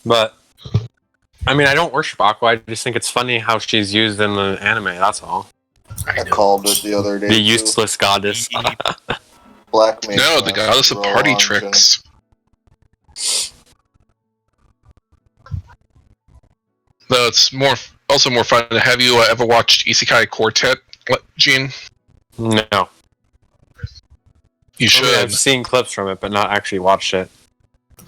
But I mean, I don't worship Aqua. I just think it's funny how she's used in the anime. That's all. I called it the other day. The useless goddess. Black Mage. No, the goddess of party tricks. Though it's also more fun. Have you ever watched Isekai Quartet, Gene? No. You should. I've seen clips from it, but not actually watched it.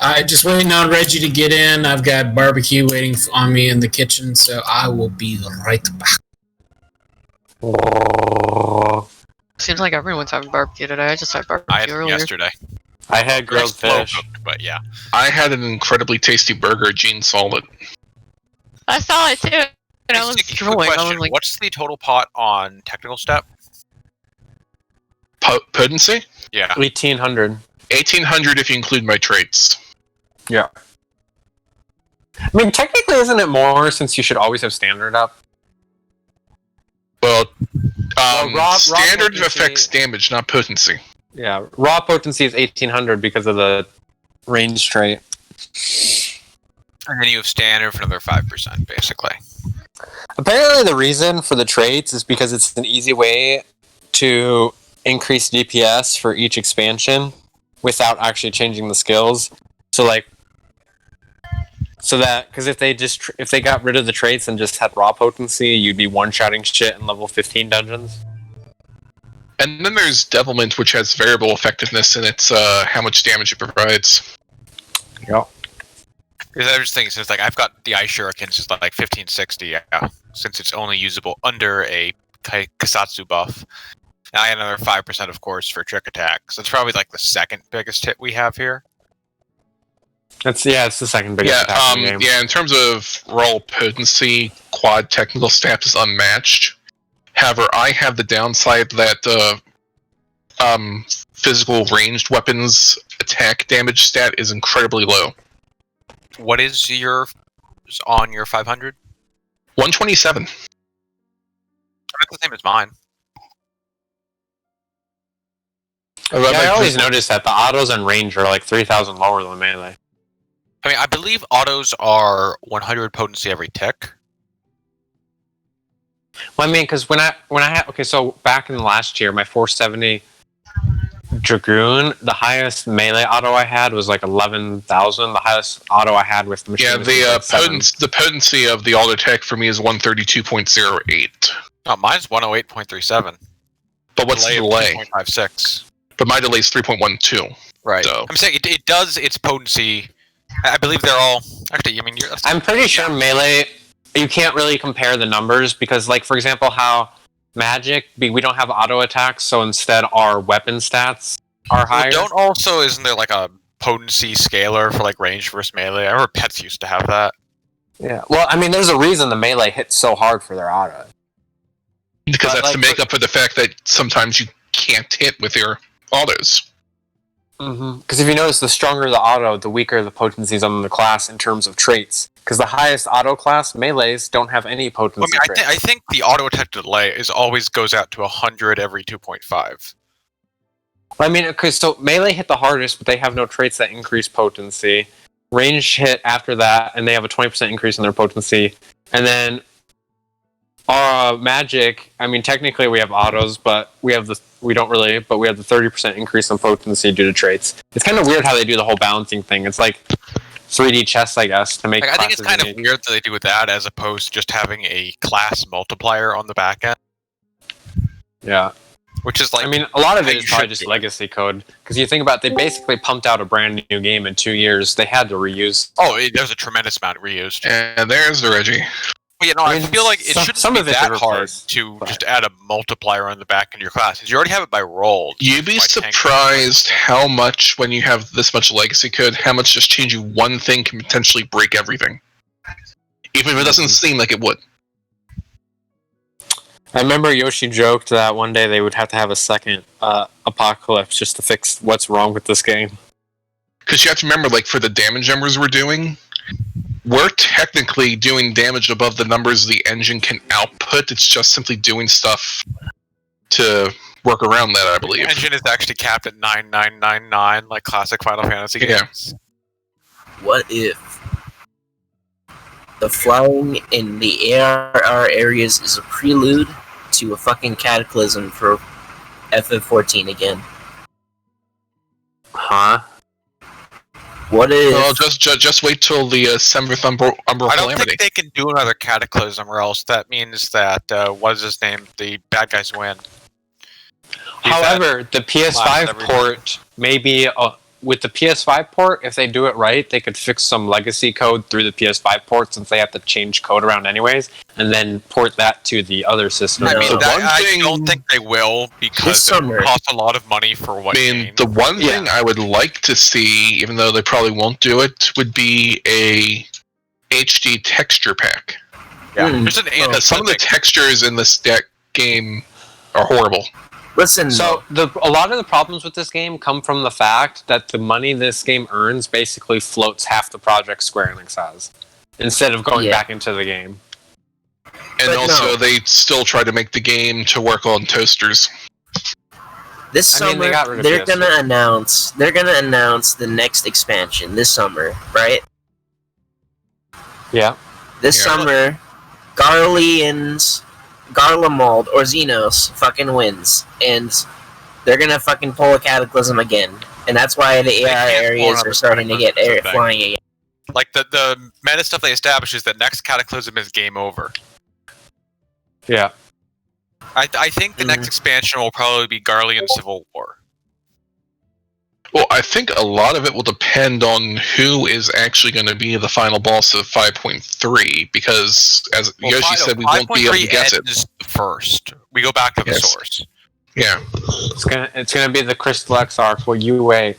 I'm just waiting on Reggie to get in. I've got barbecue waiting on me in the kitchen, so I will be right back. Seems like everyone's having barbecue today. I just had barbecue I had earlier. yesterday. I had grilled fish. Cooked, but yeah. I had an incredibly tasty burger. Gene saw it. I saw it too, and I was Quick drooling. I question. was like, What's the total pot on technical step? Potency? Yeah. 1800. 1800 if you include my traits. Yeah. I mean, technically, isn't it more since you should always have standard up? Well, raw standard potency- affects damage, not potency. Yeah, raw potency is 1800 because of the range trait. And then you have standard for another 5%, basically. Apparently, the reason for the traits is because it's an easy way to increase DPS for each expansion without actually changing the skills. So, because if they got rid of the traits and just had raw potency, you'd be one-shotting shit in level 15 dungeons. And then there's Devilment, which has variable effectiveness, and it's how much damage it provides. Yep. Because I was thinking, since I've got the Ice Shurikens, just 1560, yeah, since it's only usable under a Kasatsu buff. And I had another 5%, of course, for trick attack. So it's probably the second biggest hit we have here. It's the second biggest attack in the game. Yeah, in terms of raw potency, quad technical stats is unmatched. However, I have the downside that physical ranged weapons attack damage stat is incredibly low. What is on your 500? 127. That's the same as mine. I always notice that the autos and range are 3,000 lower than melee. I mean, I believe autos are 100 potency every tick. Well, I mean, because when I had so back in last year, my 470 Dragoon, the highest melee auto I had was 11,000. The highest auto I had with the machine. Yeah, the potency of the auto tech for me is 132.08. Oh, mine's 108.37. But what's the delay? 2.56. But my delay is 3.12. Right. So. I'm saying it does its potency. I believe they're all actually. I mean, I'm pretty sure melee. You can't really compare the numbers because, for example, how magic we don't have auto attacks, so instead our weapon stats are higher. Isn't there a potency scaler for range versus melee? I remember pets used to have that. Yeah. Well, I mean, there's a reason the melee hits so hard for their auto. Because that's to make up for the fact that sometimes you can't hit with your autos. Because if you notice, the stronger the auto, the weaker the potencies on the class in terms of traits. Because the highest auto class, melees, don't have any potency traits. I think the auto attack delay always goes out to 100 every 2.5. Well, I mean, okay, so melee hit the hardest, but they have no traits that increase potency. Range hit after that, and they have a 20% increase in their potency. And then magic, I mean, technically we have autos, but we have the 30% increase in potency due to traits. It's kind of weird how they do the whole balancing thing. It's like 3D chess, I guess, to make. I think it's kind of weird that they do with that as opposed to just having a class multiplier on the back end. Yeah. Which is I mean, a lot of it is probably just legacy code. Because you think about it, they basically pumped out a brand new game in 2 years. They had to reuse. Oh, there's a tremendous amount reused. And there's the Reggie. Well, I feel like it shouldn't be that hard to just add a multiplier on the back end of your class. Because you already have it by roll. You'd be surprised how much, when you have this much legacy code, how much just changing one thing can potentially break everything. Even if it doesn't seem like it would. I remember Yoshi joked that one day they would have to have a second apocalypse just to fix what's wrong with this game. Because you have to remember, for the damage numbers we're doing, we're technically doing damage above the numbers the engine can output. It's just simply doing stuff to work around that, I believe. The engine is actually capped at 9999, like classic Final Fantasy games. What if the flying in the ARR areas is a prelude to a fucking cataclysm for FF14 again. Huh? What if? Well, just wait till the 7th Umbral I don't Calamity. think they can do another cataclysm, or else that means that what is his name? The bad guys win. However, the PS5 everything. port maybe with the PS5 port, if they do it right, they could fix some legacy code through the PS5 port since they have to change code around anyways, and then port that to the other system. I mean, The one I thing- don't think they will because This it summer. would cost a lot of money for what I mean, game. the one thing I would like to see, even though they probably won't do it, would be a HD texture pack. Yeah. Hmm. There's an Some of the textures in this game are horrible. Listen, So a lot of the problems with this game come from the fact that the money this game earns basically floats half the project Square Enix has, instead of going Yeah. back into the game. And But also, no. they still try to make the game to work on toasters. this I mean, they summer got rid of they're PS2. gonna announce the next expansion this summer, right? Yeah. This Yeah. summer, Garlemald or Xenos fucking wins, and they're gonna fucking pull a cataclysm again, and that's why the They AR can't pull areas another are starting to get cataclysm, that's the thing. flying again. Like the meta stuff they establish is that next cataclysm is game over. Yeah. I think the next expansion will probably be Garlean Civil War. Well, I think a lot of it will depend on who is actually going to be the final boss of 5.3, because, as Yoshi said, we won't be able to guess it. ends first. We go back to the Yes. source. Yeah. It's gonna be the Crystal X arc where you wait.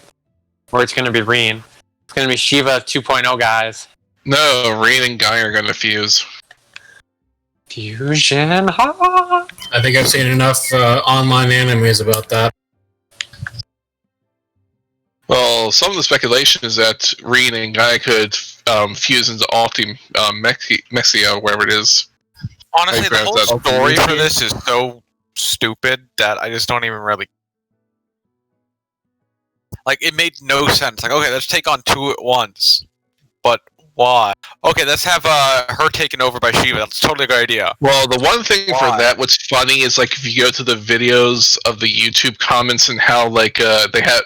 Or it's gonna be Reen. It's gonna be Shiva 2.0, guys. No, Rain and Guy are going to fuse. Fusion, ha! I think I've seen enough online animes about that. Well, some of the speculation is that Reen and Guy could fuse into Ulti Mexia, wherever it is. Honestly, the grabbed whole that. story for this is so stupid that I just don't even really. Like, it made no sense. Like, okay, let's take on two at once. But why? Okay, let's have her taken over by Shiva. That's totally a good idea. Well, the one thing Why? for that, what's funny is, like, if you go to the videos of the YouTube comments and how, like, they have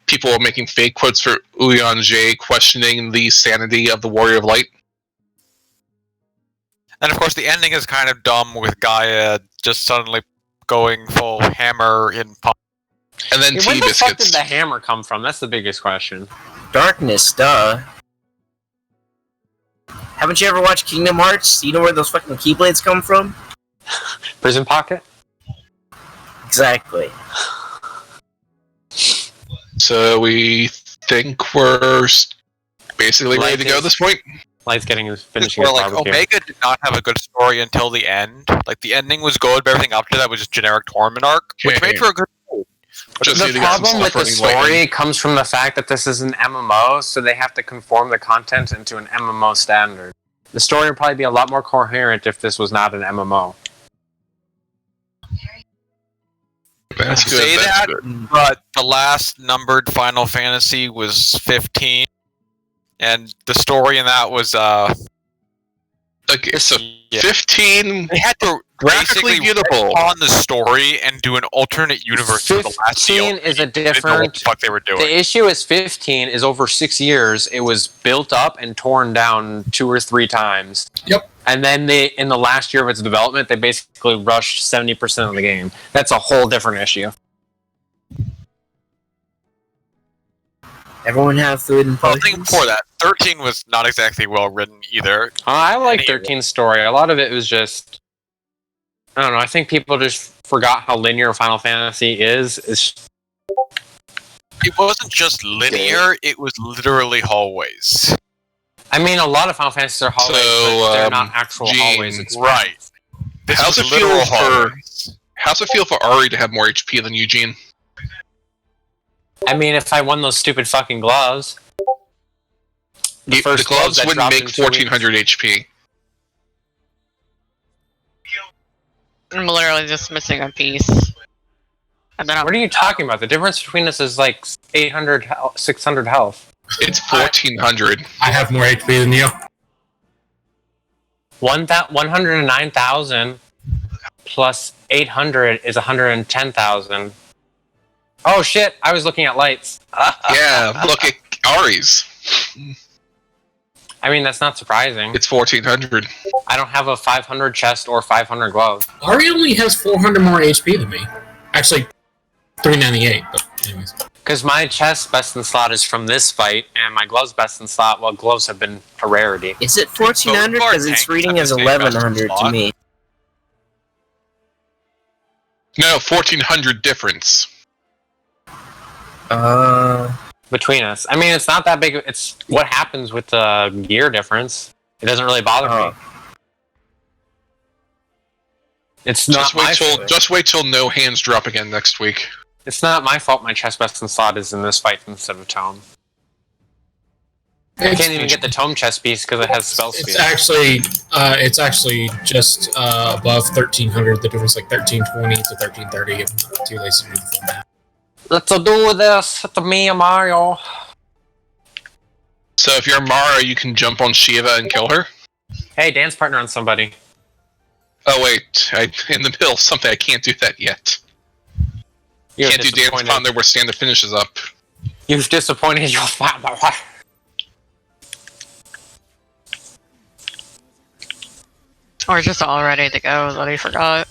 people making fake quotes for Uyan J questioning the sanity of the Warrior of Light. And of course, the ending is kind of dumb with Gaia just suddenly going full hammer in pump. And then Hey, where the fuck did T-Biscuits. the hammer come from? That's the biggest question. Darkness, duh. Haven't you ever watched Kingdom Hearts? You know where those fucking Keyblades come from? Prison Pocket? Exactly. So we think we're basically ready to go at this point. Light's finishing Where, his like, barbecue. Omega did not have a good story until the end. Like, the ending was good, but everything up to that was just generic tournament arc, which Okay. made for a good. Just The need to get some problem with stuff the running lightly. story comes from the fact that this is an MMO, so they have to conform the content into an MMO standard. The story would probably be a lot more coherent if this was not an MMO. That's good. Say that's that, good. but the last numbered Final Fantasy was 15, and the story in that was Okay, so yeah. 15 They had to graphically basically beautiful. on the story and do an alternate universe for the last 15 DLC. is a They didn't know what the different... fuck they were doing. The issue is 15 is over 6 years. It was built up and torn down 2 or 3 times. Yep. And then in the last year of its development, they basically rushed 70% of the game. That's a whole different issue. Everyone have food and Well, the potions? thing before that, 13 was not exactly well written either. I like Anyway. 13's story. A lot of it was just... I don't know. I think people just forgot how linear Final Fantasy is. It wasn't just linear, it was literally hallways. I mean, a lot of Final Fantasies are hallways, So, but they're not actual Gene, hallways. It's right. This How's was it feel literal for- hallways. How's it feel for Ari to have more HP than Eugene? I mean, if I won those stupid fucking gloves. The first gloves that wouldn't dropped make in 2 weeks. 1400 HP. I'm literally just missing a piece. And then What are you talking about? The difference between us is like 800, 600 health. It's 1400. I have more HP than you. 109,000 plus 800 is 110,000. Oh shit! I was looking at lights. Yeah, look at Ari's. I mean, that's not surprising. It's 1400. I don't have a 500 chest or 500 glove. Ari only has 400 more HP than me. Actually, 398. But anyways, Because my chest best in slot is from this fight, and my gloves best in slot. Well, gloves have been a rarity. Is it 1400? Because it's reading as 1100 to me. No, 1400 difference. Between us. I mean, it's not that big. It's what happens with the gear difference. It doesn't really bother me. It's not my fault. Just wait till no hands drop again next week. It's not my fault my chest best in slot is in this fight instead of tome. I can't even get the tome chest piece because it has spell speed. it's actually just above 1300. The difference like 1320 to 1330. I'm not too lazy to do the full math. Let's do this. It's me and Mario. So if you're Mara, you can jump on Shiva and kill her? Hey, dance partner on somebody. Oh wait, in the middle of something, I can't do that yet. You've Can't do dance partner where stand-up finishes up. You've disappointed your father. We're just all ready to go, that I forgot.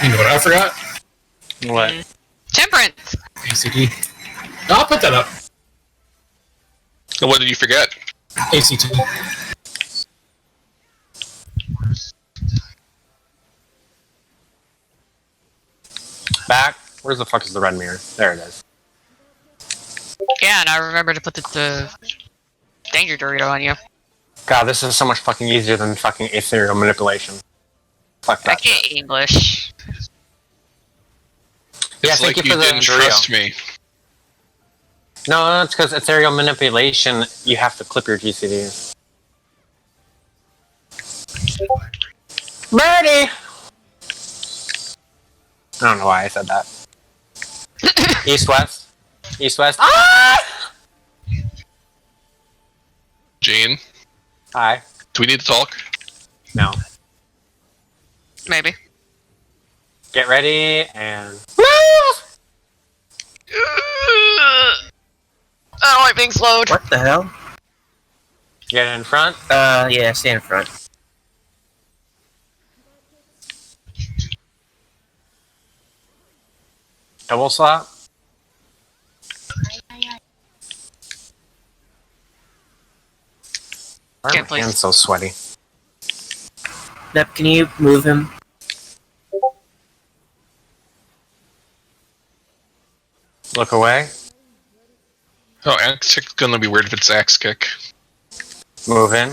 You know what I forgot? What? Temperance! ACT. I'll put that up. And what did you forget? ACT. Back? Where's the fuck is the red mirror? There it is. Yeah, and I remember to put the danger Dorito on you. God, this is so much fucking easier than fucking ethereal manipulation. Fuck I that. can't English. Yeah, It's thank like you for the didn't Dorito. trust me. No, it's because ethereal manipulation, you have to clip your GCDs. Birdie! I don't know why I said that. East-west. East-west. Ah! Gene, Hi. do we need to talk? No. Maybe. Get ready, and... I don't like being slowed. What the hell? Get in front. Yeah, stay in front. Double slot. Why are Okay, my please. hands so sweaty? Nep, can you move him? Look away. Oh, axe kick's gonna be weird if it's axe kick. Move in.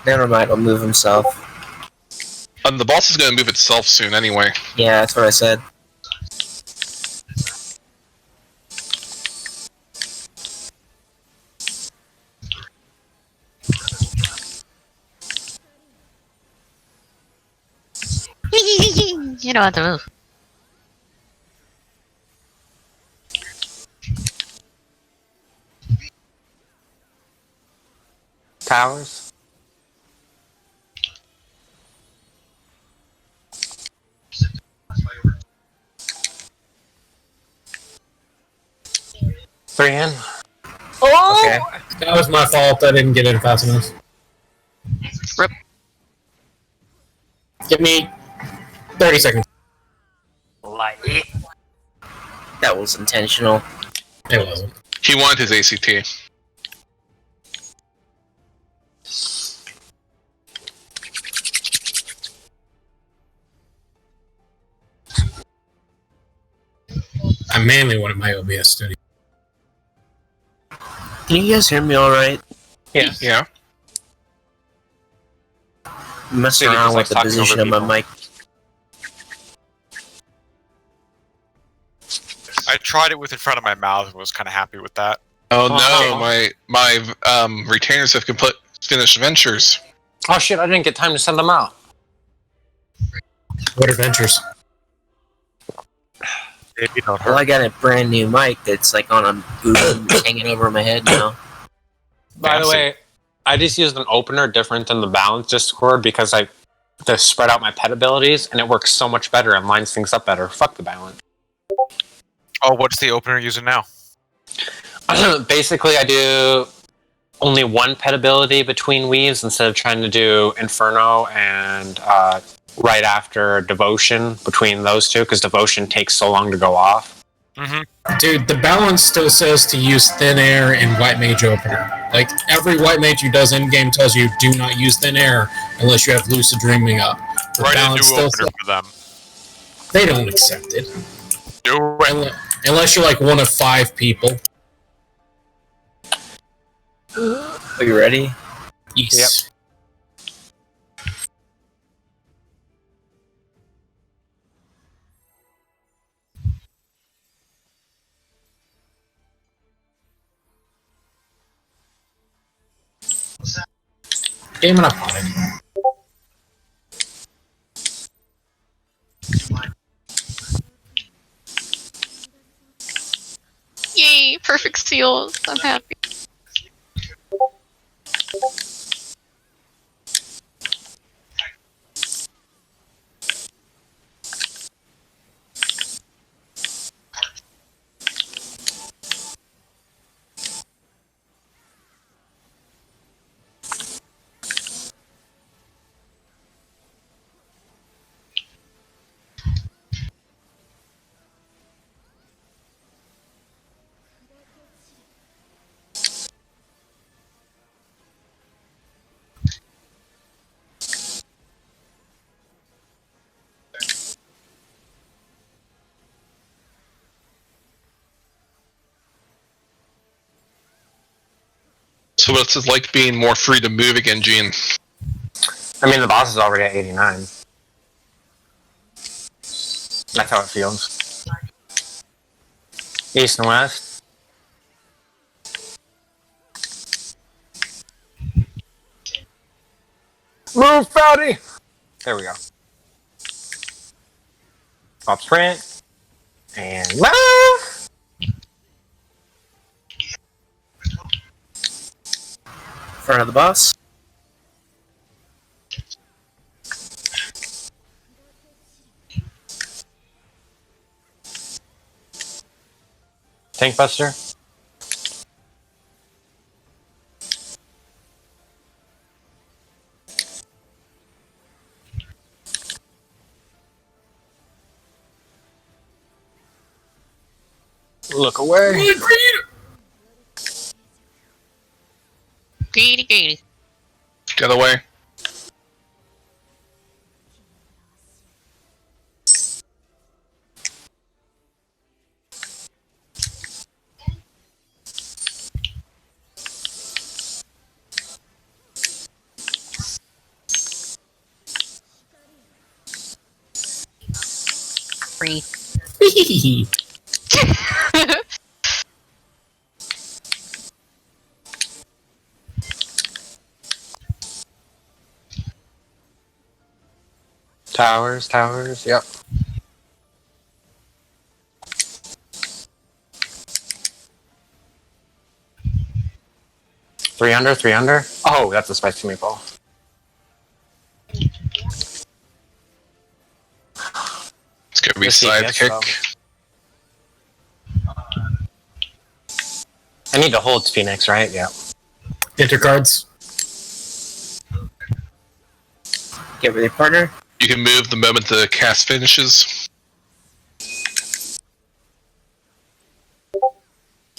Never mind, he'll move himself. The boss is gonna move itself soon anyway. Yeah, that's what I said. You don't have to move. Towers. Three in. Oh! Okay. That was my fault. I didn't get in fast enough. Rip. Give me 30 seconds. That was intentional. It wasn't. He wanted his ACT. I mainly wanted my OBS studio. Can you guys hear me alright? Yeah. Yeah. I'm messing Maybe around just, with the like, talking position of over my mic. I tried it with in front of my mouth and was kind of happy with that. Oh Oh. no, my retainers have finished ventures. Oh shit! I didn't get time to send them out. What adventures? Maybe not Well, her. I got a brand new mic that's like on a boom hanging over my head now. By the Fancy. way, I just used an opener different than the balance Discord because I to spread out my pet abilities, and it works so much better and lines things up better. Fuck the balance. Oh, what's the opener using now? Basically, I do only one pet ability between weaves instead of trying to do Inferno and right after Devotion between those two, because Devotion takes so long to go off. Mm-hmm. Dude, the balance still says to use Thin Air and White Mage Opener. Like, every White Mage who does in-game tells you do not use Thin Air unless you have Lucid Dreaming up. The Write a balance new still opener says for them. they don't accept it. Do it. Unless you're like one of 5 people. Are you ready? Yes. Game and upon it. Yay! Perfect seals. I'm happy. So what's it like being more free to move again, Gene? I mean, the boss is already at 89. That's how it feels. East and west. Move, Fatty! There we go. Pop sprint. And move! Front of the boss. Tank Buster. Look away. Greedy, greedy. Get away. Free. Towers, towers, yep. Three under, three under. Oh, that's a spicy meatball. It's gonna be Let's see, yes, sidekick. I need to hold Phoenix, right? Yeah. Enter cards. Get ready, partner. You can move the moment the cast finishes.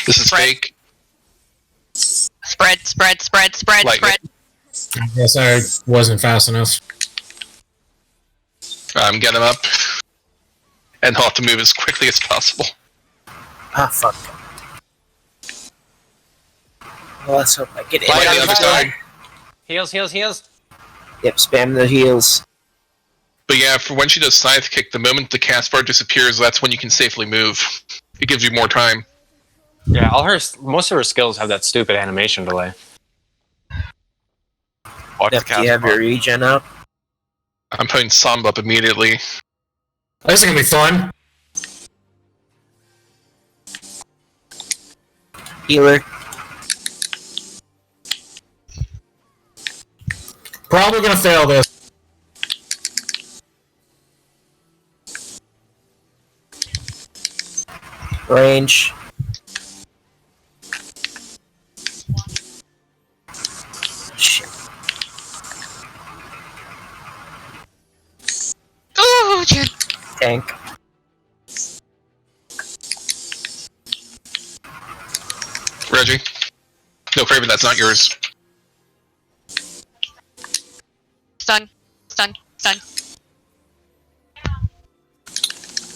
This is fake. Spread, spread, spread, spread, Like spread. I guess I wasn't fast enough. Get him up. And I'll have to move as quickly as possible. Ah, fuck. Well, let's hope I get it. Light Light on the other side. Heals, heals, heals. Yep, spam the heals. But yeah, for when she does scythe kick, the moment the cast bar disappears, that's when you can safely move. It gives you more time. Yeah, most of her skills have that stupid animation delay. Watch Yep, the do you have cast your regen up? I'm putting Samba up immediately. This is gonna be fun. Healer. Probably gonna fail this. Range. Shit. Oh, Jen. Tank. Reggie. No, Craven, that's not yours. Stun. Stun. Stun.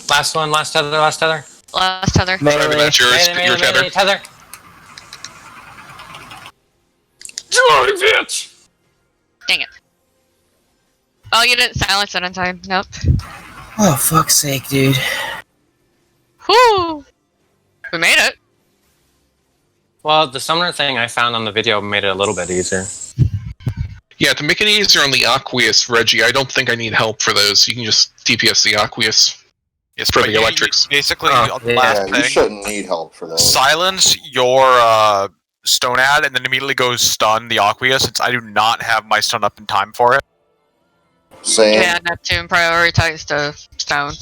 Last one, last tether, last tether. Last tether. Craven, Melee. that's yours. Melee, Your melee, tether. melee, tether. Oh, bitch! Dang it. Oh, you didn't silence it in time. Nope. Oh, fuck's sake, dude. Whoo! We made it. Well, the summoner thing I found on the video made it a little bit easier. Yeah, to make it easier on the Aqueous, Reggie, I don't think I need help for those. You can just DPS the Aqueous. Yes, For but the you- electrics. Basically, Oh, on the yeah, last Yeah, thing, you shouldn't need help for that. silence your stone ad and then immediately go stun the Aquia since I do not have my stun up in time for it. Same. Yeah, Neptune prioritized the stone.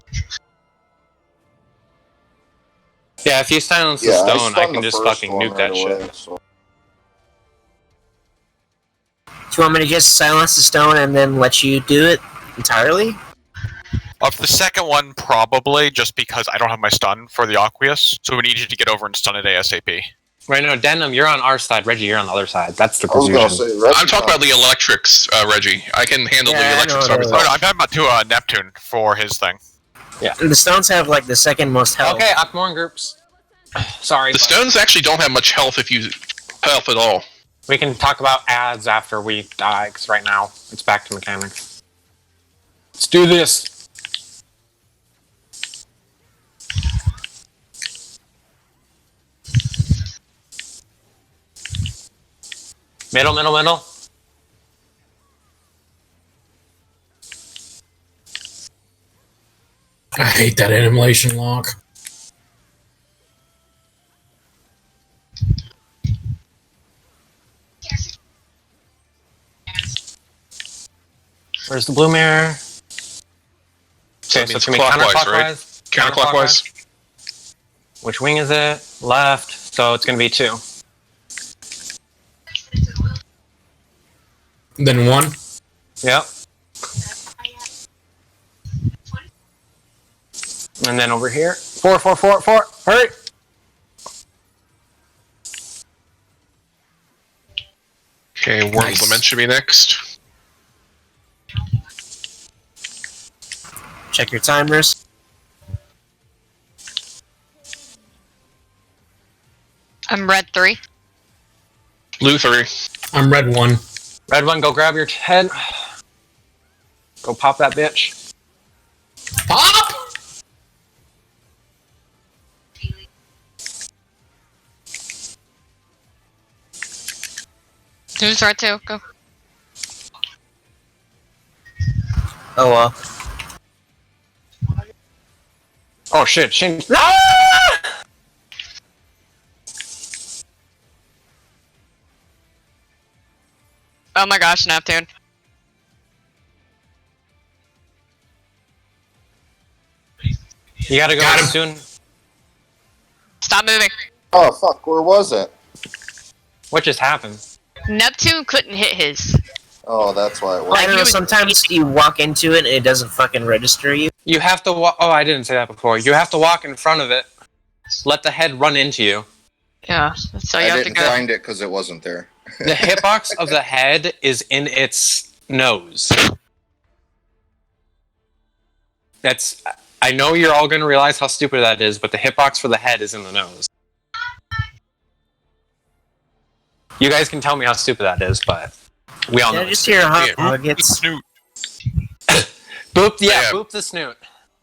Yeah, if you silence the Yeah, stone, I stunned can the just first fucking one nuke that right shit. away, so. Do you want me to just silence the stone and then let you do it entirely? For the second one, probably, just because I don't have my stun for the Aqueous, so we need you to get over and stun it ASAP. Right, no, Denim, you're on our side. Reggie, you're on the other side. That's the I was gonna confusion. say, I'm talking about the electrics, Reggie. I can handle Yeah, I the know electrics that. over Oh, there. no, I'm talking about to Neptune for his thing. And the stones have like the second most health. Okay, up more in groups. Sorry, The but stones actually don't have much health if you health at all. we can talk about ads after we die, because right now it's back to mechanics. Let's do this. Middle, middle, middle. I hate that animation lock. Where's the blue mirror? So Okay, it so means it's gonna be clockwise, right? counterclockwise. Counterclockwise. Which wing is it? Left. So it's gonna be 2. Then 1. Yep. And then over here, 4, 4, 4, 4. Hurry! Okay, Worm's Nice. Lament should be next. Check your timers. I'm red 3. Blue 3. I'm red 1. Red one, go grab your head. Go pop that bitch. Pop! Who's red 2? Go. Oh well. Oh shit, Shin. Ah! Oh my gosh, Neptune. You gotta go Got him. soon. Stop moving. Oh fuck, where was it? What just happened? Neptune couldn't hit his. Oh, that's why it was. Like, I don't you know, would- sometimes you walk into it and it doesn't fucking register you. You have to walk. Oh, I didn't say that before. You have to walk in front of it. Let the head run into you. Yeah, so you I have to didn't go. find it because it wasn't there. The hitbox of the head is in its nose. That's. I know you're all going to realize how stupid that is, but the hitbox for the head is in the nose. You guys can tell me how stupid that is, but we all know. Yeah, it's just hear a hot Yeah. dog. It's Snoot. Boop, yeah, Yeah. boop the snoot.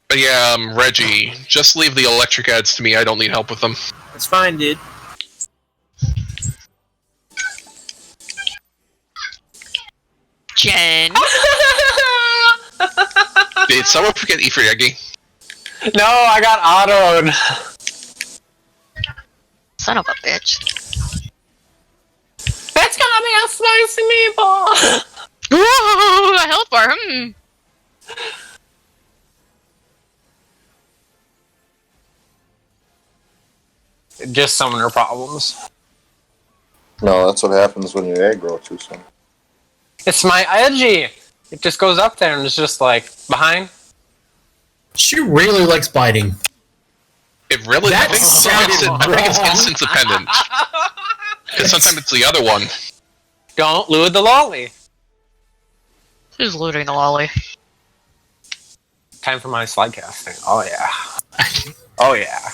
But yeah, Reggie, just leave the electric ads to me. I don't need help with them. it's fine, dude. Jen. Did someone forget Ifriagi? No, I got autoed. Son of a bitch. me a spicy meatball! Ooh, a health bar. Just summoner problems. No, that's what happens when you aggro too soon. It's my edgy. It just goes up there and it's just like behind. She really likes biting. It really. That I think, sounded I think it's wrong. instance dependent. Because sometimes it's the other one. Don't lure the lolly. Who's looting the lolly? Time for my slide casting. Oh yeah. Oh yeah.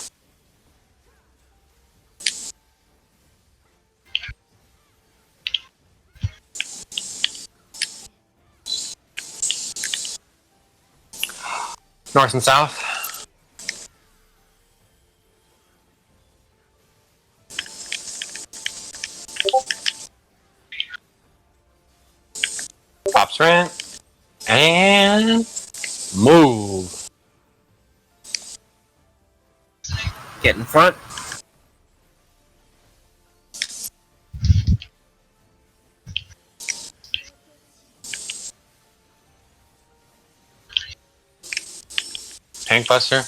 North and south. Top sprint. And move. Get in front. Tank buster.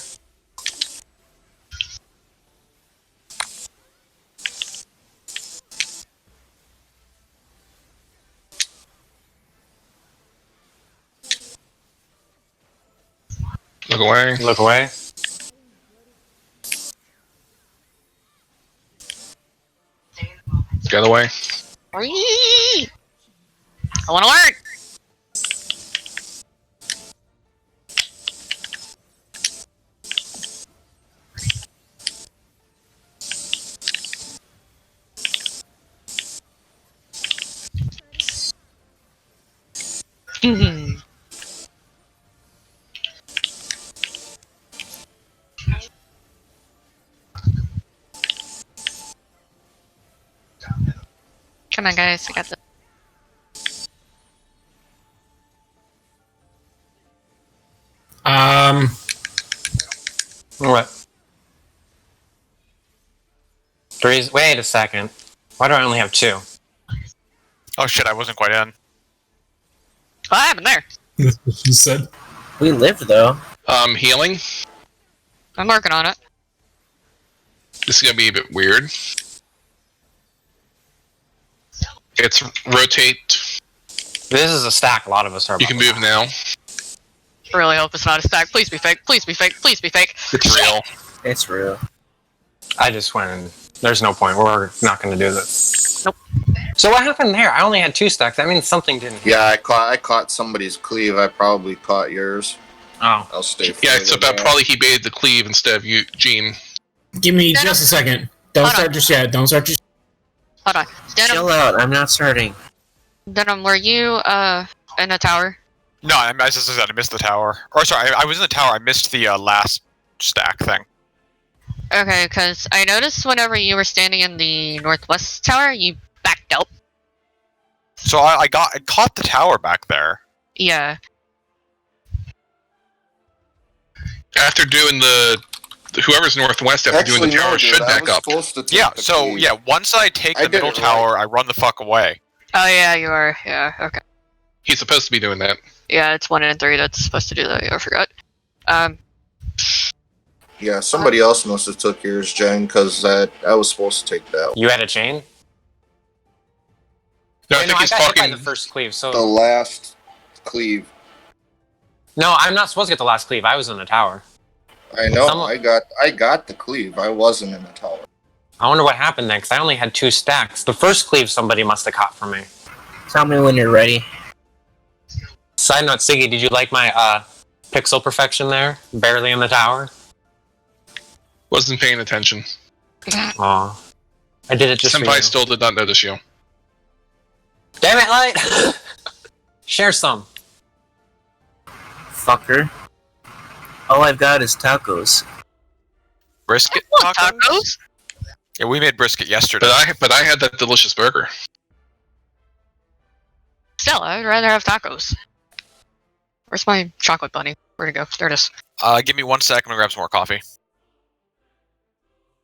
Look away. Look away. Get away. Whee! I want to learn. Come on, guys. I got this. What? Threes. Wait a second. Why do I only have two? Oh shit, I wasn't quite in. What happened there? That's what she said. We lived though. Healing. I'm working on it. This is gonna be a bit weird. It's rotate. This is a stack. A lot of us are. You can move now. I really hope it's not a stack. Please be fake. Please be fake. Please be fake. It's real. It's real. I just went and there's no point. We're not going to do this. Nope. So what happened there? I only had two stacks. That means something didn't hit. Yeah, I caught somebody's cleave. I probably caught yours. Oh. I'll stay. Yeah, further so that back. probably he baited the cleave instead of you, Gene. Give me Denim. just a second. Don't Hold start on. just yet. Don't start just. Hold on. Chill Denim, out. I'm not starting. Denim, were you in a tower? No, I just said I missed the tower. Or sorry, I was in the tower. I missed the last stack thing. Okay, because I noticed whenever you were standing in the northwest tower, you backed up. So I caught the tower back there. Yeah. After doing the whoever's northwest after doing the tower no, dude, should I back was up. supposed to take Yeah. the So cleave. yeah, once I take I the did middle it tower, I run the fuck away. Oh, yeah, you are. Yeah, okay. He's supposed to be doing that. Yeah, it's 1 and 3 that's supposed to do that. I forgot. Yeah, somebody else must have took yours, Jen, because I was supposed to take that one. You had a chain? No, I Wait, think he's got hit by talking. the first cleave. So The last cleave. no, I'm not supposed to get the last cleave. I was in the tower. I know. Someone- I got the cleave. I wasn't in the tower. I wonder what happened then, because I only had two stacks. The first cleave somebody must have caught from me. Tell me when you're ready. Side note, Siggy, did you like my pixel perfection there? Barely in the tower. Wasn't paying attention. Aw. I did it just for Senpai you. still did not notice you. Damn it, Light! Share some. Fucker. All I've got is tacos. Brisket Oh, tacos? tacos? Yeah, we made brisket yesterday. But I had that delicious burger. Still, I'd rather have tacos. Where's my chocolate bunny? Where'd it go? There it is. Give me 1 second. I'm gonna grab some more coffee.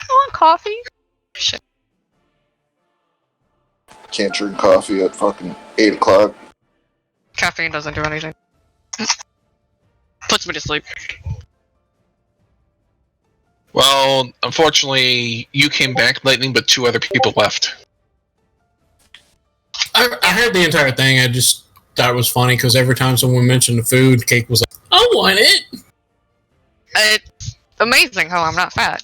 I want coffee. Shit. Can't drink coffee at fucking 8 o'clock. Caffeine doesn't do anything. Puts me to sleep. Well, unfortunately, you came back, Lightning, but 2 other people left. I heard the entire thing. I just thought it was funny because every time someone mentioned the food, Cake was like, "I want it." It's amazing how I'm not fat.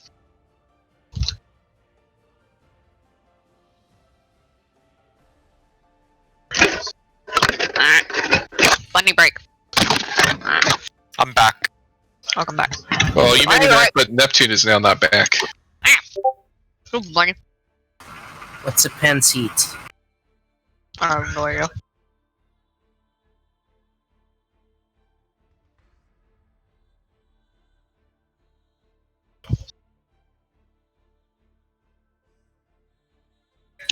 Let me break. I'm back. Welcome back. Well, you may be Alright. back, but Neptune is now not back. Oh, my. What's a pancit? I have no idea.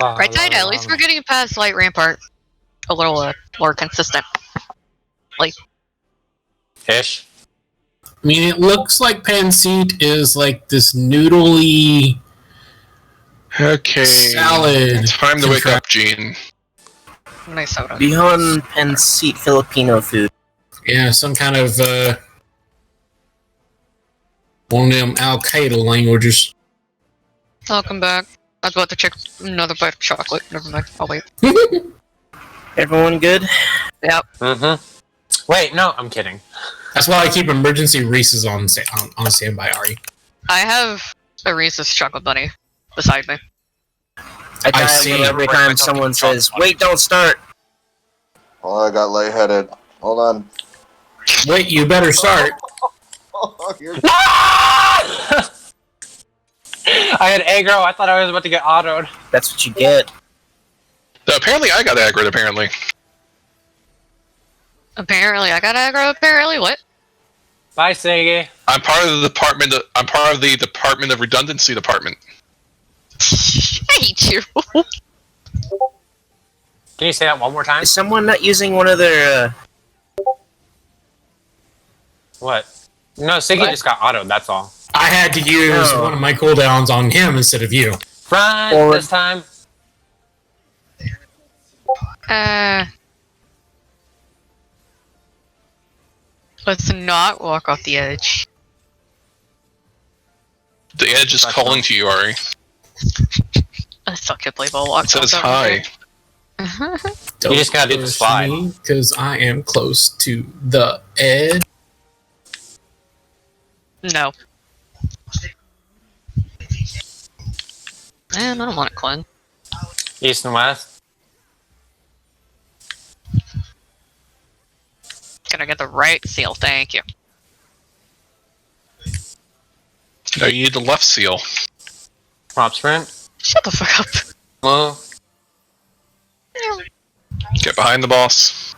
Right side, at least we're getting past Light Rampart. A little more consistent. Ish. I mean, it looks like pancit is like this noodly Okay. salad. Time to wake up, Gene. Nice soda. Beyond pancit Filipino food. Yeah, some kind of one of them Al Qaeda languages. Welcome back. I was about to check another bite of chocolate. Never mind. I'll wait. Everyone good? Yep. Mm-hmm. Wait, no, I'm kidding. That's why I keep emergency Reese's on standby, Ari. I have a Reese's chocolate bunny beside me. I die see. every time someone says, "Wait, don't start." Oh, I got lightheaded. Hold on. Wait, you better start. You're I had aggro. I thought I was about to get autoed. That's what you get. No, apparently I got aggroed, apparently. Apparently, I got aggro. Apparently, what? Bye, Siggy. I'm part of the Department of Redundancy Department. I hate you. Can you say that one more time? Is someone not using one of their, What? No, Siggy What? just got autoed, that's all. I had to use one of my cooldowns on him instead of you. Run Forward. this time. Let's not walk off the edge. The edge is calling to you, Ari. I still can't believe I'll walk It says off hi. Don't You just gotta do the slide. because I am close to the edge. No. Man, I don't want it, Glenn. East and west. Can I get the right seal? Thank you. No, you need the left seal. Prop sprint. Shut the fuck up. Well, Get behind the boss.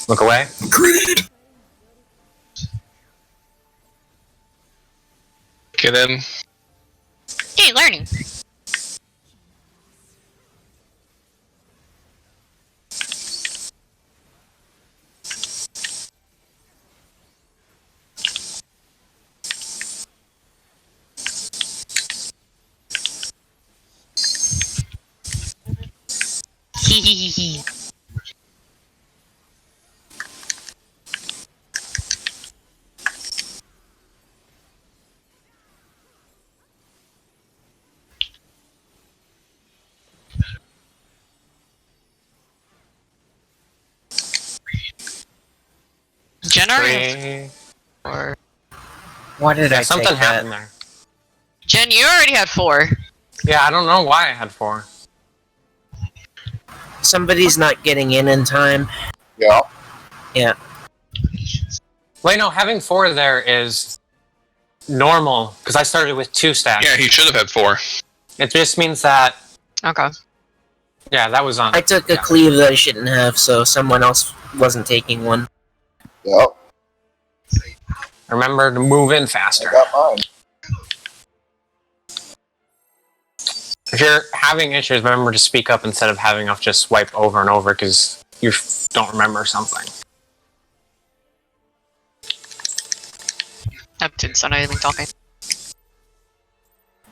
look away. Agreed. Get in. Hey, learning. Hehehe. Jen or Why did I Something take that? happened there. Jen, you already had 4. Yeah, I don't know why I had 4. Somebody's not getting in time. yeah. Yeah. Wait, no, having 4 there is normal because I started with 2 stacks. Yeah, he should have had 4. It just means that, Okay. yeah, that was on. I took a yeah. cleave that I shouldn't have, so someone else wasn't taking one. Yep. Remember to move in I faster. got mine. If you're having issues, remember to speak up instead of having us just swipe over and over because you don't remember something. Neptune's not even talking.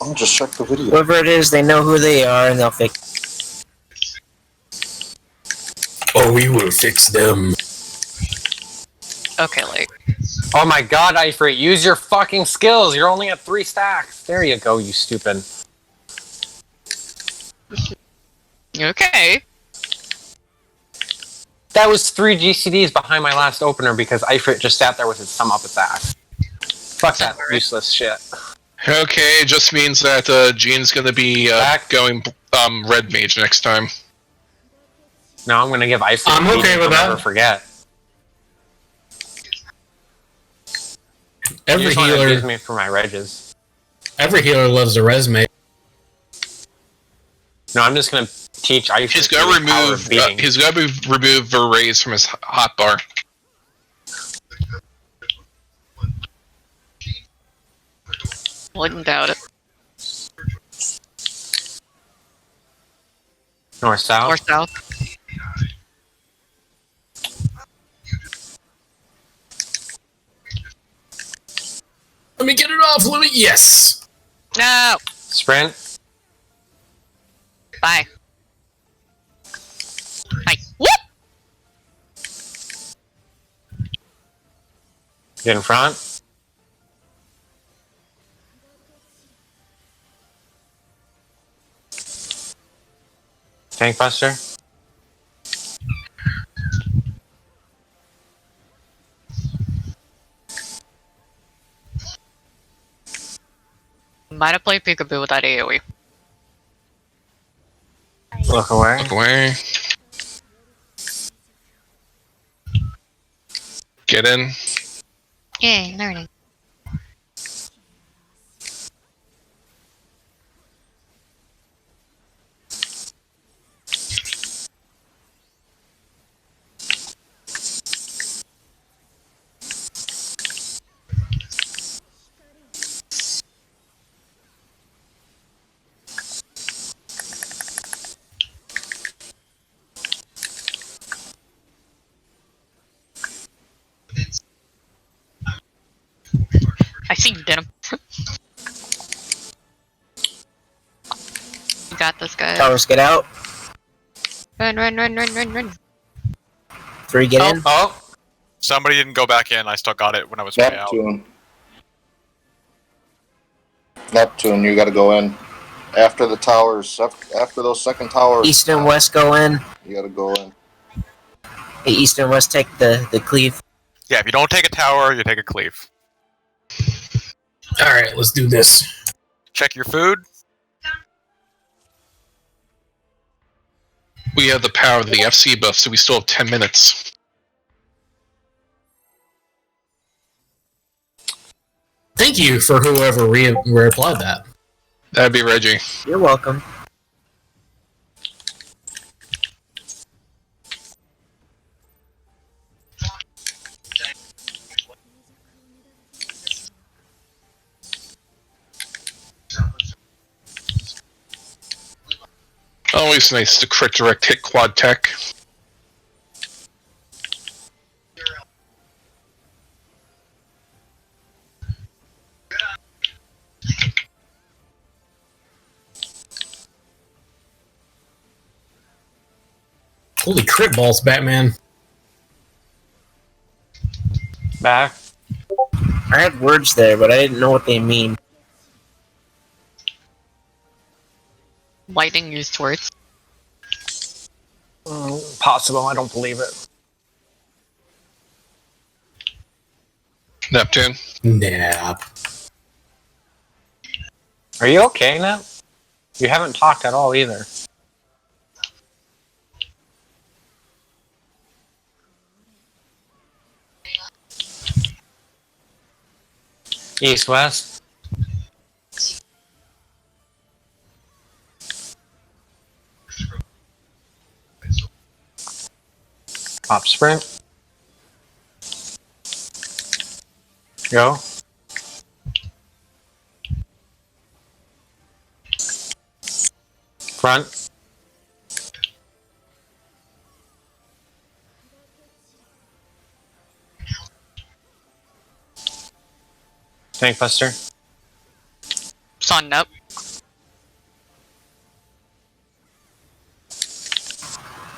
I'll just check the video. Whoever it is, they know who they are, and they'll fix. Oh, we will fix them. Okay, like, Oh my god, Ifrit, use your fucking skills. You're only at 3 stacks. There you go, you stupid. okay. That was 3 GCDs behind my last opener because Ifrit just sat there with his thumb up its ass. Fuck that useless shit. Okay, it just means that Gene's gonna be going red mage next time. No, I'm gonna give Ifrit. I'm okay with that. Never forget. Every you just wanna healer, abuse me for my reges. every healer loves a resume. No, I'm just gonna teach Ifrit. He's gonna remove Verraise from his hotbar. Wouldn't doubt it. North south. Or south. Let me get it off. Let me. Yes. No! Sprint. Bye. Bye. Whoop! Get in front. Tank buster. Might have played peekaboo with that AoE. Look away. Look away. Get in. Yay, learning. I see you, Denim. You got this, guy. Towers, get out. Run, run, run, run, run, run. 3, get in. Oh. Somebody didn't go back in. I still got it when I was way out. Neptune, you gotta go in. After the towers, after those second towers. East and west go in. You gotta go in. Hey, east and west take the cleave. Yeah, if you don't take a tower, you take a cleave. All right, let's do this. Check your food. We have the power of the FC buff, so we still have 10 minutes. Thank you for whoever replied that. That'd be Reggie. You're welcome. Always nice to crit direct hit quad tech. Holy crit balls, Batman. Back. I had words there, but I didn't know what they mean. Lightning used words. Possible, I don't believe it. Neptune. Nap. Are you okay now? You haven't talked at all either. East, west. Pop sprint. Go. Front. Tank buster. Sun up.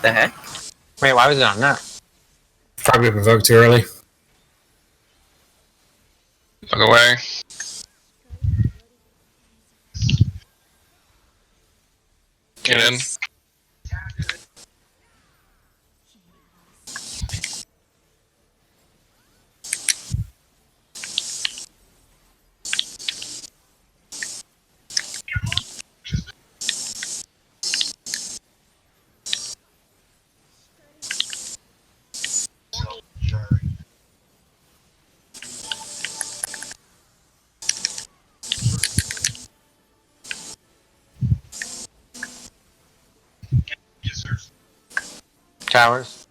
The heck? Wait, why was it on that? Probably provoked too early. Fuck away. Get in. Towers.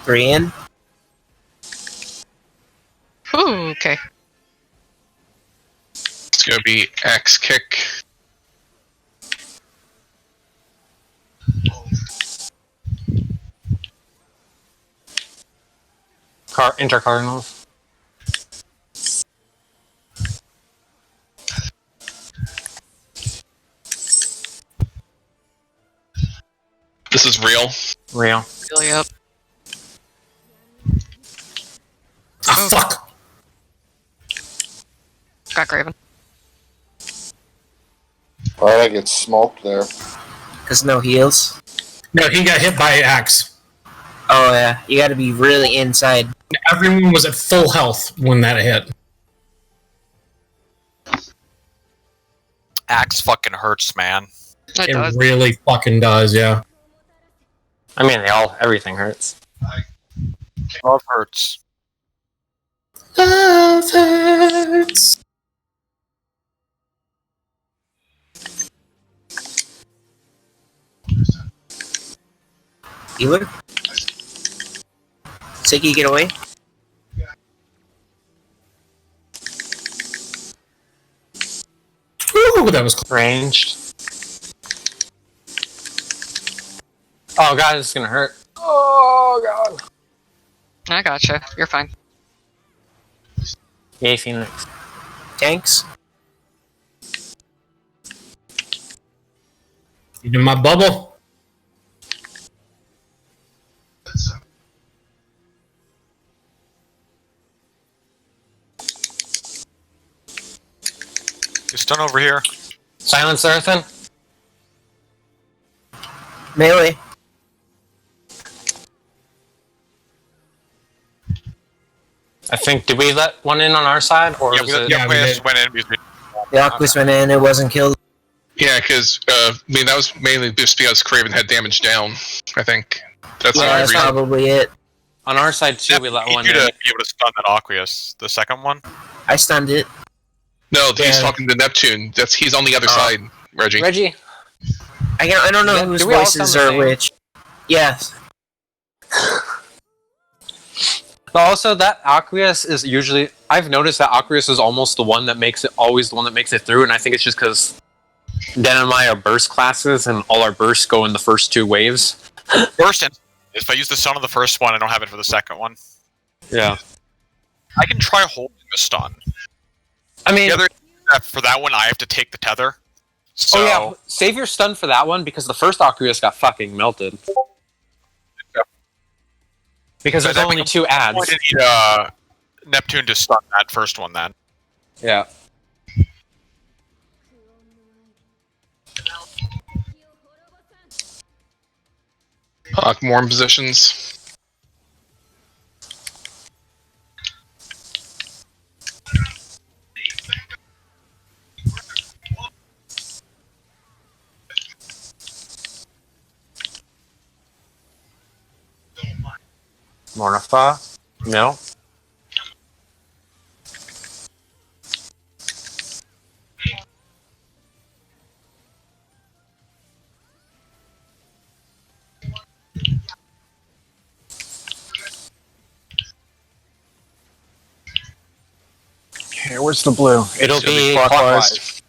Three in. Ooh, okay. It's gonna be axe kick. Intercardinals. This is real. Real. Really up. Ah, fuck! Got Graven. Alright, I get smoked there. Because no heals. No, he got hit by an axe. Oh yeah, you gotta be really inside. Everyone was at full health when that hit. Axe fucking hurts, man. It It does. really fucking does, yeah. I mean, everything hurts. Love hurts. Love hurts. Healer? Siggy, get away. Ooh, that was close. Ranged. Oh god, this is gonna hurt. Oh god. I gotcha. You're fine. Yay, Phoenix. Tanks? You in my bubble? You stun over here. Silence Earthen. Melee. I think, did we let one in on our side? Or Yeah, was it... Yeah, we we did. just went in because The Aquas went in, it wasn't killed. Yeah, because I mean that was mainly just because Craven had damage down. I think that's the Yeah, only that's reason. probably it. On our side too, we let need one you in. to be able to stun that Aqueous, the second one. I stunned it. No, he's Yeah. talking to Neptune. He's on the other side, Reggie. Reggie. I don't know Yeah, whose do we all voices sound the are same? which. Yes. But also, that Aqueous is usually... I've noticed that Aqueous is almost the one that makes it... Always the one that makes it through, and I think it's just because Den and I are burst classes, and all our bursts go in the first two waves. Burst, and if I use the stun on the first one, I don't have it for the second one. Yeah. I can try holding the stun. I mean... The other for that one, I have to take the tether. So Oh yeah, save your stun for that one, because the first Aqueous got fucking melted. Yeah. Because So there's that only means two I ads. need Neptune to stun that first one then. Yeah. More in positions. Mornifa. No. Okay, where's the blue? It'll It's gonna be be clockwise. clockwise.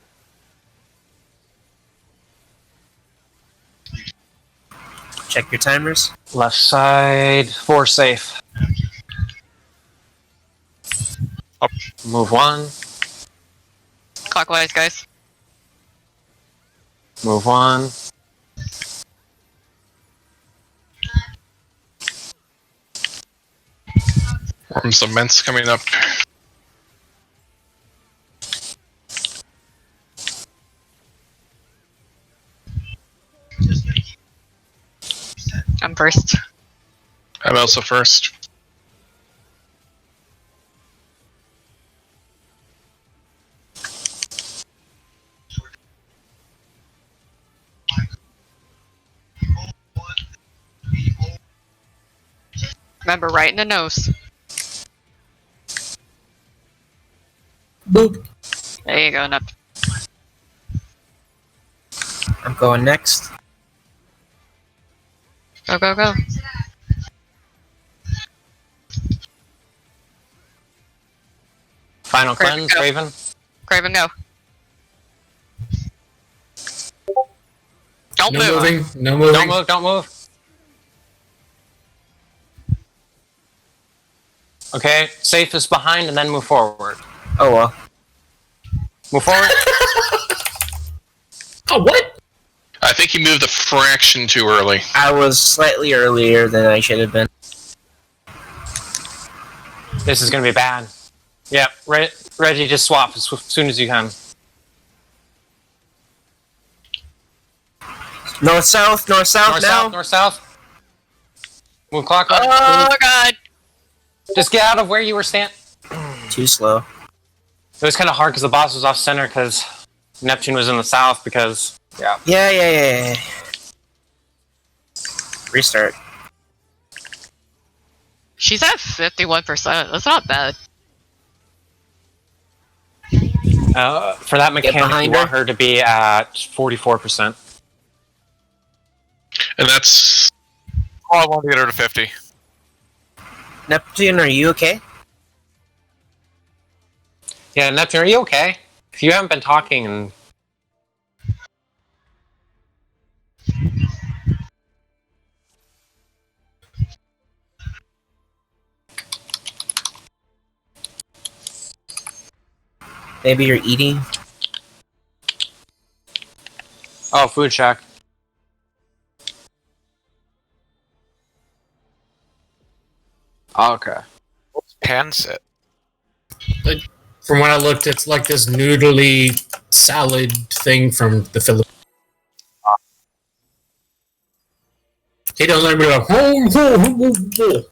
Check your timers. Left side, 4 safe. Up. Move 1. Clockwise, guys. Move 1. Worm cement's coming up. I'm first. I'm also first. Remember, right in the nose. Boop. There you go, Nep. I'm going next. Go, go, go. Final Craven, cleanse, go. Raven. Craven, go. Don't No move. moving. No moving. Don't move, don't move. Okay, safe is behind and then move forward. Oh well. Move forward. Oh, what? I think he moved a fraction too early. I was slightly earlier than I should have been. This is gonna be bad. Yeah, Reggie, just swap as soon as you can. North south North now. south, north south. Move clockwise. Oh, God. Just get out of where you were standing. Too slow. It was kind of hard because the boss was off center because Neptune was in the south because, yeah. Yeah. Restart. She's at 51%. That's not bad. For that mechanic, you behind want her to be at 44%. And that's... Oh, I want to get her to 50. Neptune, are you okay? Yeah, Neptune, are you okay? If you haven't been talking and... Maybe you're eating? Oh, food check. Okay. Pan sit. From when I looked, it's like this noodly salad thing from the Philippines. He doesn't let me go.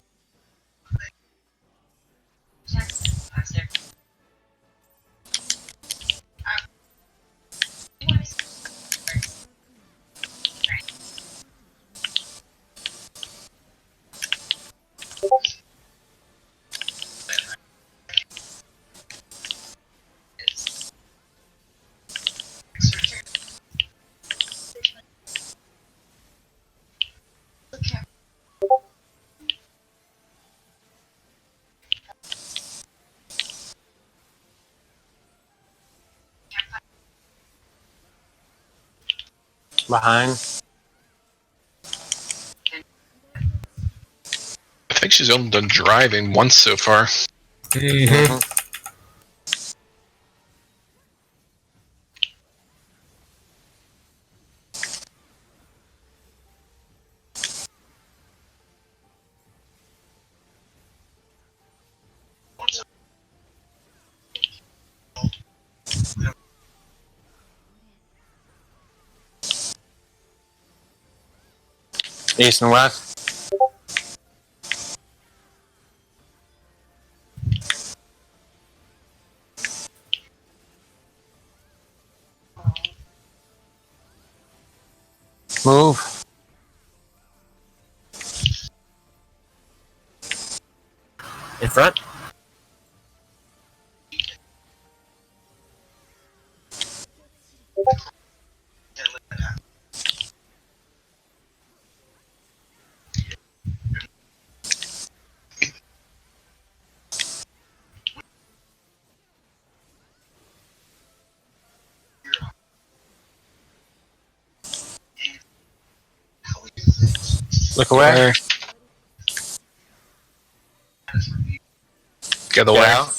Behind. I think she's only done driving once so far. Mm-hmm. East and west. Move. In front? Look away. Get away. Get out.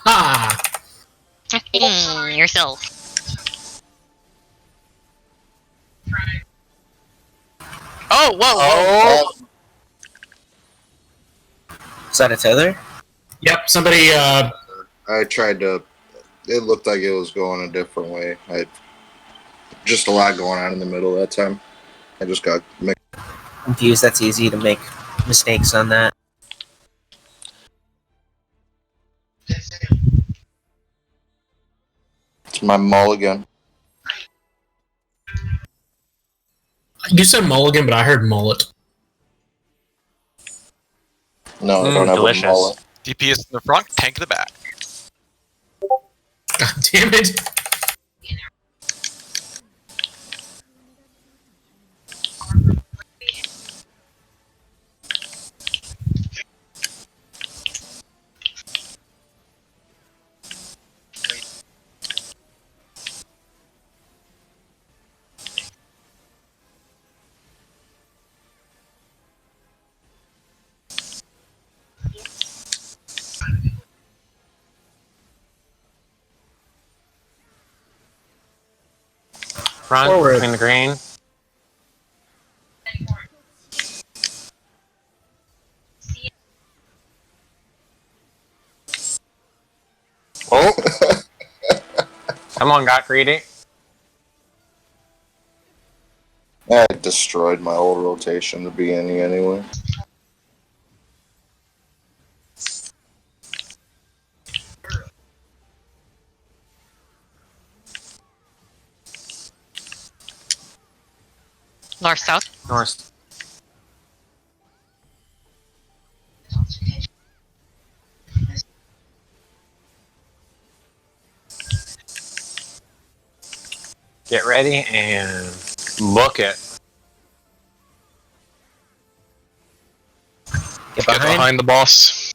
Ha! Yourself. Oh, whoa, whoa. Oh, Is that a tether? Yep, somebody, I tried to. It looked like it was going a different way. Just a lot going on in the middle that time. I just got mixed. Confused. That's easy to make mistakes on that. It's my mulligan. you said mulligan, but I heard mullet. No, I don't have delicious. a mullet. DPS in the front, tank in the back. God damn it. front Forward. between the green. Oh, someone got greedy. I destroyed my old rotation at the beginning anyway. North, south. North. Get ready and book it. Get Get behind. behind the boss.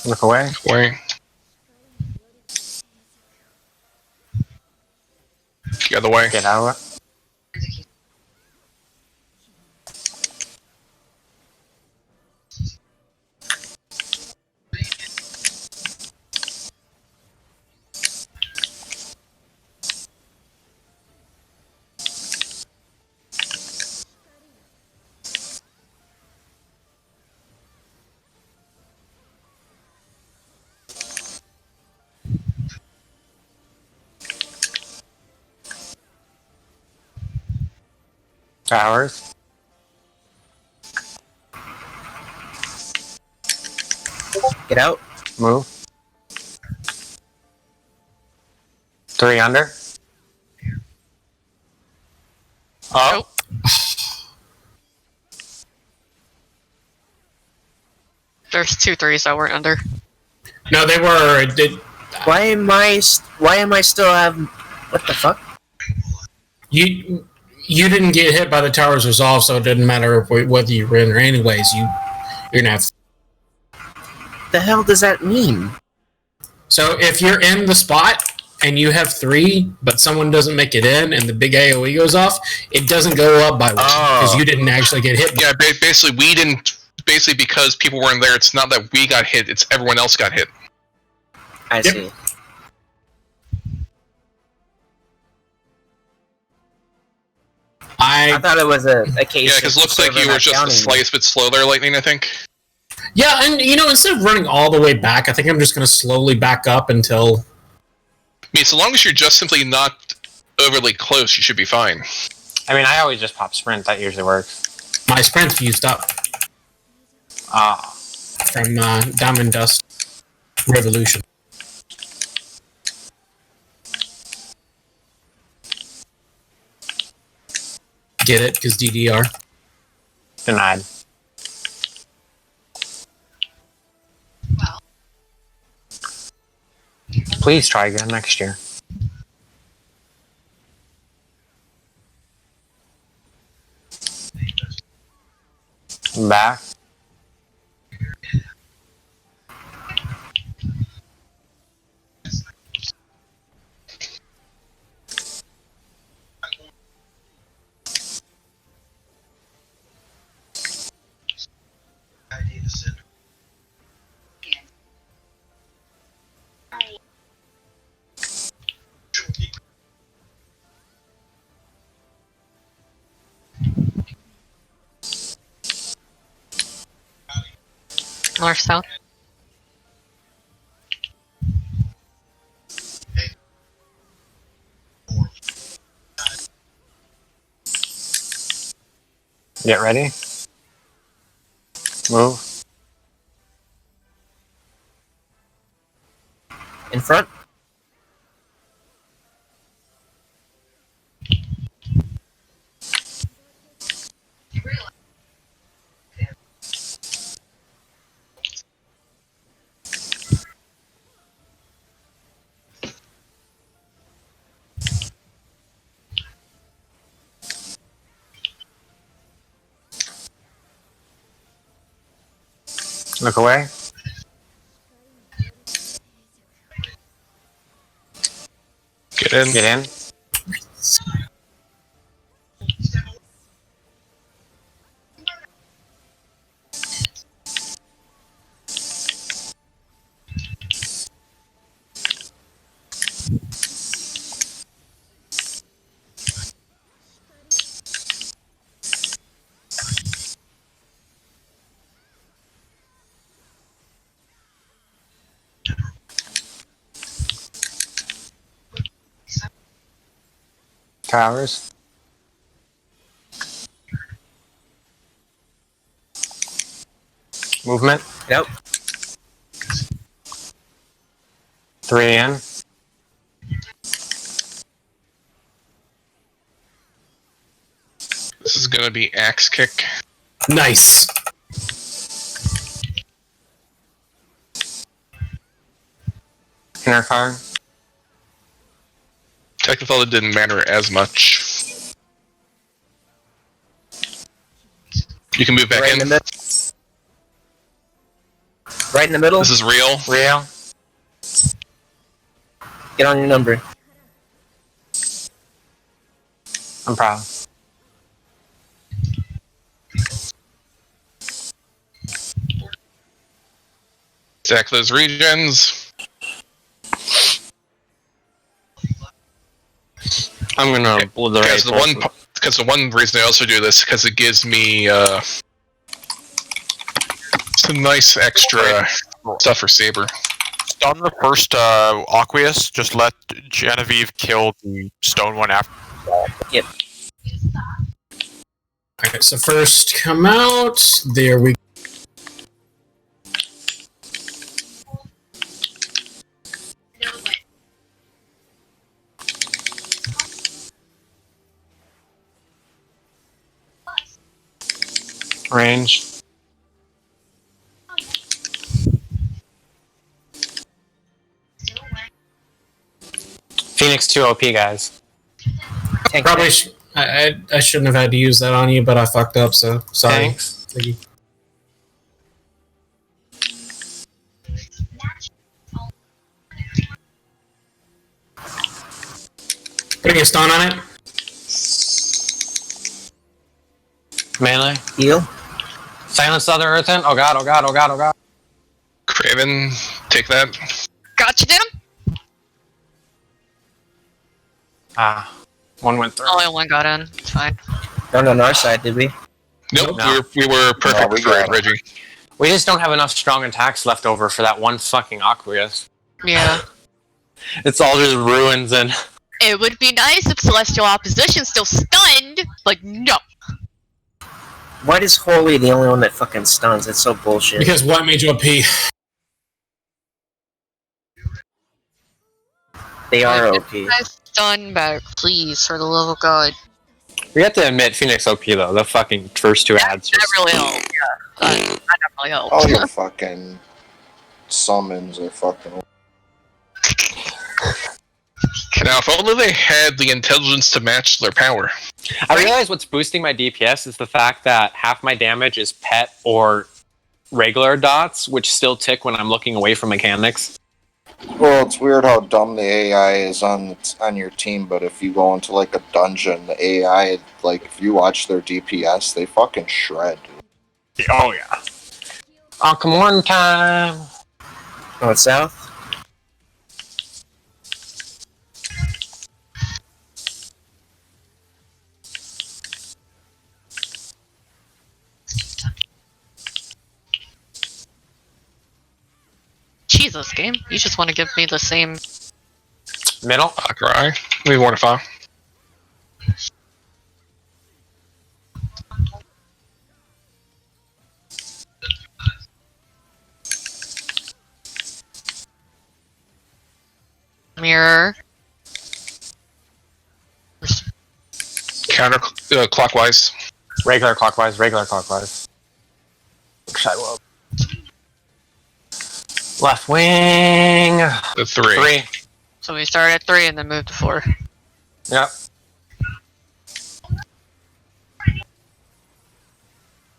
Look away. Wait. Get the way. Get out of it. Towers. Get out. Move. 3 under. Oh. There's 2 threes that weren't under. No, they were. Why am I still having? What the fuck? You didn't get hit by the tower's resolve, so it didn't matter whether you were in or anyways. You're gonna have. The hell does that mean? So if you're in the spot and you have 3, but someone doesn't make it in, and the big AOE goes off, it doesn't go up by 1 because you didn't actually get hit. Yeah, basically we didn't. Basically, because people weren't there, it's not that we got hit; it's everyone else got hit. I Yep. see. I thought it was a case. Yeah, because it looks like server you were not just a counting. slight bit slow there, Lightning. I think. Yeah, and instead of running all the way back, I think I'm just going to slowly back up until. I mean, so long as you're just simply not overly close, you should be fine. I mean, I always just pop sprint. That usually works. My sprint's used up from Diamond Dust Revolution. Get it? Because DDR. Denied. Please try again next year. Back. North south. Get ready. Move. In front. Look away. Get in. Get in. Towers. Movement. Yep. 3 in. This is gonna be axe kick. Nice. Inner card. Technical, it didn't matter as much. You can move back Right in. in the middle. Right in the middle. This is real. Real. Get on your number. I'm proud. Stack those regions. I'm gonna obliterate Because the one reason I also do this because it gives me some nice extra stuff for Saber. On the first Aqueous, just let Genevieve kill the stone one after. Alright, so first come out. There we go. range. Phoenix 2 OP, guys. Probably I shouldn't have had to use that on you, but I fucked up, so sorry. Thanks. Ziggy. Putting a stun on it. Melee. Heal. Silence the other earthen. Oh god, oh god, oh god, oh god. Craven, take that. Gotcha, Denim! Ah. One went through. Only one got in. It's fine. Not on our side, did we? Nope, No. we were perfect we for got it, it. Reggie. We just don't have enough strong attacks left over for that one fucking Aqueous. Yeah. It's all just ruins and It would be nice if Celestial Opposition's still stunned. Like, no. Why is Holy the only one that fucking stuns? It's so bullshit. Because white mage OP. They are Like, OP. guys, stun back, please, for the love of God. We have to admit, Phoenix OP though. The fucking first two ads. That really helped. Yeah, that definitely helped. All your fucking summons are fucking. Now, if only they had the intelligence to match their power. I realize what's boosting my DPS is the fact that half my damage is pet or regular dots, which still tick when I'm looking away from mechanics. Well, it's weird how dumb the AI is on your team, but if you go into like a dungeon, the AI, like if you watch their DPS, they fucking shred. Oh yeah. Oh, come on, time. Oh, it's south? Jesus, game. You just want to give me the same. Middle. Cry. We want to file. Mirror. Counter clockwise. Regular clockwise. Regular clockwise. Side wall. Left wing. The 3. 3. So we started at 3 and then moved to 4. Yep.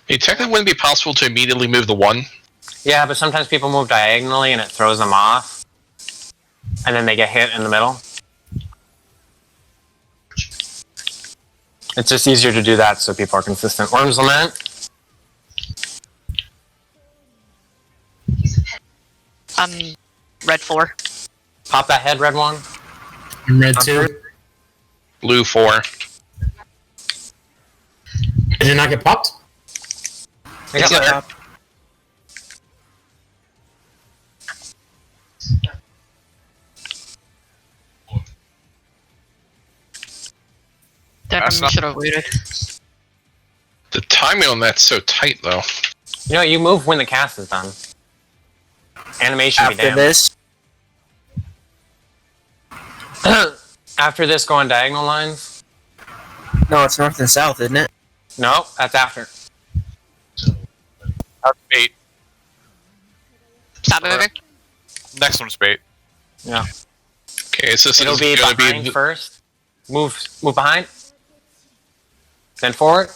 It technically wouldn't be possible to immediately move the 1. Yeah, but sometimes people move diagonally and it throws them off. And then they get hit in the middle. It's just easier to do that so people are consistent. Worm's Lament. Red 4. Pop that head, red one. I'm red 2. Blue 4. Did it not get popped? I got there. Damn, That's we not- should have waited. The timing on that's so tight, though. You know, you move when the cast is done. Animation be After damned. this, After this, go on diagonal lines. no, it's north and south, isn't it? No, that's after. That's bait. Stop moving. Next one's bait. Yeah. Okay, so this It'll is be going to behind be... first. Move behind. Then forward.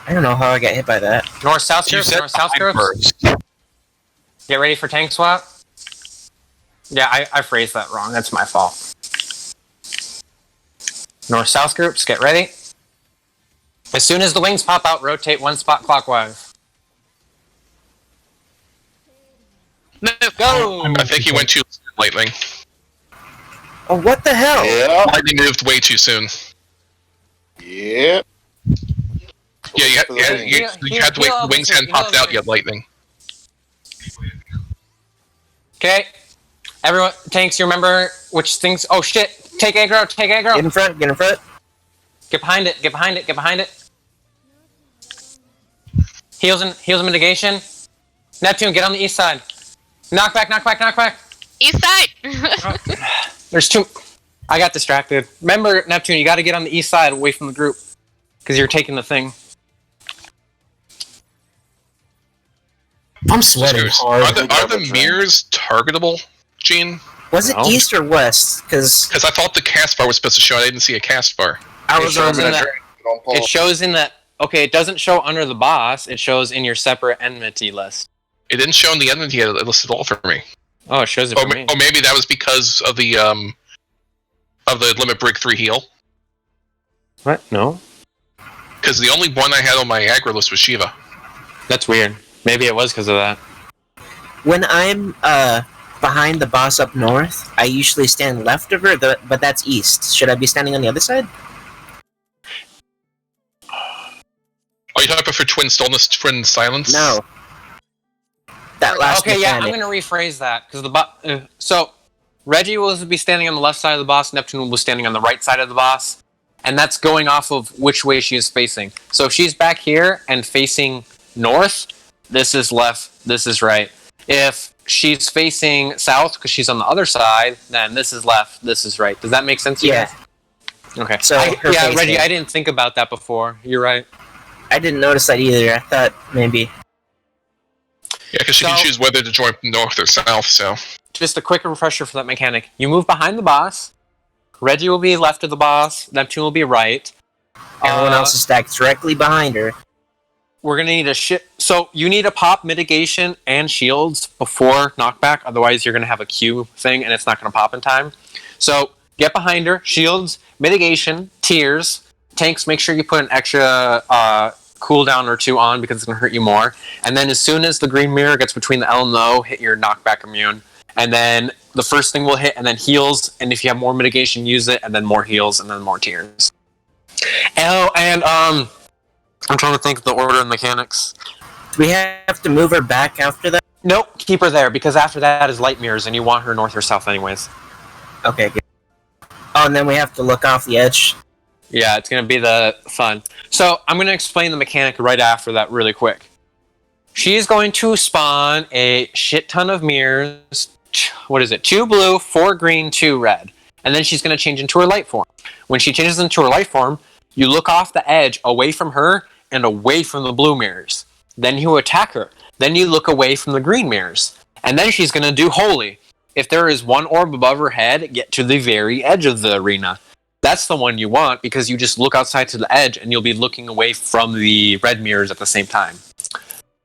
I don't know how I got hit by that. North south You groups. said North south behind groups. first. Get ready for tank swap. Yeah, I phrased that wrong. That's my fault. North south groups. Get ready. As soon as the wings pop out, rotate one spot clockwise. Move. Go. I think he went too lightning. Oh, what the hell? Yeah. Lightning moved way too soon. Yep. Yeah, you had to wait. Heal Wings opposite, hadn't popped heal out yet. Lightning. Okay. Everyone, tanks, you remember which things? Oh shit! Take aggro, take aggro! Get in front, get in front. Get behind it, get behind it, get behind it. Heals and mitigation. Neptune, get on the east side. Knock back, knock back, knock back. East side! There's two. I got distracted. Remember, Neptune, you gotta get on the east side away from the group. Because you're taking the thing. I'm sweating hard. Are the mirrors targetable, Gene? Was it No. east or west? Because Because I thought the cast bar was supposed to show. I didn't see a cast bar. I It was shows on in the... that. Don't pull. It shows in that. Okay, it doesn't show under the boss. It shows in your separate enmity list. It didn't show in the enmity list at all for me. Oh, it shows it for me. Oh, maybe that was because of the limit break 3 heal. What? No. Because the only one I had on my aggro list was Shiva. That's weird. Maybe it was because of that. When I'm behind the boss up north, I usually stand left of her, but that's east. Should I be standing on the other side? Are you talking about for Twin Stillness, Twin Silence? No. That last Okay, yeah, I'm mechanic. gonna rephrase that because the so Reggie will be standing on the left side of the boss. Neptune will be standing on the right side of the boss. And that's going off of which way she is facing. So if she's back here and facing north, this is left, this is right. If she's facing south because she's on the other side, then this is left, this is right. Does that make sense to you guys? Okay. So yeah, Reggie, I didn't think about that before. You're right. I didn't notice that either. I thought maybe. Yeah, because she can choose whether to join north or south, so. Just a quick refresher for that mechanic. You move behind the boss. Reggie will be left of the boss. Neptune will be right. Everyone else is stacked directly behind her. We're going to need So you need to pop mitigation and shields before knockback. Otherwise, you're going to have a Q thing, and it's not going to pop in time. So get behind her. Shields, mitigation, tears. Tanks, make sure you put an extra cooldown or 2 on because it's going to hurt you more. And then as soon as the green mirror gets between the L and the O, hit your knockback immune. And then the first thing will hit, and then heals. And if you have more mitigation, use it, and then more heals, and then more tears. Oh, and I'm trying to think of the order and mechanics. Do we have to move her back after that? Nope, keep her there, because after that is light mirrors, and you want her north or south anyways. Okay, good. Oh, and then we have to look off the edge. Yeah, it's going to be the fun. So I'm going to explain the mechanic right after that really quick. She is going to spawn a shit ton of mirrors. What is it? 2 blue, 4 green, 2 red. And then she's going to change into her light form. When she changes into her light form, you look off the edge away from her and away from the blue mirrors. Then you attack her. Then you look away from the green mirrors. And then she's going to do holy. If there is one orb above her head, get to the very edge of the arena. That's the one you want because you just look outside to the edge and you'll be looking away from the red mirrors at the same time.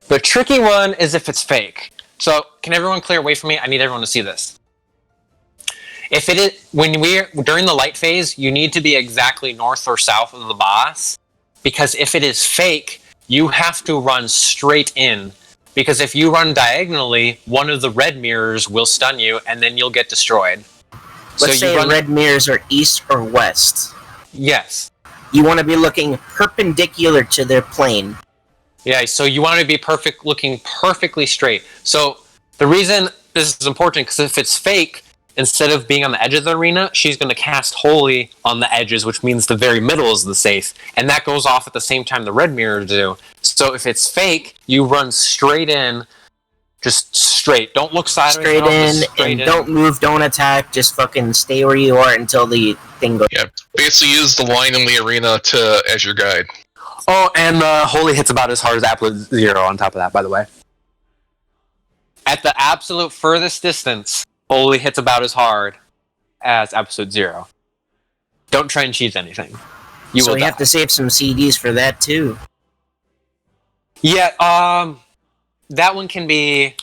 The tricky one is if it's fake. So, can everyone clear away from me? I need everyone to see this. If it is, during the light phase, you need to be exactly north or south of the boss. Because if it is fake, you have to run straight in. Because if you run diagonally, one of the red mirrors will stun you, and then you'll get destroyed. Let's say red mirrors are east or west. Yes. You want to be looking perpendicular to their plane. Yeah, so you want to be looking perfectly straight. So the reason this is important, because if it's fake, instead of being on the edge of the arena, she's going to cast holy on the edges, which means the very middle is the safe. And that goes off at the same time the red mirrors do. So if it's fake, you run straight in, just straight. Don't look sideways. Straight in, don't move, don't attack, just fucking stay where you are until the thing goes. Yeah, basically use the line in the arena as your guide. Oh, and holy hits about as hard as absolute 0 on top of that, by the way. At the absolute furthest distance, holy hits about as hard as absolute 0. Don't try and cheat anything. So we have to save some CDs for that too. Yeah, that one can be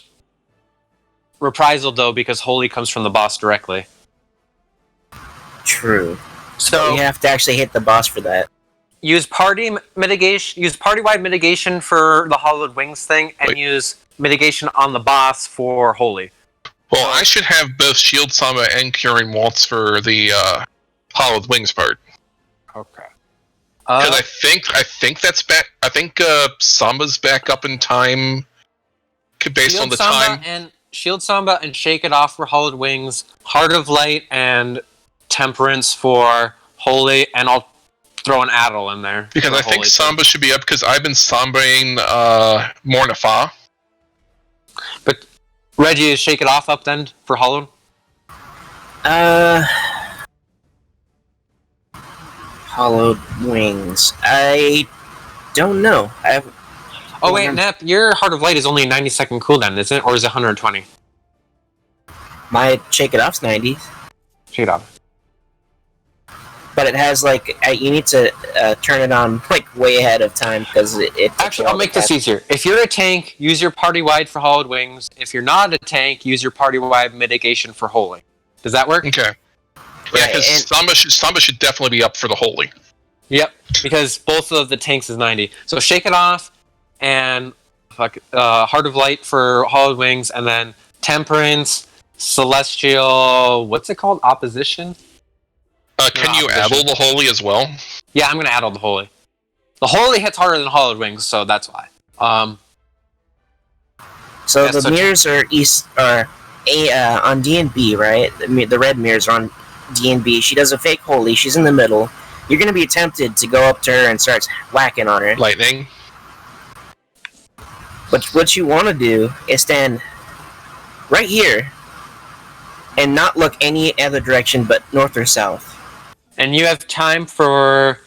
reprisal though, because holy comes from the boss directly. True. So you have to actually hit the boss for that. Use party-wide mitigation for the Hollowed Wings thing, and use mitigation on the boss for holy. Well, I should have both Shield Samba and Curing Waltz for the Hollowed Wings part. Okay. Because I think that's back. I think Samba's back up in time, based on the time. And Shield Samba and Shake It Off for Hollowed Wings, Heart of Light and Temperance for holy, and I'll throw an Addle in there. Because I think Samba should be up because I've been Sambaing Mornafa. But Reggie, is Shake It Off up then for Hollowed? Hollowed Wings. I don't know. Oh wait, Nep, your Heart of Light is only a 90-second cooldown, isn't it? Or is it 120? My Shake It Off's 90. Shake It Off. But it has you need to turn it on way ahead of time because it actually, I'll make this easier. If you're a tank, use your party-wide for Hollowed Wings. If you're not a tank, use your party-wide mitigation for holy. Does that work? Okay. Yeah, because Samba should definitely be up for the holy. Yep, because both of the tanks is 90. So Shake It Off and Heart of Light for Hollowed Wings, and then Temperance, Celestial. What's it called? Opposition. Can you add all the holy as well? Yeah, I'm gonna add all the holy. The holy hits harder than Hollowed Wings, so that's why. So the mirrors are east, or on D&B, right? The red mirrors are on D&B. She does a fake holy. She's in the middle. You're gonna be tempted to go up to her and start whacking on her. Lightning. But what you want to do is stand right here and not look any other direction but north or south. And you have time for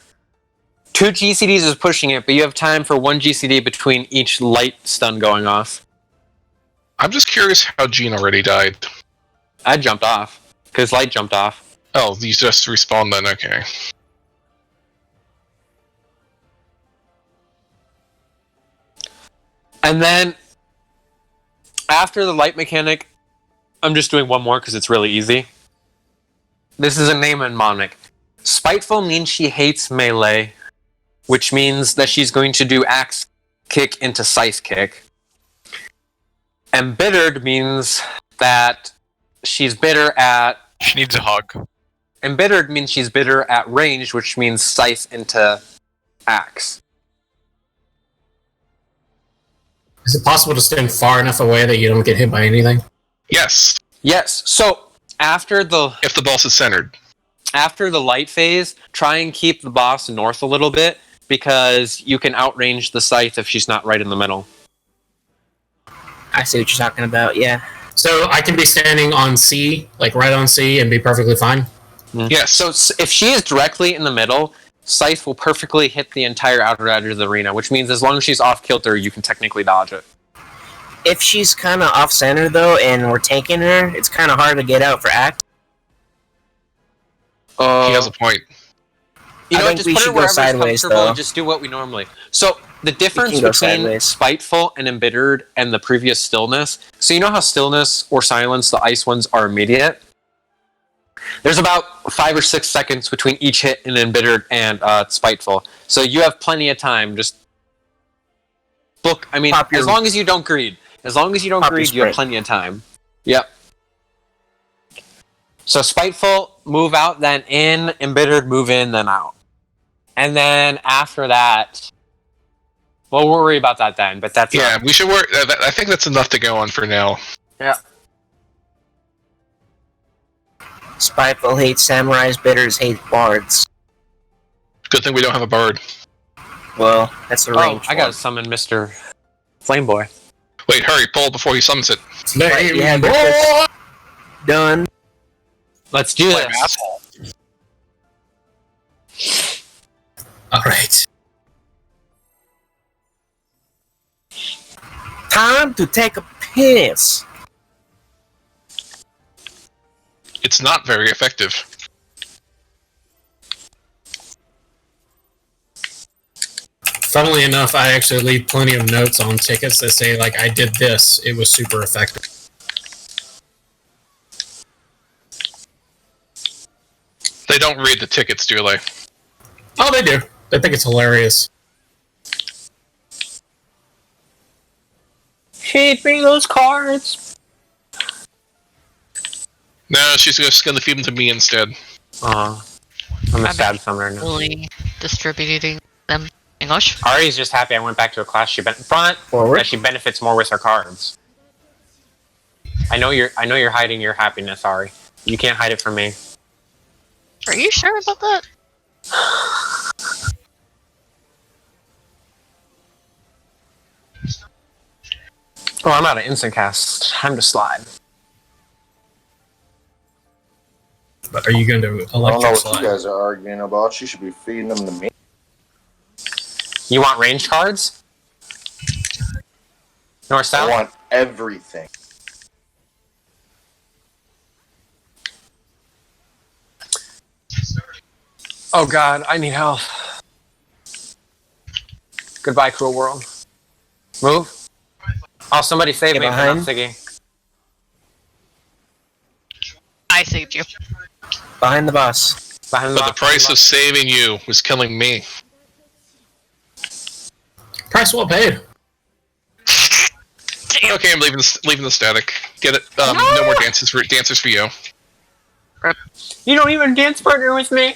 2 GCDs is pushing it, but you have time for 1 GCD between each light stun going off. I'm just curious how Jean already died. I jumped off because light jumped off. Oh, you just respawned then. Okay. And then after the light mechanic, I'm just doing one more because it's really easy. This is a name mnemonic. Spiteful means she hates melee, which means that she's going to do axe kick into scythe kick. Embittered means that she's bitter at... She needs a hug. Embittered means she's bitter at range, which means scythe into axe. Is it possible to stand far enough away that you don't get hit by anything? Yes. Yes. So after the If the boss is centered. after the light phase, try and keep the boss north a little bit because you can outrange the scythe if she's not right in the middle. I see what you're talking about, yeah. So I can be standing on C, like right on C, and be perfectly fine? Yes. So if she is directly in the middle, scythe will perfectly hit the entire outer edge of the arena, which means as long as she's off kilter, you can technically dodge it. If she's kind of off-center, though, and we're tanking her, it's kind of hard to get out for act. He has a point. You I know, think just we put her should go wherever's sideways, comfortable though. and just do what we normally. So the difference can go between sideways. spiteful and embittered and the previous stillness. So you know how stillness or silence, the ice ones, are immediate? There's about 5 or 6 seconds between each hit in embittered and spiteful. So you have plenty of time. Just book. I mean, as long as you don't greed. As long as you don't greed, you have plenty of time. Yep. So spiteful, move out, then in. Embittered, move in, then out. And then after that, we'll worry about that then. But that's Yeah, we should work. I think that's enough to go on for now. Yeah. Spiteful hates samurais, bitters hate bards. Good thing we don't have a bard. Well, that's the range. I gotta summon Mr. Flameboy. Wait, hurry, pull before he summons it. Yeah, boy! Done. Let's do Blame this. asshole. Alright. Time to take a piss. It's not very effective. Funnily enough, I actually leave plenty of notes on tickets that say, like, I did this, it was super effective. They don't read the tickets, do they? Oh, they do. They think it's hilarious. Feed me those cards. No, she's just gonna feed them to me instead. I'm a I'm sad summoner now. Fully distributing them English. Ari's just happy I went back to a class she bent in front. Forward. That she benefits more with her cards. I know you're hiding your happiness, Ari. You can't hide it from me. Are you sure about that? Oh, I'm out of instant cast. Time to slide. But are you going to I don't know electric what slide? you guys are arguing about. She should be feeding them to me. You want range cards? North I south? want everything. Oh god, I need help. Goodbye, cruel world. Move. Oh, somebody save Get me, behind. not Siggy. I saved you. Behind the boss. Behind But the price of saving you was killing me. Price well paid. Okay, I'm leaving the static. Get it? No more dancers for you. You don't even dance partner with me.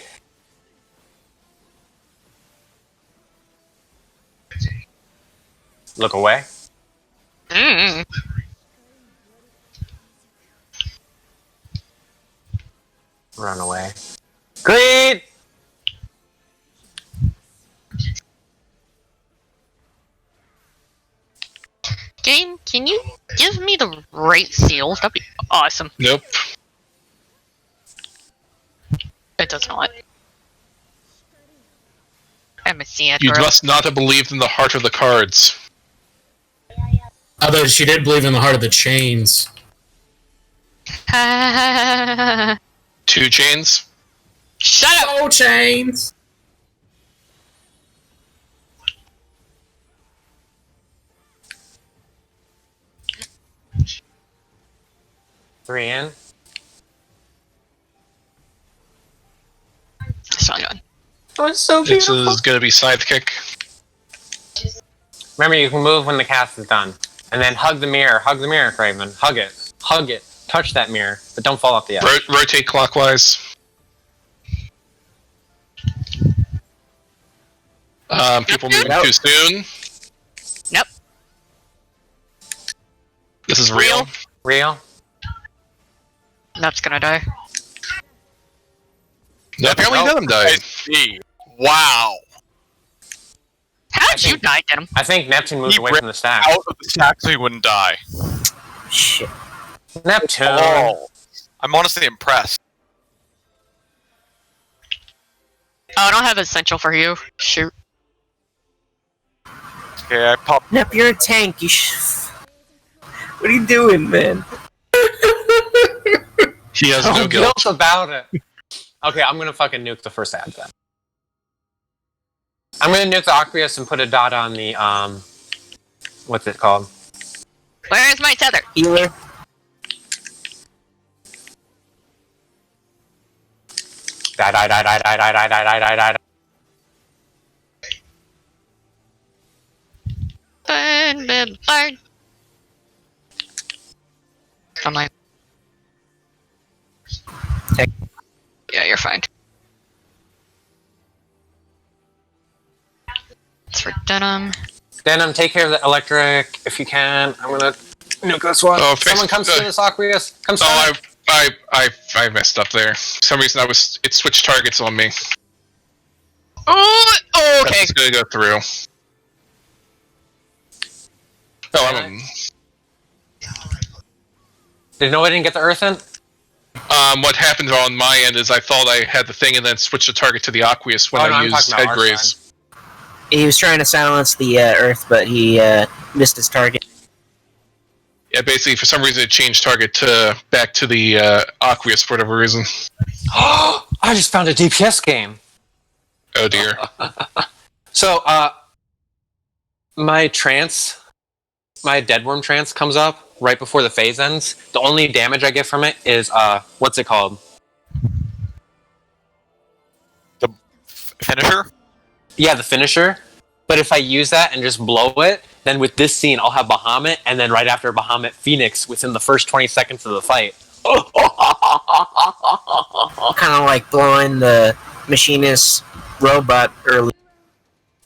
Look away. Mm. Run away. Greed! Game, can you give me the right seals? That'd be awesome. Nope. It does not. I'm a sad You girl. must not have believed in the heart of the cards. Although she did believe in the heart of the chains. 2 chains. Shut up! Oh, chains! Three in. That's not good. Oh, it's so This beautiful. is gonna be sidekick. Remember, you can move when the cast is done. And then hug the mirror. Hug the mirror, Craven. Hug it. Hug it. Touch that mirror. But don't fall off the edge. Rotate clockwise. People moving Nope. too soon. Nope. This is real. Real? That's gonna die. No, apparently none of them I died. see. Wow. How did you die, Denim? I think Neptune moved He away ripped from the stack. Out of the stack so he wouldn't die. Shit. Neptune! Oh. I'm honestly impressed. Oh, I don't have essential for you. Shoot. Okay, I popped. Nep, you're a tank. What are you doing, man? He has No no guilt. guilt about it. Okay, I'm gonna fucking nuke the first ad then. I'm gonna nuke the Aqueous and put a dot on the, what's it called? Where is my tether? Healer. Die. Burn. I'm like. Heck. Yeah, you're fine. It's for Denim. Denim, take care of the electric if you can. I'm gonna nuke this one. Oh, Someone comes to this Aqueous. Come Oh, stop. I messed up there. For some reason, it switched targets on me. Oh, okay. It's gonna go through. Oh, Did nobody didn't get the Earth in? what happened on my end is I thought I had the thing and then switched the target to the Aqueous when Oh, no, I I'm used talking about head our graze. He was trying to silence the Earth, but he missed his target. Yeah, basically, for some reason, it changed target back to the Aqueous for whatever reason. Oh, I just found a DPS game. Oh dear. So, my Deadworm trance comes up right before the phase ends. The only damage I get from it is, what's it called? Finisher? Yeah, the finisher. But if I use that and just blow it, then with this scene, I'll have Bahamut, and then right after Bahamut, Phoenix within the first 20 seconds of the fight. Kind of like blowing the machinist robot early.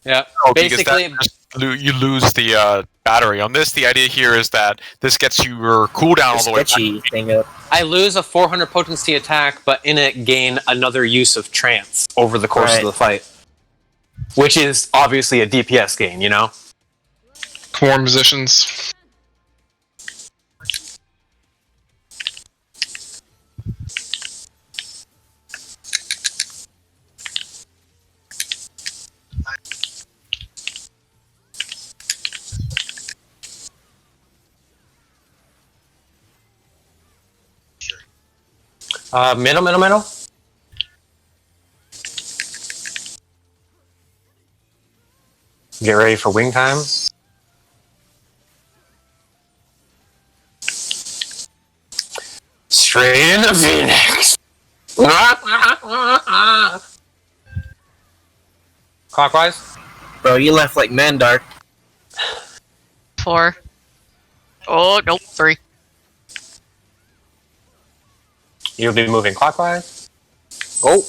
Yeah, Oh, because basically, that you lose the battery. On this, the idea here is that this gets your cooldown all The the way back. sketchy thing up. I lose a 400 potency attack, but in it gain another use of trance over the course Right. of the fight. Which is obviously a DPS gain, you know? Form positions. Middle. Get ready for wing time. Straight into Phoenix. Clockwise. Bro, you left like Mandark. 4. Oh, nope, 3. You'll be moving clockwise. Oh.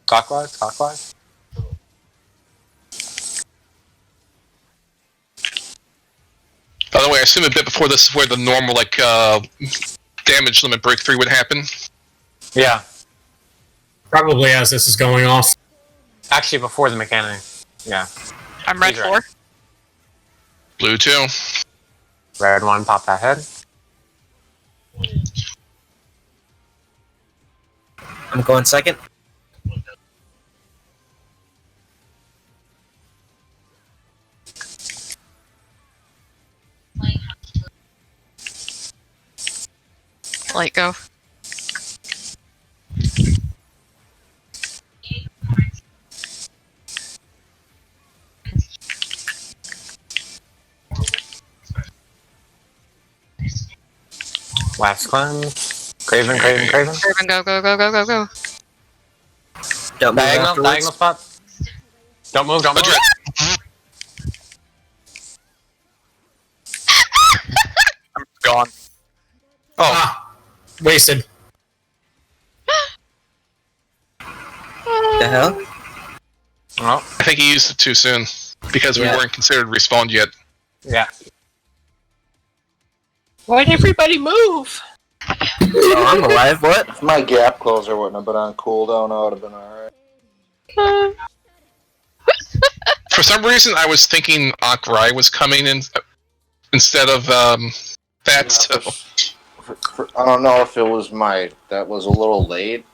Clockwise. By the way, I assume a bit before this is where the normal damage limit breakthrough would happen. Yeah. Probably as this is going off. Actually, before the mechanic. Yeah. I'm red He's right. 4. Blue 2. Red 1, pop that head. I'm going second. Light go. Last cleanse. Craven, Craven, Craven. Craven, go, go, go, go, go, go. Don't move Diagonal, afterwards. diagonal spot. Don't move, don't move. I'm gone. Oh, Ah, wasted. The hell? Oh, I think he used it too soon because we Yeah. weren't considered respawned yet. yeah. Why'd everybody move? Oh, I'm alive. What? If my gap closer wouldn't have been on cooldown, I would have been alright. For some reason, I was thinking Akrai was coming in instead of that. So. I don't know if it was that was a little late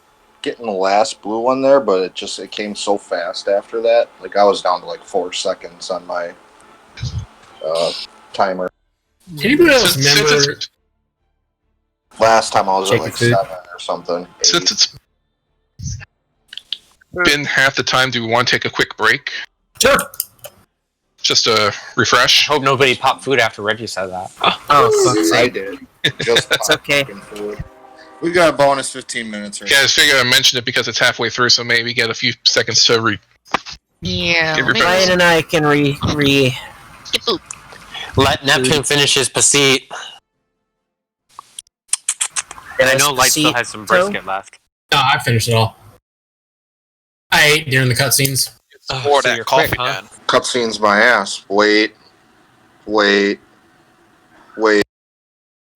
getting the last blue one there, but it came so fast after that. Like I was down to like 4 seconds on my timer. Anybody else Since remember? it's- Last time I was Check at like your food. 7 or something. Since it's been half the time, do we want to take a quick break? Sure. Just a refresh? Hope nobody popped food after Reggie said that. Oh, fuck's I sake. did. Just It's okay. fucking food. We got a bonus 15 minutes right Yeah, I just figured I'd mention it because it's halfway through, so maybe get a few seconds to Yeah. Get let me- refreshed. Ryan and I can Let Neptune finish his pasite. And I know Light still has some brisket left. No, I finished it all. I ate during the cutscenes. pour so that you're coffee quick, huh? then. Cutscenes my ass. Wait.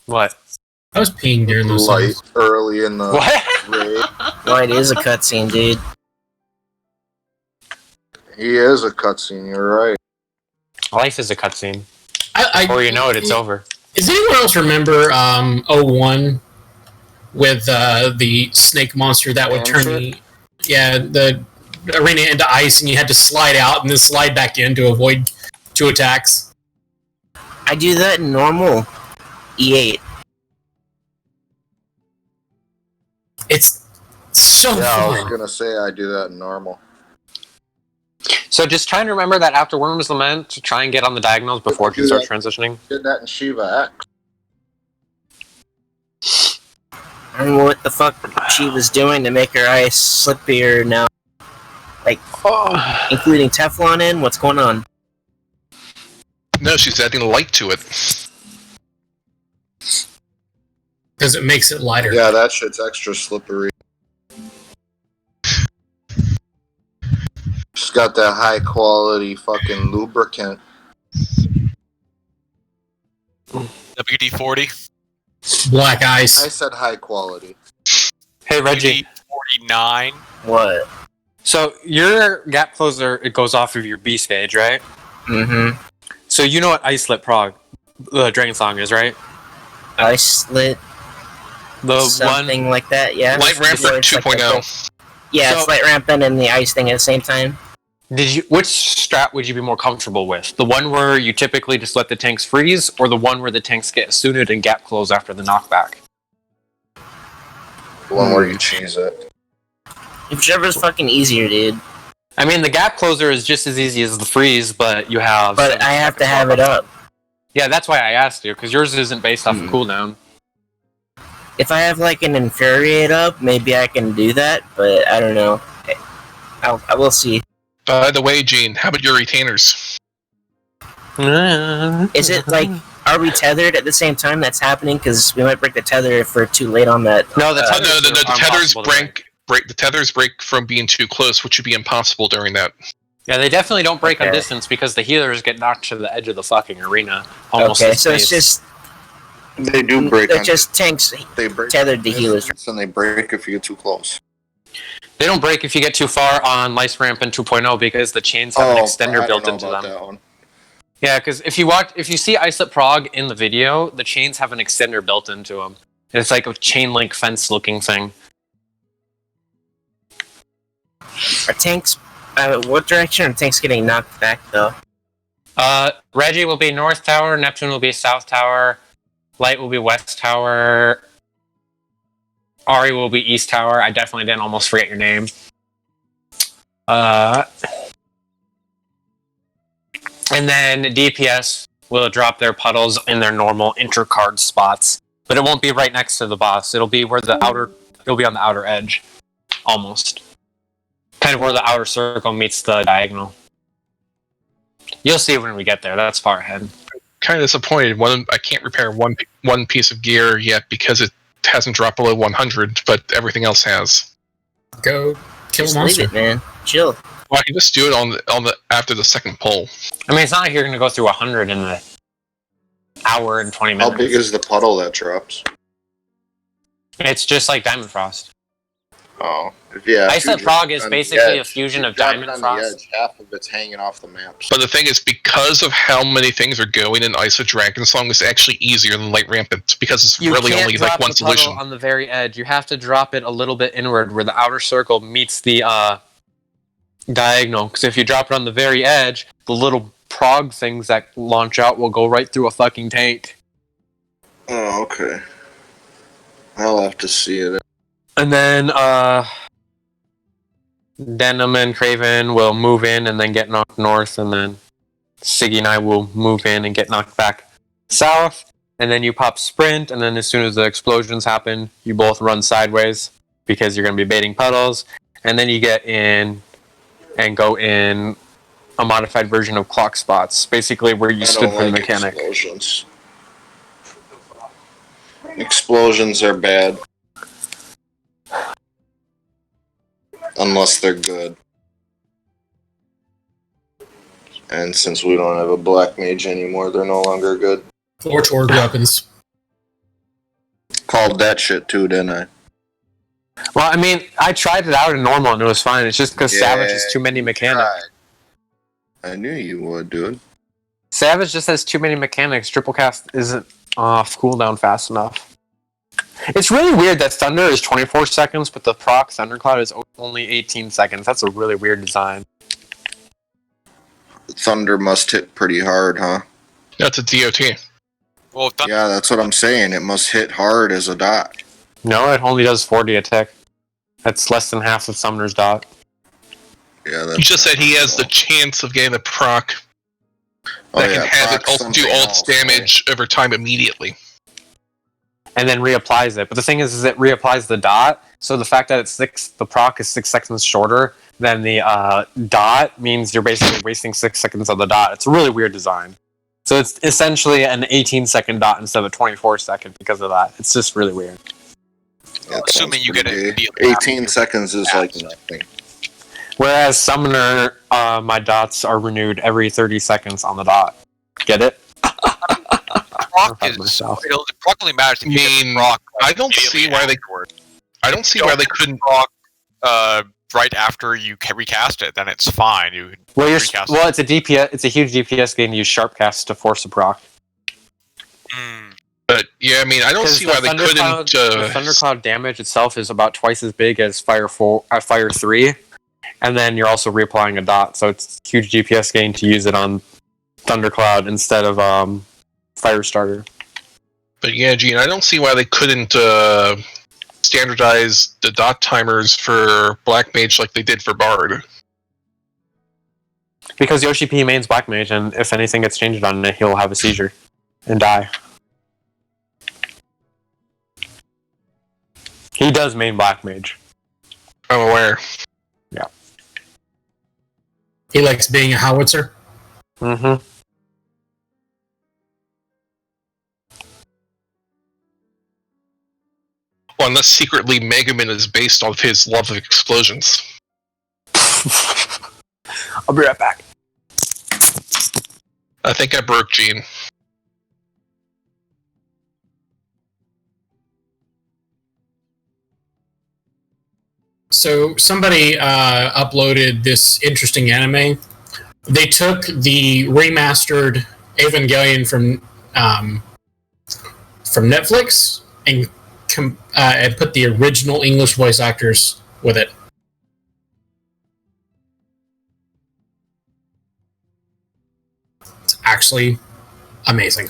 What? I was peeing during those Light scenes. early in the What? raid. Well, it is a cutscene, dude. He is a cutscene, you're right. Life is a cutscene. I Before you know it, it's over. Does anyone else remember 01 with the snake monster that would turn the arena into ice and you had to slide out and then slide back in to avoid 2 attacks? I do that in normal E8. It's so Yeah, I was fun. gonna say I do that in normal. So just trying to remember that after Worm's Lament to try and get on the diagonals before you start transitioning. Did that in Shiva X. I don't know what the fuck she was doing to make her eyes slippier now. Including Teflon in? What's going on? No, she's adding light to it. Because it makes it lighter. Yeah, that shit's extra slippery. She's got that high quality fucking lubricant. WD-40. Black I ice. said high quality. Hey Reggie, WD-49. What? so your gap closer, it goes off of your B stage, right? Mm-hmm. So you know what Ice Lit Prog, the Dragon Song is, right? I slit The something one. like that, yeah. Light Rampant Where it's like 2.0. Yeah, So- it's light rampant and the ice thing at the same time. Which strat would you be more comfortable with? The one where you typically just let the tanks freeze, or the one where the tanks get suited and gap close after the knockback? The one where you cheese it. Whichever's fucking easier, dude. I mean, the gap closer is just as easy as the freeze, but you have. But I have to have it up. Yeah, that's why I asked you, because yours isn't based off of cooldown. If I have like an infuriate up, maybe I can do that, but I don't know. I will see. By the way, Gene, how about your retainers? Is it like, are we tethered at the same time that's happening? Because we might break the tether if we're too late on that. No, the tethers, The are tethers impossible to break. The tethers break from being too close, which would be impossible during that. Yeah, they definitely don't break on Okay. distance because the healers get knocked to the edge of the fucking arena. Almost Okay, in so it's space. just They do break. it's just tanks They break tethered to healers. and they break if you get too close. They don't break if you get too far on Lice Ramp and 2.0 because the chains have an extender I don't built know into about them. that one. Yeah, because if you see Isolate Prog in the video, the chains have an extender built into them. It's like a chain link fence looking thing. Are tanks? What direction are tanks getting knocked back though? Reggie will be North Tower, Neptune will be South Tower, Light will be West Tower, Ari will be East Tower. I definitely didn't almost forget your name. And then DPS will drop their puddles in their normal intercard spots, but it won't be right next to the boss. It'll be where it'll be on the outer edge, almost. Kind of where the outer circle meets the diagonal. You'll see when we get there. That's far ahead. Kind of disappointed. I can't repair one piece of gear yet because it hasn't dropped below 100, but everything else has. Go kill Just a monster. leave it, man. Chill. Well, I can just do it on the after the second pull. I mean, it's not like you're going to go through 100 in an hour and 20 minutes. How big is the puddle that drops? It's just like Diamond Frost. Oh, yeah. Isolate Prog is basically a fusion of Diamond on Frost. the edge, half of it's hanging off the maps. But the thing is, because of how many things are going in Ice of Dragon Song, it's actually easier than Light Rampant because it's You really can't only drop like one the puddle solution. on the very edge. You have to drop it a little bit inward where the outer circle meets the diagonal. Because if you drop it on the very edge, the little prog things that launch out will go right through a fucking tank. Oh, okay. I'll have to see it. And then Denim and Craven will move in and then get knocked north, and then Siggy and I will move in and get knocked back south. And then you pop sprint, and then as soon as the explosions happen, you both run sideways because you're going to be baiting puddles. And then you get in and go in a modified version of clock spots, basically where you stood for the mechanic. Explosions. Explosions are bad. Unless they're good. And since we don't have a black mage anymore, they're no longer good. Or Torg weapons. Called that shit too, didn't I? Well, I mean, I tried it out in normal and it was fine. It's just because Savage has too many mechanics. I knew you would, dude. Savage just has too many mechanics. Triple cast isn't off cooldown fast enough. It's really weird that Thunder is 24 seconds, but the proc Thundercloud is only 18 seconds. That's a really weird design. Thunder must hit pretty hard, huh? That's a DOT. Well, Yeah, that's what I'm saying. It must hit hard as a dot. No, it only does 40 attack. That's less than half of Summoner's dot. Yeah, that's He just said he has the chance of getting a proc that can have it also do all its damage over time immediately. And then reapplies it. But the thing is it reapplies the dot. So the fact that the proc is 6 seconds shorter than the dot means you're basically wasting 6 seconds of the dot. It's a really weird design. So it's essentially an 18-second dot instead of a 24-second because of that. It's just really weird. Yeah, assuming you get it immediately 18 after. seconds is like nothing. Whereas Summoner, my dots are renewed every 30 seconds on the dot. Get it? Proc proc only matters if you get the proc. I don't see why they couldn't proc right after you recast it. Then it's fine. You recast it's a DPS. It's a huge DPS gain to use Sharpcast to force a proc. But yeah, I mean, I don't see why they couldn't. The Thundercloud damage itself is about twice as big as Fire 3, and then you're also reapplying a dot, so it's a huge DPS gain to use it on Thundercloud instead of Firestarter. But yeah, Gene, I don't see why they couldn't standardize the dot timers for Black Mage like they did for Bard. Because Yoshi P mains Black Mage, and if anything gets changed on it, he'll have a seizure and die. He does main Black Mage. I'm aware. Yeah. He likes being a howitzer. Mm-hmm. Well, unless secretly Megaman is based off his love of explosions. I'll be right back. I think I broke Gene. So somebody uploaded this interesting anime. They took the remastered Evangelion from Netflix and put the original English voice actors with it. It's actually amazing.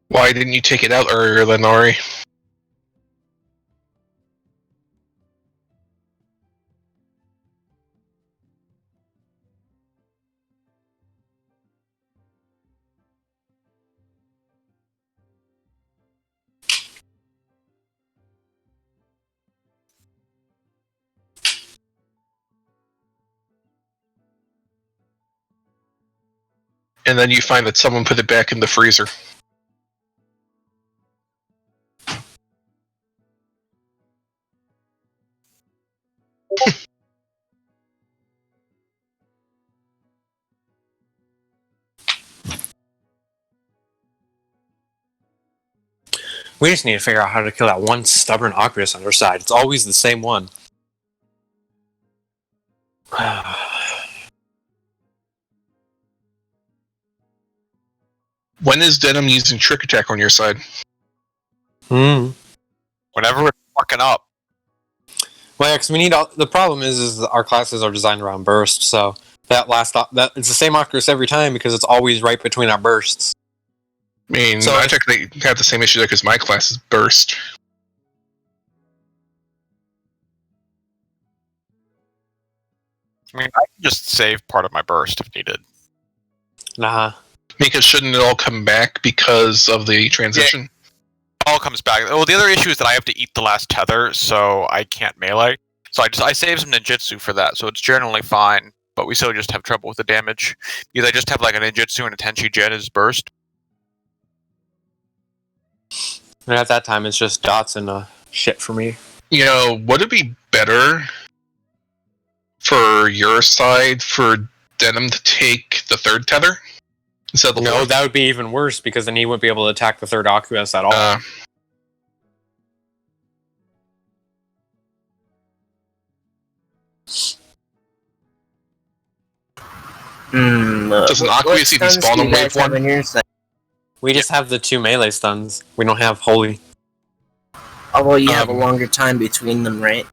Why didn't you take it out earlier, Lenori? And then you find that someone put it back in the freezer. We just need to figure out how to kill that one stubborn Oculus on our side. It's always the same one. When is Denim using Trick Attack on your side? Hmm. Whenever we're fucking up. Well, yeah, because we need the problem is our classes are designed around burst, so that it's the same Oculus every time because it's always right between our bursts. I mean, So I technically have the same issue there because my class is burst. I mean, I can just save part of my burst if needed. Nah. Because shouldn't it all come back because of the transition? It all comes back. Well, the other issue is that I have to eat the last tether, so I can't melee. So I save some ninjutsu for that, so it's generally fine. But we still just have trouble with the damage. Because I just have like a ninjutsu and a tenchi gen as burst. And at that time, it's just dots and shit for me. You know, would it be better for your side for Denim to take the third tether instead of the No, fourth? that would be even worse because then he wouldn't be able to attack the third Oculus at all. Does an Oculus even spawn on wave one? We just have the 2 melee stuns. We don't have holy. Although you have a longer time between them, right?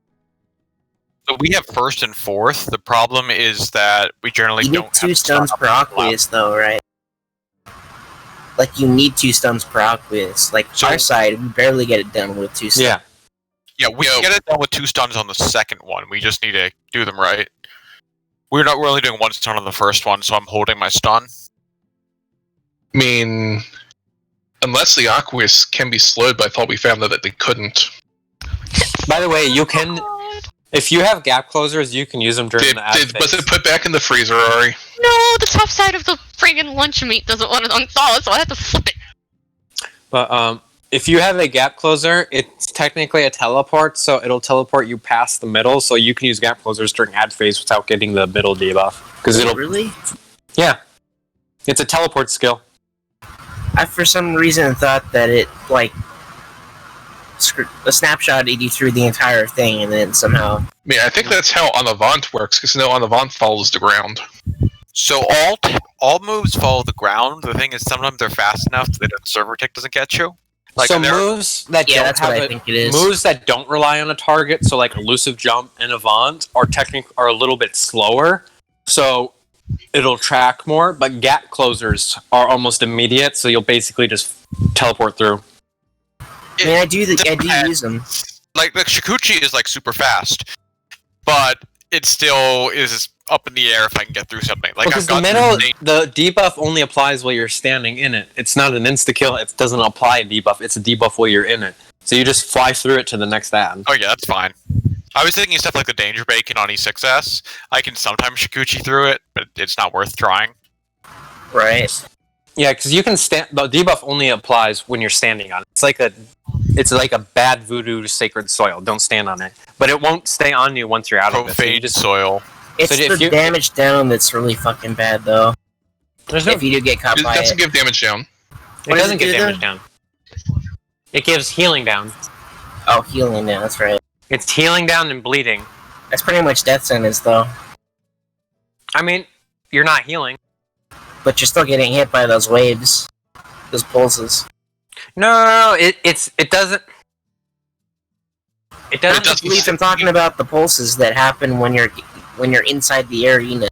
So we have first and fourth. The problem is that we generally You don't need 2 have stuns per Oculus, though, right? Like, you need 2 stuns per Oculus. Like, So- our side, we barely get it done with 2 stuns. Yeah. Yeah, we can get it done with 2 stuns on the second one. We just need to do them right. We're only doing 1 stun on the first one, so I'm holding my stun. I mean, unless the Oculus can be slowed, but I thought we found that they couldn't. By the way, you can... If you have gap closers, you can use them during the ad Was phase. it put back in the freezer, Ari? No, the top side of the friggin' lunch meat doesn't want to unthaw, so I have to flip it. But if you have a gap closer, it's technically a teleport, so it'll teleport you past the middle, so you can use gap closers during ad phase without getting the middle debuff. Because it'll... Really? Yeah. It's a teleport skill. I, for some reason, thought that it, like, a snapshot you through the entire thing, and then somehow... I mean, I think that's how On Avant works, because On Avant follows the ground. So all moves follow the ground. The thing is, sometimes they're fast enough that the server tick doesn't get you. Like, so they're- moves that Yeah, don't that's what have I a- think it is. moves that don't rely on a target, so like elusive jump and avant, are a little bit slower, so it'll track more. But gap closers are almost immediate, so you'll basically just teleport through. I mean, I do use them. like the Shikuchi is like super fast, but it still is up in the air if I can get through something. Like Because the middle, the debuff only applies while you're standing in it. It's not an insta kill. It doesn't apply a debuff. It's a debuff while you're in it. So you just fly through it to the next ad. Oh yeah, that's fine. I was thinking stuff like the Danger Bacon on E6S. I can sometimes Shikuchi through it, but it's not worth trying. Right. Yeah, because you can stand. The debuff only applies when you're standing on it. It's like a bad voodoo sacred soil. Don't stand on it, but it won't stay on you once you're out of it. So Profane you just, soil. It's So if the you- damage down that's really fucking bad, though. there's no. If you do get caught It by doesn't it. give damage down. It What does doesn't it give do damage then? down. It gives healing down. Oh, healing now, that's right. It's healing down and bleeding. That's pretty much death sentence, though. I mean, you're not healing. But you're still getting hit by those waves. Those pulses. No. It doesn't. It Not doesn't. the bleeds, I'm talking about the pulses that happen when you're inside the arena.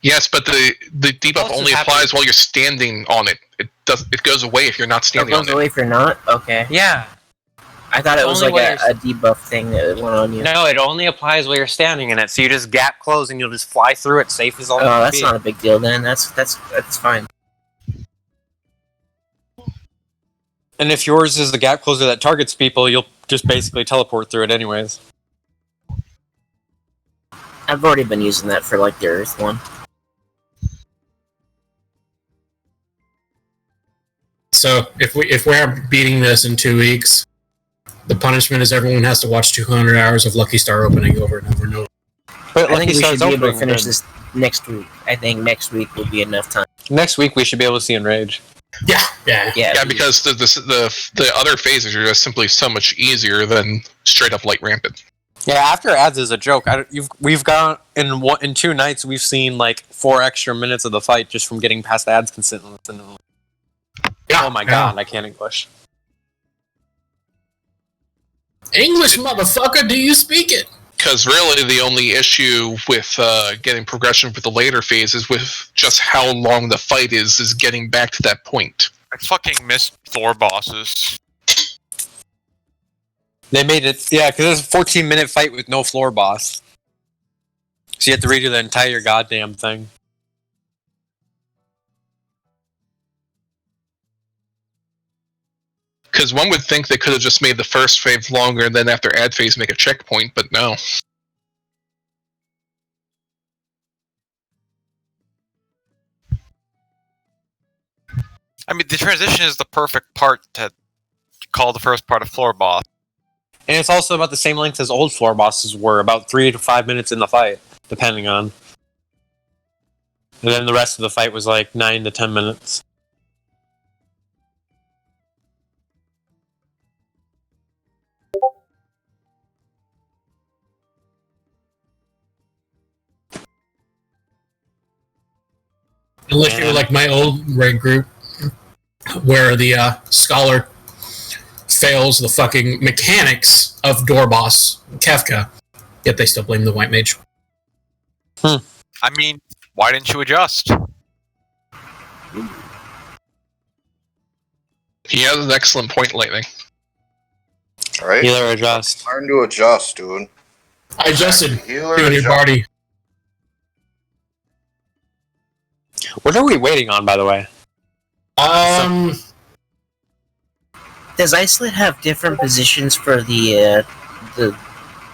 Yes, but the debuff Pulses only happen- applies while you're standing on it. It goes away if you're not It standing on goes it. away if you're not? Okay. Yeah. I thought it was Only like when a debuff thing that went on you. No, it only applies while you're standing in it. So you just gap close and you'll just fly through it safe as all. Oh, can that's be. not a big deal then. That's fine. And if yours is the gap closer that targets people, you'll just basically teleport through it anyways. I've already been using that for like the Earth one. So if we're beating this in 2 weeks, the punishment is everyone has to watch 200 hours of Lucky Star opening over and over and over. But I think we should be able to opening finish good. this next week. I think next week will be enough time. Next week we should be able to see Enrage. Yeah. Yeah, because the other phases are just simply so much easier than straight up light rampant. Yeah, after ads is a joke. We've gone in 2 nights. We've seen like 4 extra minutes of the fight just from getting past ads consistently. Yeah. Oh my god, I can't English. English, motherfucker, do you speak it? Because really, the only issue with getting progression for the later phases with just how long the fight is getting back to that point. I fucking missed floor bosses. They made it, yeah, because it's a 14-minute fight with no floor boss. So you have to redo the entire goddamn thing. Because one would think they could have just made the first phase longer and then after ad phase make a checkpoint, but no. I mean, the transition is the perfect part to call the first part a floor boss. And it's also about the same length as old floor bosses were, about 3 to 5 minutes in the fight, depending on. And then the rest of the fight was like 9 to 10 minutes. Unless you're like my old raid group, where the scholar fails the fucking mechanics of door boss Kefka, yet they still blame the white mage. I mean, why didn't you adjust? He has an excellent point lately. Right? Healer adjust. Learn to adjust, dude. I adjusted Healer to a new adjust. party. What are we waiting on, by the way? Does Isolate have different positions for the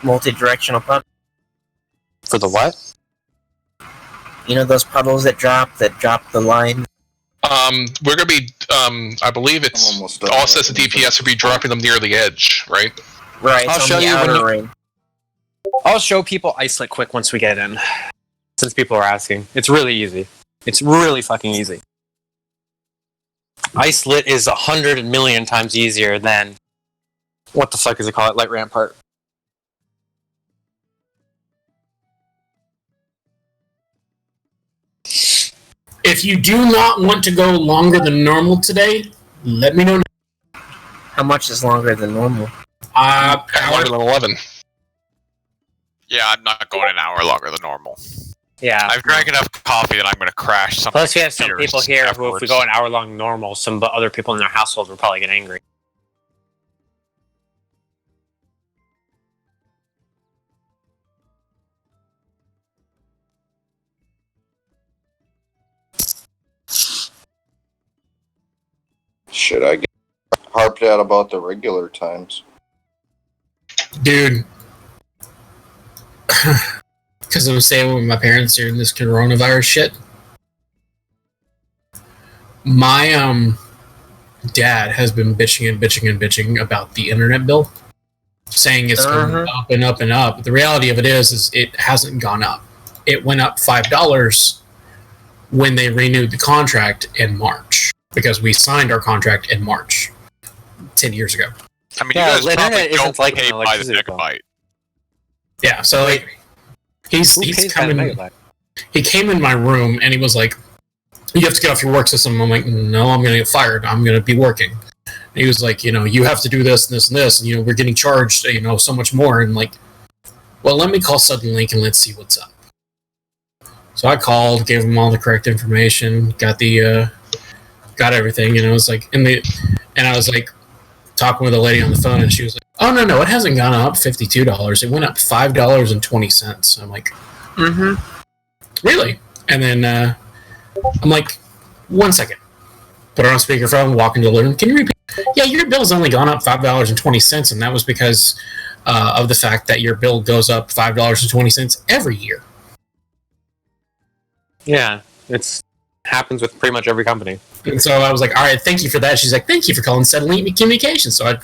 multi-directional puck? For the what? You know those puddles that drop the line? We're gonna be, I believe I'm it's almost done. all sets of DPS will be dropping them near the edge, right? Right, I'll it's show on the you when outer you- ring. I'll show people Isolate quick once we get in. Since people are asking. It's really easy. It's really fucking easy. Isolate is 100 million times easier than... What the fuck is it called? Light Rampart. If you do not want to go longer than normal today, let me know. How much is longer than normal? Hour. Longer than 11. Yeah, I'm not going an hour longer than normal. Yeah. I've drank enough coffee that I'm going to crash something. Plus we have some fierce people here who, if we afterwards. go an hour long normal, some other people in their household will probably get angry. Shit, I get harped at about the regular times. Dude, because I'm staying with my parents during this coronavirus shit. My dad has been bitching about the internet bill, saying it's going up and up and up. The reality of it is it hasn't gone up. It went up $5 when they renewed the contract in March, because we signed our contract in March 10 years ago. I mean, Yeah, you guys probably internet isn't don't like pay an by the electricity bill. megabyte. Yeah, so like he's coming. He came in my room and he was like, "You have to get off your work system." I'm like, "No, I'm going to get fired. I'm going to be working." And he was like, "You have to do this and this and this, and we're getting charged, so much more." And like, well, let me call Suddenlink and let's see what's up. So I called, gave him all the correct information, got everything, and I was like, and I was like talking with a lady on the phone, and she was like, "Oh no, it hasn't gone up $52. It went up $5.20." I'm like, really? And then I'm like, 1 second. Put it on speakerphone, walk into the living room. Can you repeat? Yeah, your bill's only gone up $5.20, and that was because of the fact that your bill goes up $5.20 every year. Yeah, it's happens with pretty much every company. And so I was like, all right, thank you for that. She's like, thank you for calling Suddenlink Communications. So I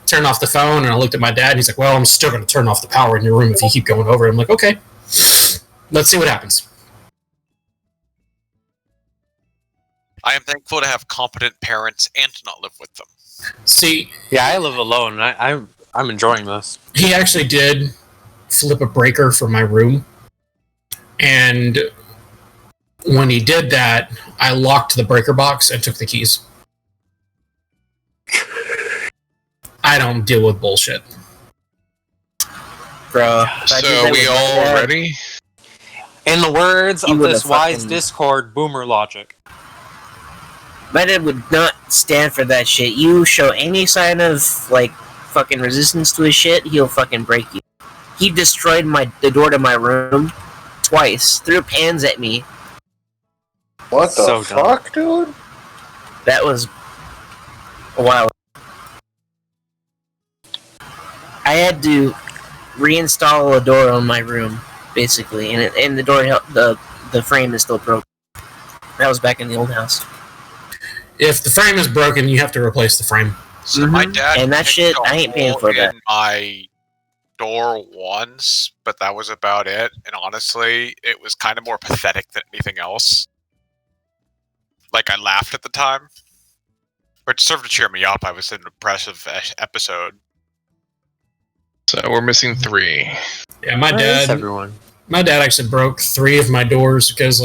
turned off the phone, and I looked at my dad, and he's like, well, I'm still going to turn off the power in your room if you keep going over it. I'm like, okay, let's see what happens. I am thankful to have competent parents and to not live with them. See, Yeah, I live alone. I'm enjoying this. he actually did flip a breaker for my room. And when he did that, I locked the breaker box and took the keys. I don't deal with bullshit. Bro. So we all ready? In the words of this wise fucking- Discord, boomer logic. My dad would not stand for that shit. You show any sign of, fucking resistance to his shit, he'll fucking break you. He destroyed the door to my room twice. Threw pans at me. What the So dumb. fuck, dude? That was a while. I had to reinstall a door on my room, basically, and the door, the frame is still broken. That was back in the old house. If the frame is broken, you have to replace the frame. So my dad And that picked shit, a I ain't paying hole for that. in my door once, but that was about it. And honestly, it was kind of more pathetic than anything else. Like, I laughed at the time, which served to cheer me up. I was in an impressive episode. So we're missing 3. Yeah, my Nice, dad everyone. actually broke 3 of my doors because,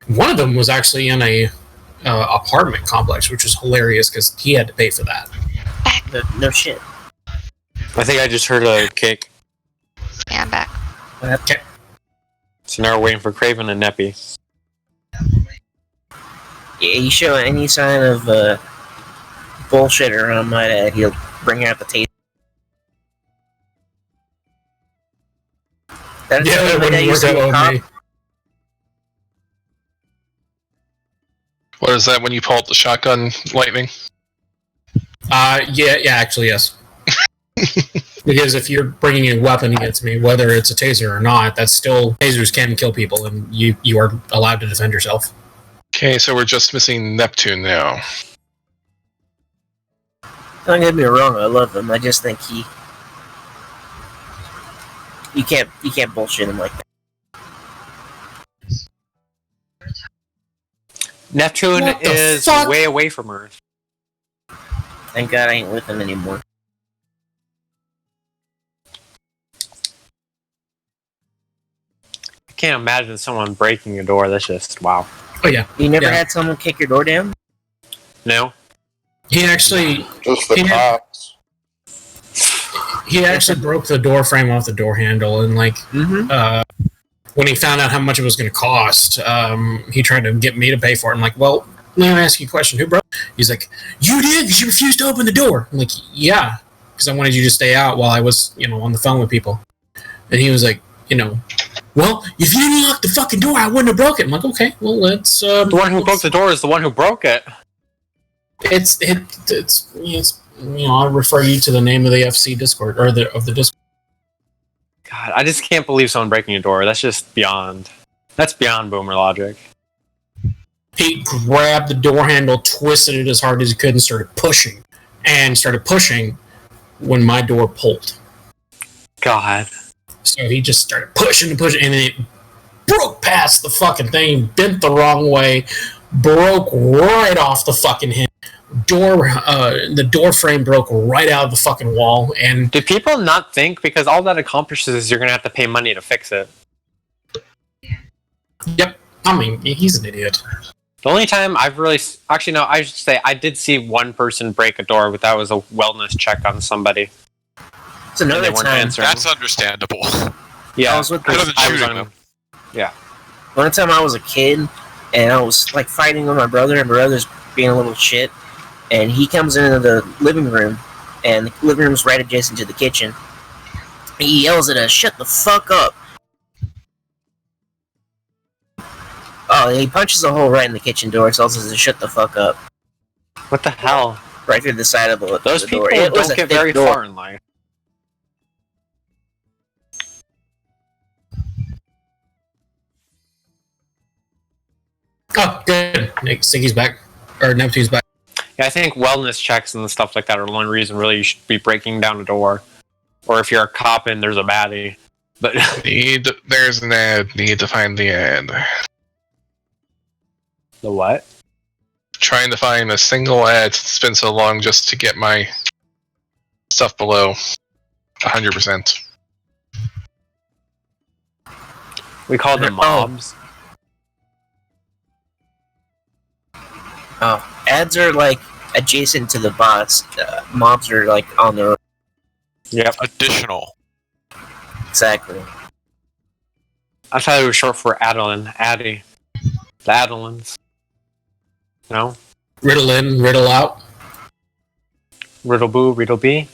one of them was actually in a apartment complex, which was hilarious because he had to pay for that. No shit. I think I just heard a kick. Yeah, I'm back. Okay. So now we're waiting for Craven and Neppy. Yeah, you show any sign of bullshit around my dad, he'll bring out the taser. That's Yeah, how that my dad wouldn't used work to out be a cop. on me. What is that when you pull out the shotgun lightning? Yeah, actually, yes. Because if you're bringing a weapon against me, whether it's a taser or not, that's still, tasers can kill people, and you are allowed to defend yourself. Okay, so we're just missing Neptune now. Don't get me wrong, I love him. I just think you can't bullshit him like that. Neptune What the is fuck? way away from Earth. Thank God I ain't with him anymore. I can't imagine someone breaking a door. That's just wow. Oh yeah, You never Yeah. had someone kick your door down? No. he actually Just the Yeah. cops. broke the door frame off the door handle, and when he found out how much it was going to cost, he tried to get me to pay for it. I'm like, well, let me ask you a question. Who broke? He's like, you did because you refused to open the door. I'm like, yeah, because I wanted you to stay out while I was, on the phone with people. And he was like, well, if you didn't lock the fucking door, I wouldn't have broke it. I'm like, okay, well, let's. The one who broke the door is the one who broke it. It's I'll refer you to the name of the FC Discord or of the Discord. God, I just can't believe someone breaking a door. That's just beyond. That's beyond boomer logic. He grabbed the door handle, twisted it as hard as he could, and started pushing. And started pushing when my door pulled. God. So he just started pushing and pushing, and then it broke past the fucking thing, bent the wrong way, broke right off the fucking hinge. The door frame broke right out of the fucking wall, and Do people not think, because all that accomplishes is you're gonna have to pay money to fix it? yep, I mean, he's an idiot. The only time I've really... Actually, no, I should say I did see one person break a door, but that was a wellness check on somebody. It's another They weren't time. answering. That's understandable. Yeah. I was with Better this, than I was shooting on- them. Yeah. one time I was a kid, and I was like fighting with my brother, and my brother's being a little shit, and he comes into the living room, and the living room's right adjacent to the kitchen. He yells at us, "Shut the fuck up!" Oh, and he punches a hole right in the kitchen door, tells us to shut the fuck up. What the hell? Right through the side of the Those the people door. It was don't a get thick very door. far in life. Oh, good. Stinky's back. Or Neptune's back. Yeah, I think wellness checks and stuff like that are the only reason really you should be breaking down a door. Or if you're a cop and there's a baddie. But There's an ad. Need to find the ad. the what? Trying to find a single ad. It's been so long just to get my stuff below 100%. We call them mobs. Oh, ads are like adjacent to the bots. Mobs are like on their own. Yep. Additional. Exactly. I thought it was short for Adeline. Addy. The Adelines. No? Riddle in, riddle out. Riddle boo, riddle bee.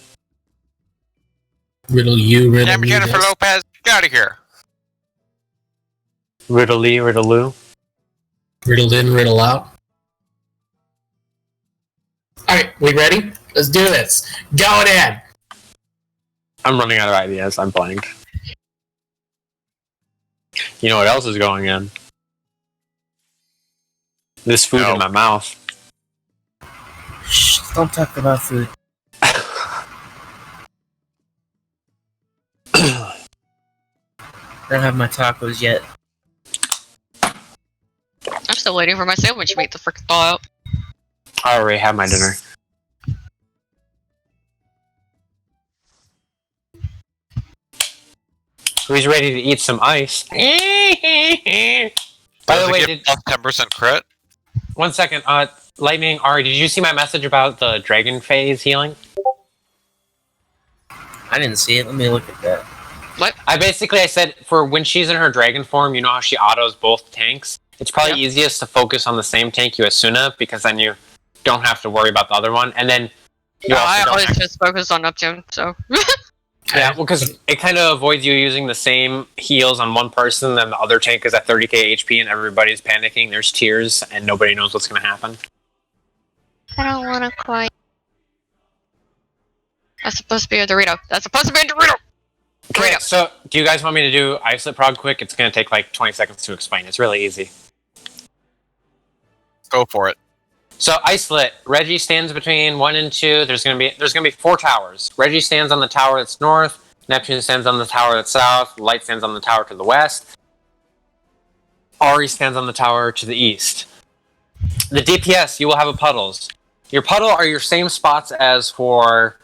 Riddle you, riddle Damn, me. Jennifer yes. Lopez, get out of here. Riddle lee, riddle loo. Riddle in, riddle out. Alright, we ready? Let's do this. Go in! I'm running out of ideas. I'm blanked. You know what else is going in? This food No. in my mouth. Shh, don't talk about food. I don't have my tacos yet. I'm still waiting for my sandwich meat to frickin' thaw out. I already had my dinner. Who's ready to eat some ice? By Does the it way, give plus 10% crit? 1 second. Lightning, Ari, did you see my message about the dragon phase healing? I didn't see it. Let me look at that. I said for when she's in her dragon form, you know how she autos both tanks? It's probably easiest to focus on the same tank you Asuna, because then you don't have to worry about the other one. And then you No, also I don't always have- just focus on Neptune, so. Yeah, well, because it kind of avoids you using the same heals on one person, then the other tank is at 30k HP and everybody's panicking. There's tears and nobody knows what's going to happen. I don't want to quite. That's supposed to be a Dorito. That's supposed to be a Dorito! Okay, so do you guys want me to do isolate prog quick? It's going to take like 20 seconds to explain. It's really easy. Go for it. So isolate. Reggie stands between 1 and 2. There's gonna be 4 towers. Reggie stands on the tower that's north. Neptune stands on the tower that's south. Light stands on the tower to the west. Ari stands on the tower to the east. The DPS, you will have a puddles. Your puddle are your same spots as for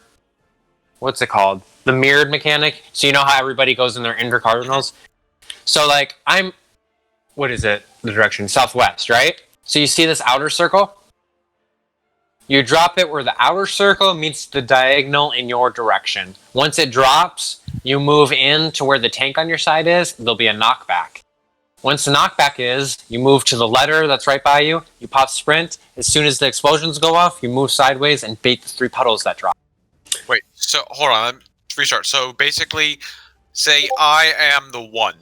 what's it called? The mirrored mechanic. So you know how everybody goes in their inner cardinals. So like what is it? The direction southwest, right? So you see this outer circle? You drop it where the outer circle meets the diagonal in your direction. Once it drops, you move in to where the tank on your side is. There'll be a knockback. Once the knockback is, you move to the letter that's right by you. You pop sprint. As soon as the explosions go off, you move sideways and bait the 3 puddles that drop. Wait, so hold on, let's restart. So basically, say I am the 1.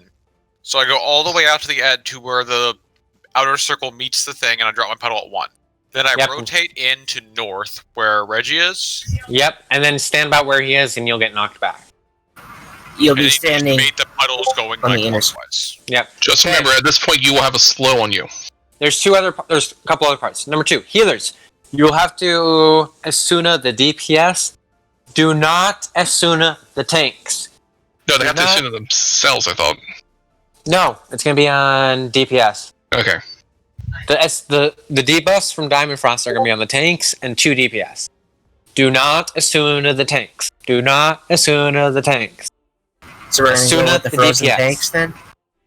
So I go all the way out to the edge to where the outer circle meets the thing, and I drop my puddle at 1. Then I Yep. rotate into north, where Reggie is. Yep, and then stand by where he is and you'll get knocked back. you'll And be then you standing made the puddles going on like the inner clockwise. Yep. Just Okay. remember, at this point, you will have a slow on you. There's a couple other parts. Number 2, healers. You'll have to Asuna the DPS. Do not Asuna the tanks. No, they Do have to not- assume themselves, I thought. No, it's gonna be on DPS. Okay. The debuffs from Diamond Frost are gonna be on the tanks and 2 DPS. Do not Asuna the tanks. Do not Asuna the tanks. So we're gonna go Asuna with the the frozen DPS. tanks then?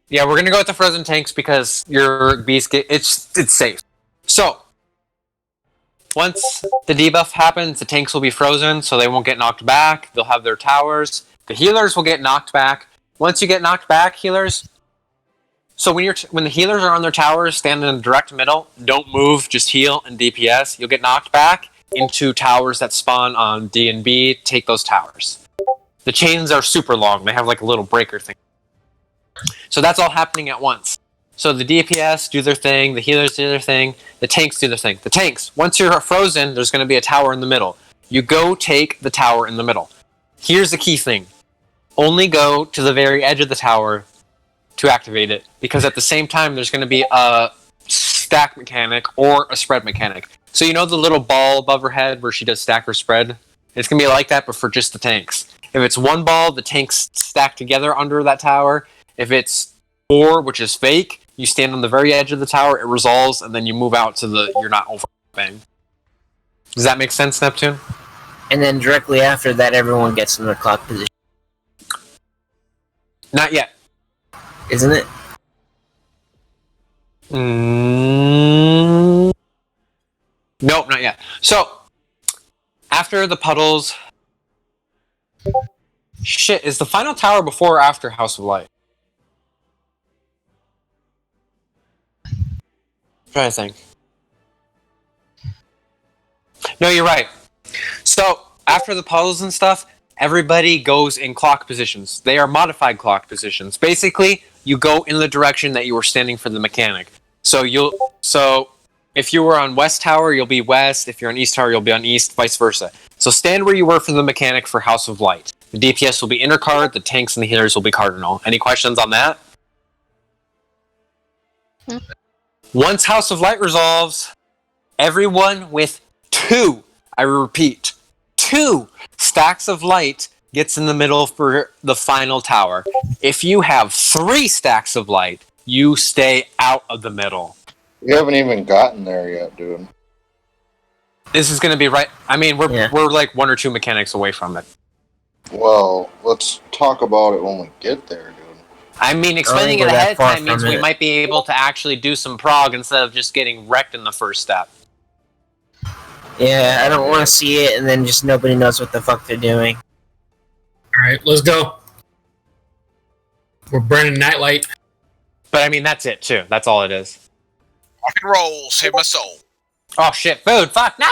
Yeah, we're gonna go with the frozen tanks because your beast it's safe. So once the debuff happens, the tanks will be frozen, so they won't get knocked back. They'll have their towers. The healers will get knocked back. Once you get knocked back, healers. So when the healers are on their towers, stand in the direct middle. Don't move, just heal and DPS. You'll get knocked back into towers that spawn on D and B. Take those towers. The chains are super long. They have like a little breaker thing. So that's all happening at once. So the DPS do their thing, the healers do their thing, the tanks do their thing. The tanks, once you're frozen, there's going to be a tower in the middle. You go take the tower in the middle. Here's the key thing. Only go to the very edge of the tower to activate it, because at the same time there's going to be a stack mechanic or a spread mechanic. So you know the little ball above her head where she does stack or spread? It's going to be like that, but for just the tanks. If it's one ball, the tanks stack together under that tower. If it's 4, which is fake, you stand on the very edge of the tower, it resolves, and then you move out to you're not overlapping. Does that make sense, Neptune? And then directly after that, everyone gets in their clock position, Not yet. isn't it? Nope, not yet. So, after the puddles... Shit, is the final tower before or after House of Light? I'm trying to think. No, you're right. So, after the puzzles and stuff, everybody goes in clock positions. They are modified clock positions. Basically, you go in the direction that you were standing for the mechanic. So if you were on West Tower, you'll be West. If you're on East Tower, you'll be on East, vice versa. So stand where you were for the mechanic for House of Light. The DPS will be inner card, the tanks and the healers will be cardinal. Any questions on that? Once House of Light resolves, everyone with 2, I repeat, 2 stacks of light gets in the middle for the final tower. If you have 3 stacks of light, you stay out of the middle. We haven't even gotten there yet, dude. This is going to be right. I mean, we're like 1 or 2 mechanics away from it. Well, let's talk about it when we get there, dude. I mean, explaining we're it that ahead of far time means from we it. might be able to actually do some prog instead of just getting wrecked in the first step. Yeah, I don't want to see it, and then just nobody knows what the fuck they're doing. Alright, let's go. We're burning nightlight. But I mean, that's it too. That's all it is. Rock and roll, save my soul. Oh shit, food, fuck, no!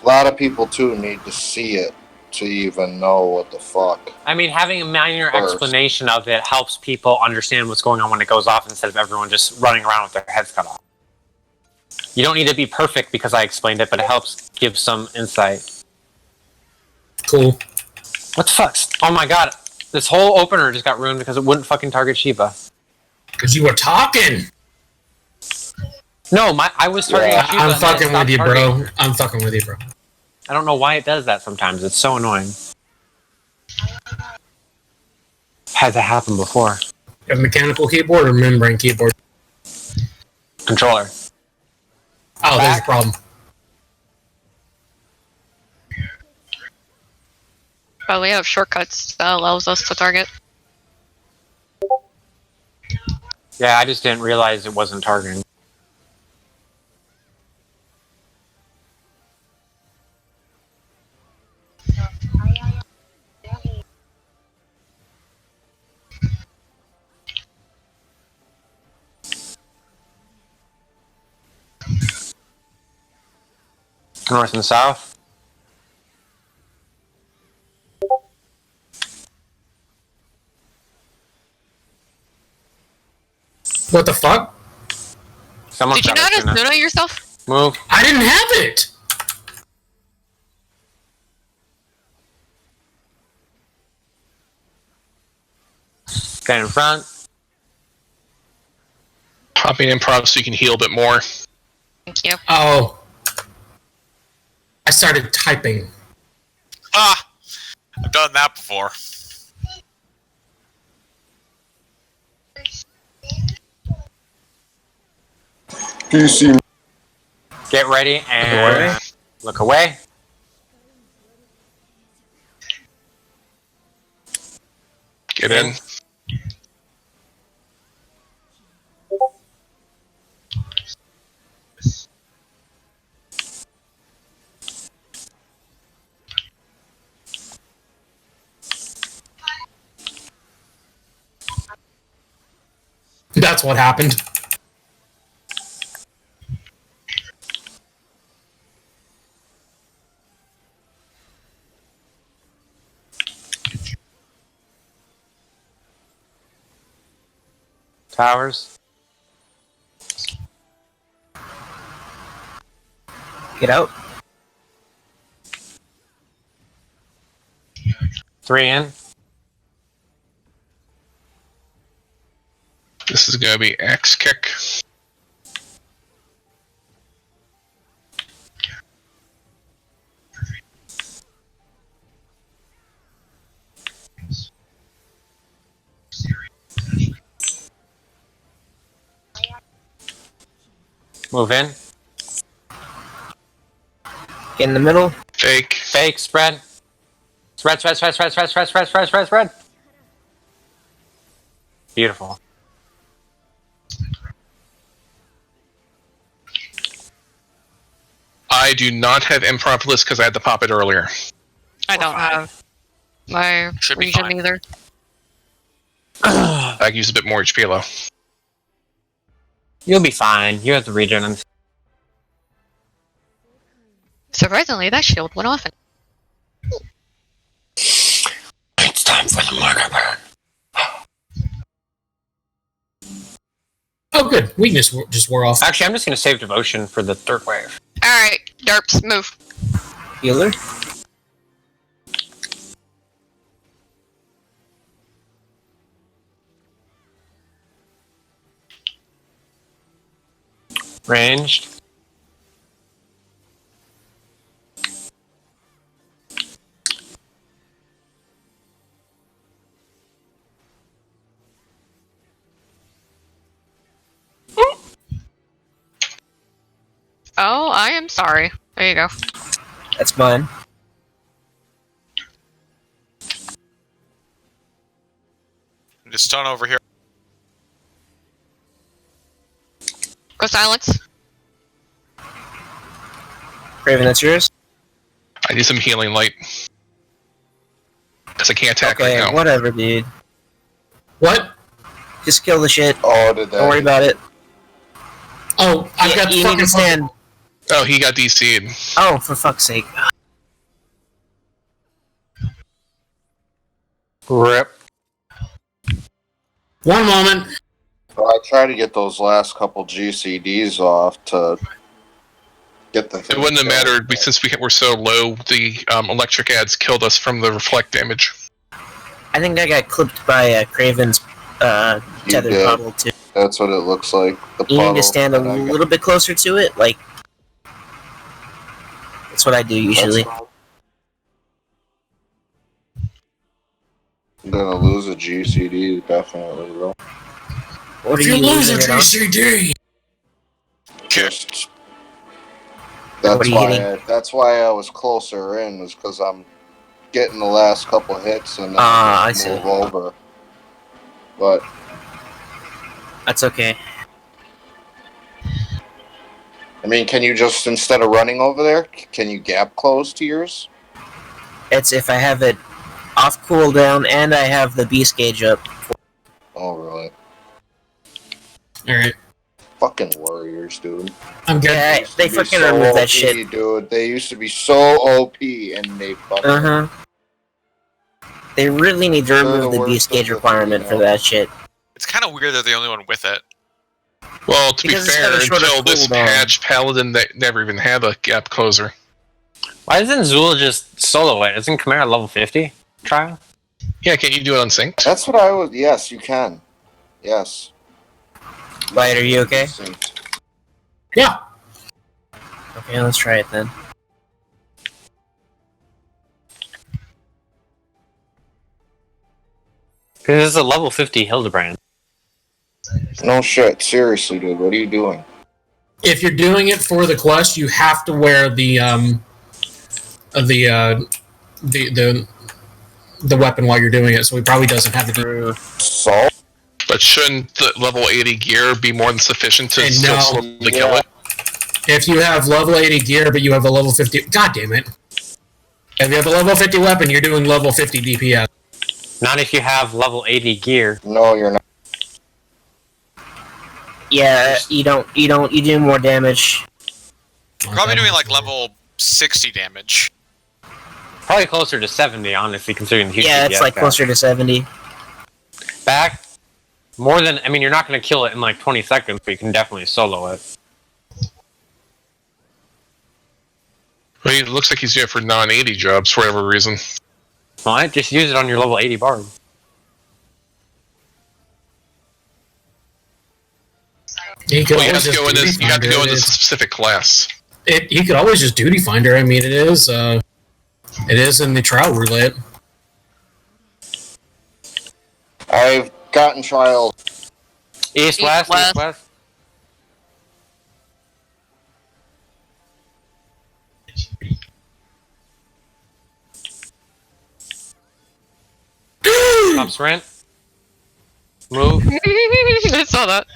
A lot of people, too, need to see it to even know what the fuck. I mean, having a minor First. explanation of it helps people understand what's going on when it goes off instead of everyone just running around with their heads cut off. You don't need to be perfect because I explained it, but it helps give some insight. Cool. What the fuck? Oh my god, this whole opener just got ruined because it wouldn't fucking target Shiva. Because you were talking. No, I was targeting Shiva. I'm and then it fucking with stopped you, targeting. bro. I'm fucking with you, bro. I don't know why it does that sometimes. It's so annoying. Had that happen before. A mechanical keyboard or membrane keyboard? Controller. Oh, there's a problem. But we have shortcuts that allows us to target. Yeah, I just didn't realize it wasn't targeting. North and south. What the fuck? Someone's Did you got not it, Tuna. Asuna yourself? Move. I didn't have it! Stand in front. Popping improv so you can heal a bit more. Thank you. Oh. I started typing. Ah! I've done that before. Do you see? Get ready and look away. Get in. That's what happened. Towers. Get out. 3 in. This is going to be X kick. Move in. Get in the middle. Fake. Fake. Spread. Spread. Beautiful. I do not have improv list because I had to pop it earlier. I don't have my Should be region fine. either. I could use a bit more HP though. You'll be fine. You have the regen. Surprisingly, that shield went off. It's time for the marker burn. Oh, good. Weakness just wore off. Actually, I'm just going to save devotion for the third wave. Alright, Derps, move. Healer. Ranged. Oh, I am sorry. There you go. That's mine. Just stun over here. Go silence. Raven, that's yours? I need some healing light. Because I can't attack Okay, right now. whatever, dude. What? Just kill the shit. Oh, did that? Don't worry about it. Oh, I've got You need fucking to stand. Oh, he got DC'd. Oh, for fuck's sake. Rip. One moment. Well, I tried to get those last couple GCDs off to get the. It wouldn't have mattered since we were so low. The electric ads killed us from the reflect damage. I think I got clipped by Craven's tethered did. puddle, too. That's what it looks like. The You need puddle to stand a that I got. little bit closer to it, like... That's what I do usually. I'm gonna lose a GCD, definitely, bro. What If are you you lose a losing it on? GCD, Just. What are you hitting? That's why I was closer in, was because I'm getting the last couple hits and then I just see. move over. But That's okay. I mean, can you just, instead of running over there, can you gap close to yours? It's if I have it off cooldown and I have the beast gauge up. Oh, really? alright. Fucking warriors, dude. I'm good. Yeah, Used to they be fucking so removed that OP, shit. dude. They used to be so OP, and they fucking. Uh-huh. They really need to They're remove the the worst beast of gauge the requirement three for now. that shit. It's kind of weird they're the only one with it. Well, to Because be it's got fair, a shorter until this cooldown. patch, Paladin never even had a gap closer. Why doesn't Zool just solo it? Isn't Chimera level 50? Trial? Yeah, can't you do it unsynced? That's what I was. Yes, you can. Yes. Light, are you okay? Synced. Yeah. Okay, let's try it then. This is a level 50 Hildebrand. No shit. Seriously, dude. What are you doing? If you're doing it for the quest, you have to wear the weapon while you're doing it. So he probably doesn't have the. True. Salt? But shouldn't the level 80 gear be more than sufficient to And still no. slowly kill it? If you have level 80 gear, but you have a level 50, god damn it! If you have a level 50 weapon, you're doing level 50 DPS. Not if you have level 80 gear. No, you're not. Yeah, you do more damage. Probably doing like level 60 damage. Probably closer to 70, honestly, considering the huge Yeah, it's DPS like gap. closer to 70. Back. More than, I mean, you're not going to kill it in like 20 seconds, but you can definitely solo it. Well, it looks like he's doing it for non-80 jobs for whatever reason. Well, just use it on your level 80 barb. You could Well, you have always to just go in duty this. You have to finder go in it. this specific class. You could always just duty finder. I mean, it is in the trial roulette. I've gotten trials. East, west, west. east, west. Top sprint. Move. I saw that.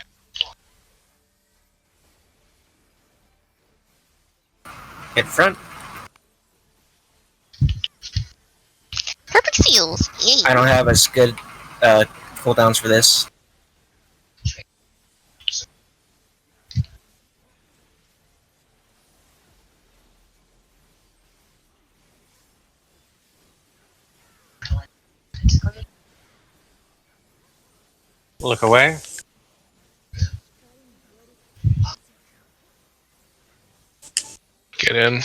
Hit front. Perfect seals. Yay. I don't have as good cooldowns for this. Look away. Get in.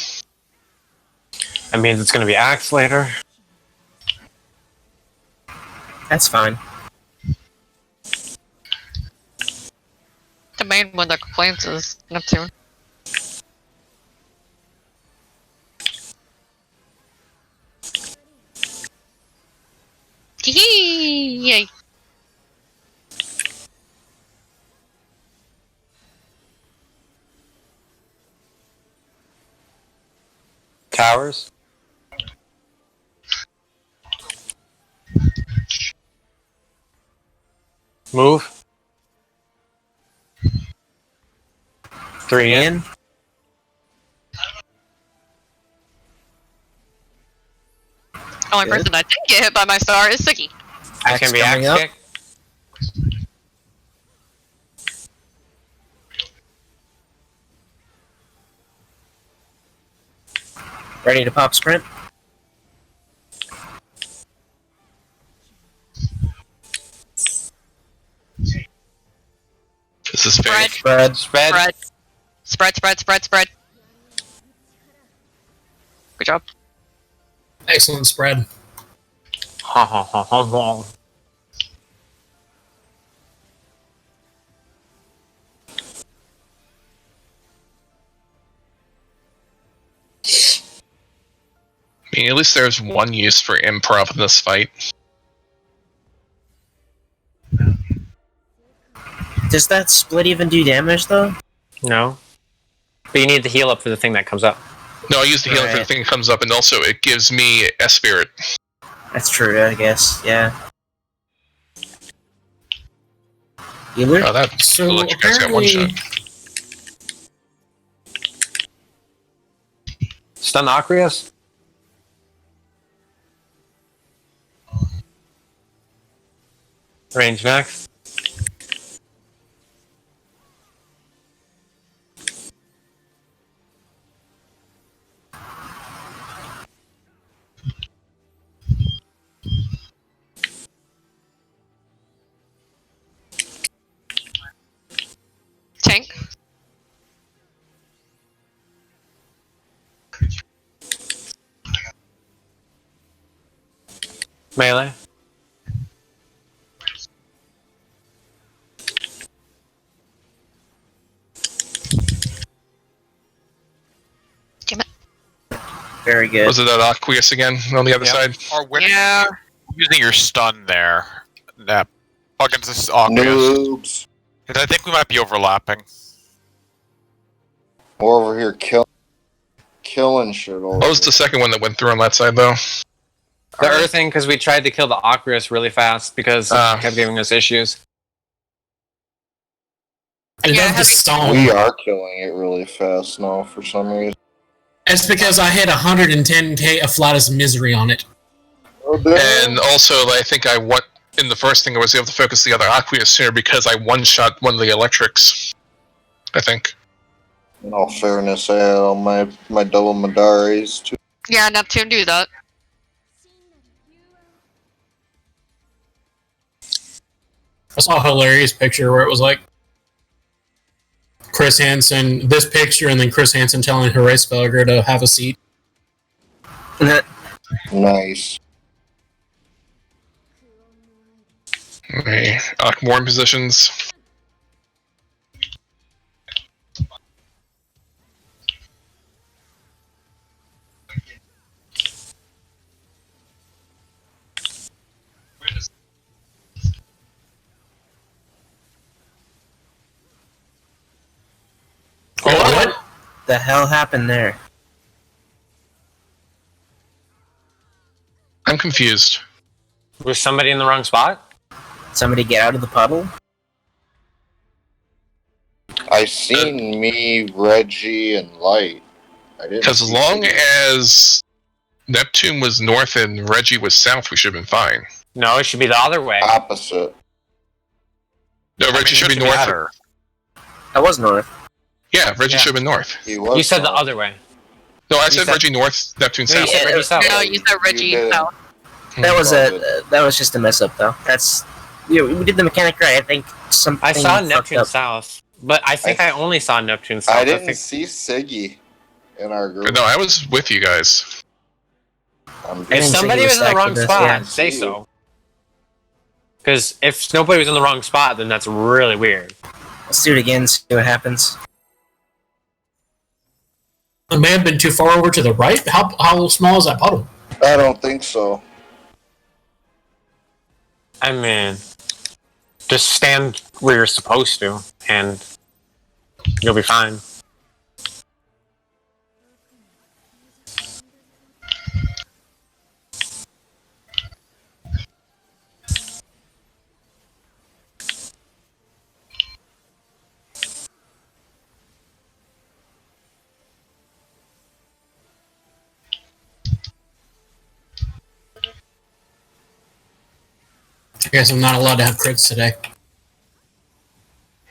That means it's going to be axe later. That's fine. The main one that complains is Neptune. Hee yay. Towers. Move. 3 in. Only Good. person that didn't get hit by my star is Suki. It's Axe going to be coming axe up. kick. Ready to pop sprint. This is Spread. fake. Spread. Spread. Spread. Good job. Excellent spread. Ha ha ha ha ha. I mean, at least there's one use for improv in this fight. Does that split even do damage though? No. But you need the heal up for the thing that comes up. No, I use the healing for the Right. thing that comes up, and also it gives me a spirit. That's true, I guess. Yeah. Healer? Oh, that So electric guy's got one apparently, shot. Stun Acrius? Range next. Tank. Melee. Very good. Was it that Aqueous again on the other side? Or when Yeah. using your stun there, that against this Aqueous. Noobs. Because I think we might be overlapping. We're over here killing shit over What was the second one that went through on that side, though? The earthing, because we tried to kill the Aqueous really fast because it kept giving us issues. I Yeah, love the song. We are killing it really fast now for some reason. It's because I hit 110k of Flatus Misery on it. Oh, damn. And also, I think in the first thing I was able to focus the other Aqueous sooner because I one-shot one of the electrics. I think. In all fairness, I had all my double Madaris too. Yeah, Neptune do that. I saw a hilarious picture where it was like Chris Hansen, this picture, and then Chris Hansen telling Horace Felger to have a seat. Nice. Okay, more in positions. What? The hell happened there? I'm confused. Was somebody in the wrong spot? Somebody get out of the puddle? I seen me, Reggie, and Light. I didn't. Because as see long Siggy. as Neptune was north and Reggie was south, we should have been fine. No, it should be the other way. Opposite. No, Reggie should be north. Matter. I was north. Yeah, Reggie Yeah. should have been north. He was You said the north. other way. No, I You said said- Reggie north, Neptune No, you south. said Reggie South. No, you said Reggie did. South. That was Well, that was just a mess up though. That's we did the mechanic right. I think something. I saw fucked Neptune up. South, but I think I only saw Neptune South. I didn't think see Siggy in our group. But no, I was with you guys. I'm if didn't somebody see was you in the stacked wrong with us, spot, yeah. say so. Because if nobody was in the wrong spot, then that's really weird. Let's do it again. See what happens. It may have been too far over to the right. How small is that puddle? I don't think so. I mean, just stand where you're supposed to, and you'll be fine. I guess I'm not allowed to have crits today.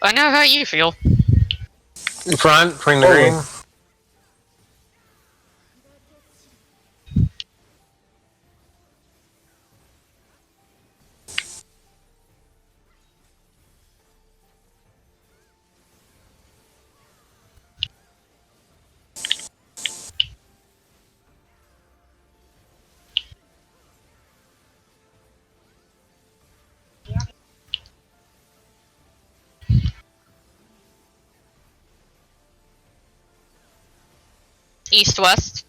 I know how you feel. In front, between the Oh. green. East west.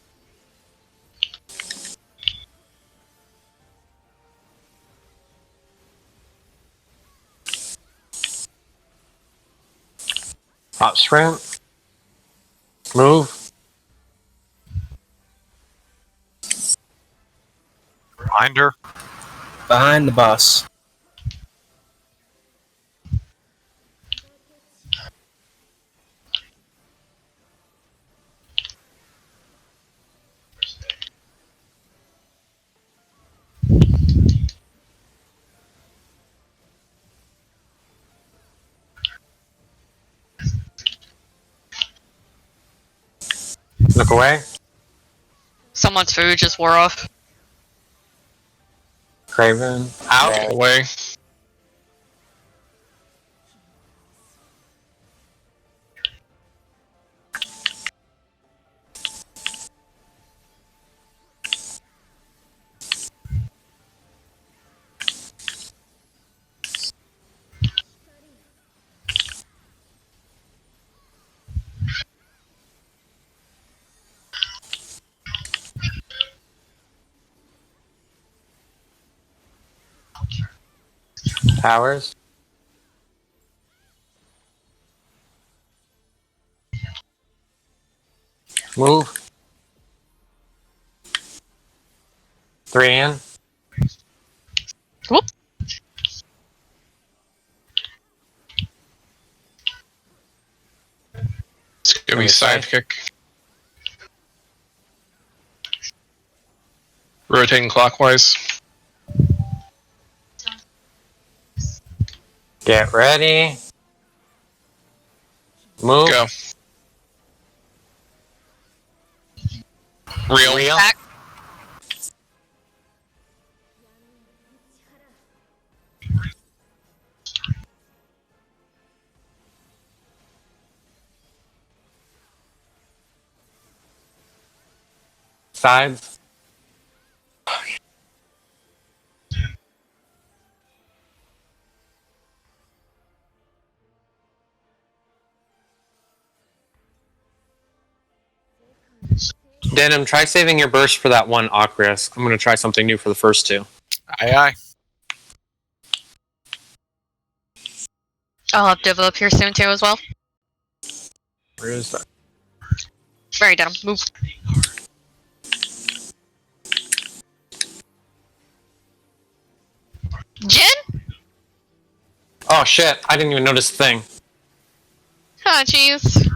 Pop sprint. Move. Reminder. Behind the boss. Look away. Someone's food just wore off. Craven. Out. Away. Powers. Move. 3 in. Whoop. It's gonna be sidekick. Rotating clockwise. Get ready. Move. Go. Real. Back. Sides. Denim, try saving your burst for that one Ocris. I'm going to try something new for the first two. Aye. I'll have Div up here soon too as well. Where is that? Very Denim. Move. Jin? Oh shit, I didn't even notice the thing. Oh, jeez.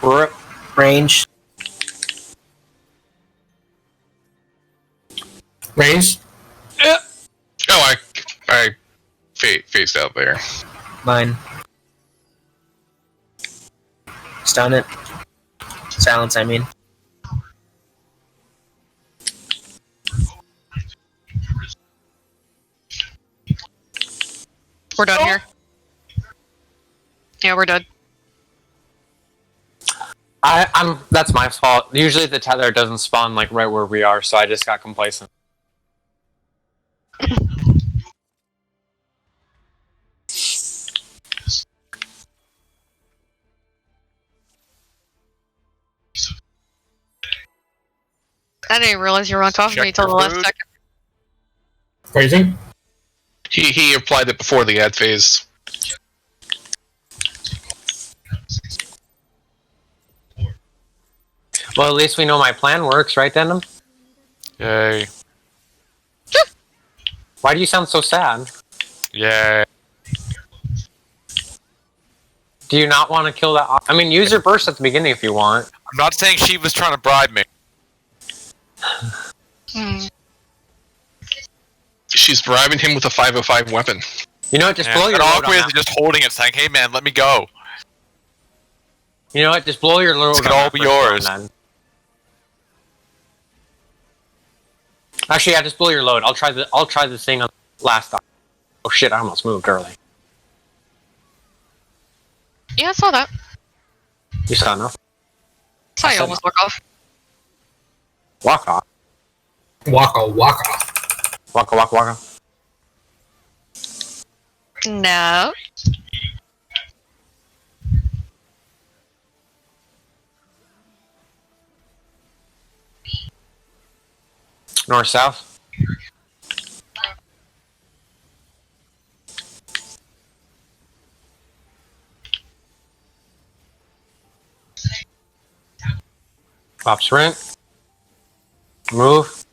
Rip. Range. Range? Oh, I faced out there. Mine. Stun it. Silence, I mean. We're done here. Yeah, we're done. That's my fault. Usually the tether doesn't spawn like right where we are, so I just got complacent. I didn't realize you were on top of me Check until the your last food. second. Crazy? He applied it before the ad phase. Well, at least we know my plan works, right, Denim? Yay. Why do you sound so sad? Yay. Do you not want to kill that? I mean, use your burst at the beginning if you want. I'm not saying she was trying to bribe me. She's bribing him with a 505 weapon. You know what? Just blow your And load on Aqua is that. just holding it saying, hey man, let me go. You know what? Just blow your load. This could on all that be first one, yours. then. Actually, yeah, just blow your load. I'll try the thing on last time. Oh shit! I almost moved early. Yeah, I saw that. You saw enough. Saw you said almost walk off. Walk off. Waka waka. Waka waka waka. No. North south. Pop sprint. Move.